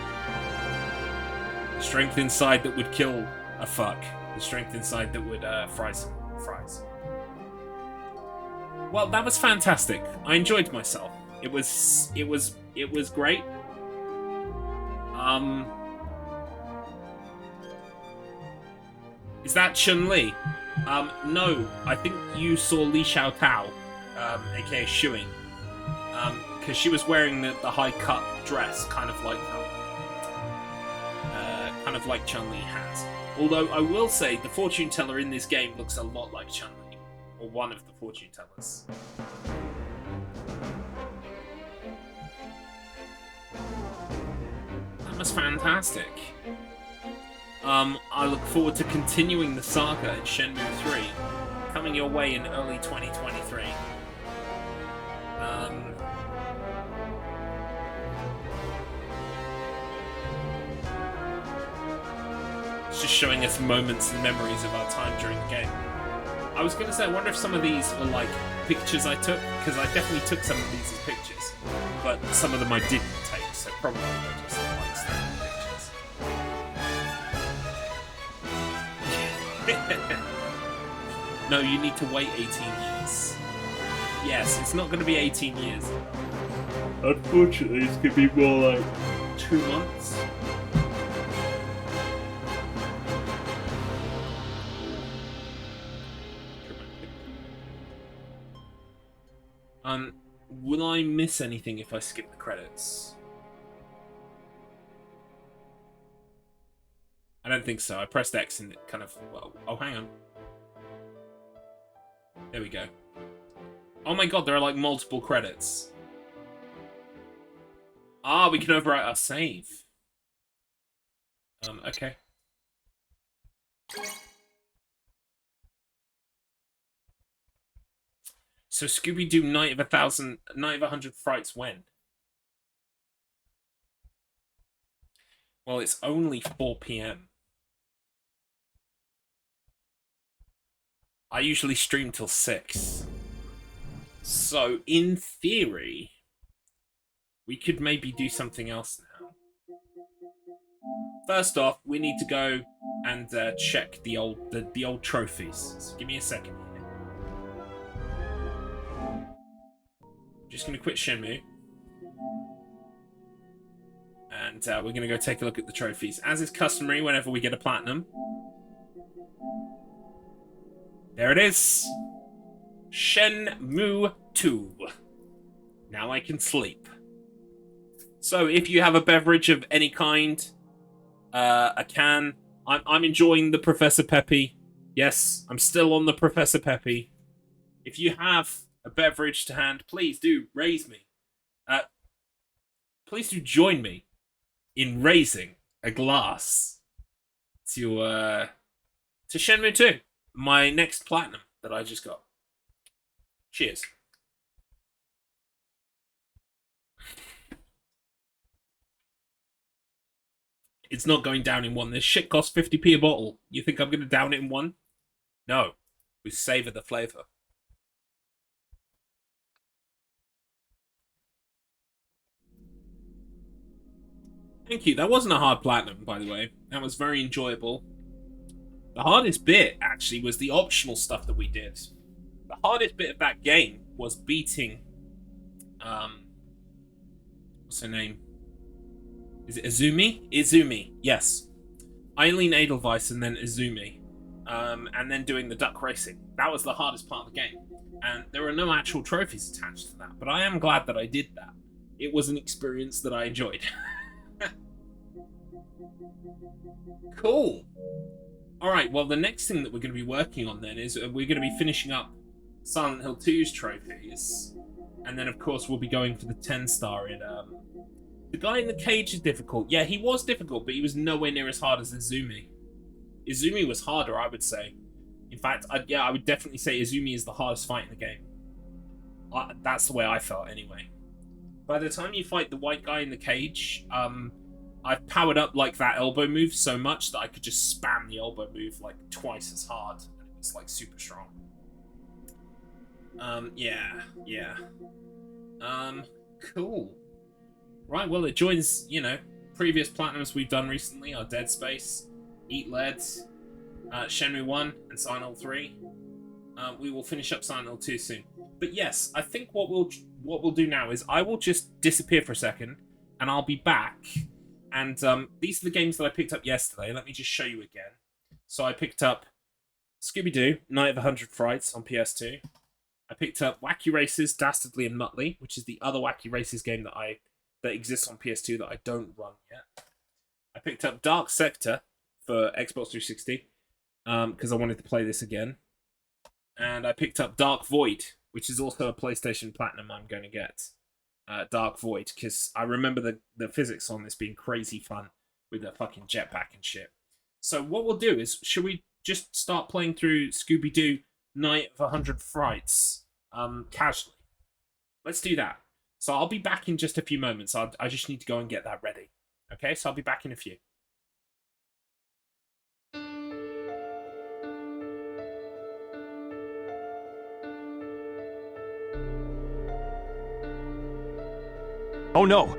Speaker 1: The strength inside that would kill a fuck. The strength inside that would fry some fries. Well, that was fantastic. I enjoyed myself. It was great. Is that Chun-Li? No. I think you saw Li Xiao Tao, aka Shuing. Because she was wearing the high-cut dress, kind of like Chun-Li has. Although, I will say, the fortune teller in this game looks a lot like Chun-Li. Or one of the fortune tellers. That was fantastic. I look forward to continuing the saga in Shenmue 3, coming your way in early 2023. It's just showing us moments and memories of our time during the game. I was going to say, I wonder if some of these were like pictures I took, because I definitely took some of these as pictures, but some of them I didn't take, so probably they're just like standard pictures. No, you need to wait 18 years. Yes, it's not going to be 18 years. Unfortunately, it's going to be more like 2 months. Will I miss anything if I skip the credits? I don't think so. I pressed X and it kind of... Well, oh, hang on. There we go. Oh my god, there are like multiple credits. Ah, we can overwrite our save. Okay. So Scooby-Doo Night of 100 Frights when? Well, it's only 4 PM. I usually stream till 6. So, in theory, we could maybe do something else now. First off, we need to go and check the old trophies. So give me a second here. Just going to quit Shenmue. And we're going to go take a look at the trophies. As is customary whenever we get a platinum. There it is. Shenmue 2. Now I can sleep. So if you have a beverage of any kind, a can. I'm enjoying the Professor Peppy. Yes, I'm still on the Professor Peppy. If you have a beverage to hand, please do raise me. Please do join me in raising a glass to Shenmue 2, my next platinum that I just got. Cheers. It's not going down in one. This shit costs 50p a bottle. You think I'm going to down it in one? No. We savor the flavor. Thank you. That wasn't a hard platinum, by the way. That was very enjoyable. The hardest bit, actually, was the optional stuff that we did. The hardest bit of that game was beating... what's her name? Is it Izumi? Izumi, yes. Eileen Edelweiss and then Izumi. And then doing the duck racing. That was the hardest part of the game. And there are no actual trophies attached to that. But I am glad that I did that. It was an experience that I enjoyed. Cool. Alright, well, the next thing that we're going to be working on then is we're going to be finishing up Silent Hill 2's trophies. And then, of course, we'll be going for the 10-star in... The guy in the cage is difficult. Yeah, he was difficult, but he was nowhere near as hard as Izumi. Izumi was harder, I would say. In fact, I would definitely say Izumi is the hardest fight in the game. That's the way I felt, anyway. By the time you fight the white guy in the cage, I've powered up like that elbow move so much that I could just spam the elbow move like twice as hard, and it was like super strong. Yeah. Cool. Right, well, it joins, you know, previous platinums we've done recently, our Dead Space, Eat Leads, Shenmue 1, and Silent Hill 3. We will finish up Silent Hill 2 soon. But yes, I think what we'll do now is I will just disappear for a second, and I'll be back. And these are the games that I picked up yesterday. Let me just show you again. So I picked up Scooby-Doo, Night of 100 Frights on PS2. I picked up Wacky Races, Dastardly and Muttley, which is the other Wacky Races game that exists on PS2 that I don't run yet. I picked up Dark Sector for Xbox 360 because I wanted to play this again. And I picked up Dark Void, which is also a PlayStation Platinum I'm going to get. Dark Void, because I remember the physics on this being crazy fun with the fucking jetpack and shit. So what we'll do is, should we just start playing through Scooby-Doo Night of 100 Frights casually? Let's do that. So I'll be back in just a few moments. I just need to go and get that ready. Okay, so I'll be back in a few.
Speaker 14: Oh no!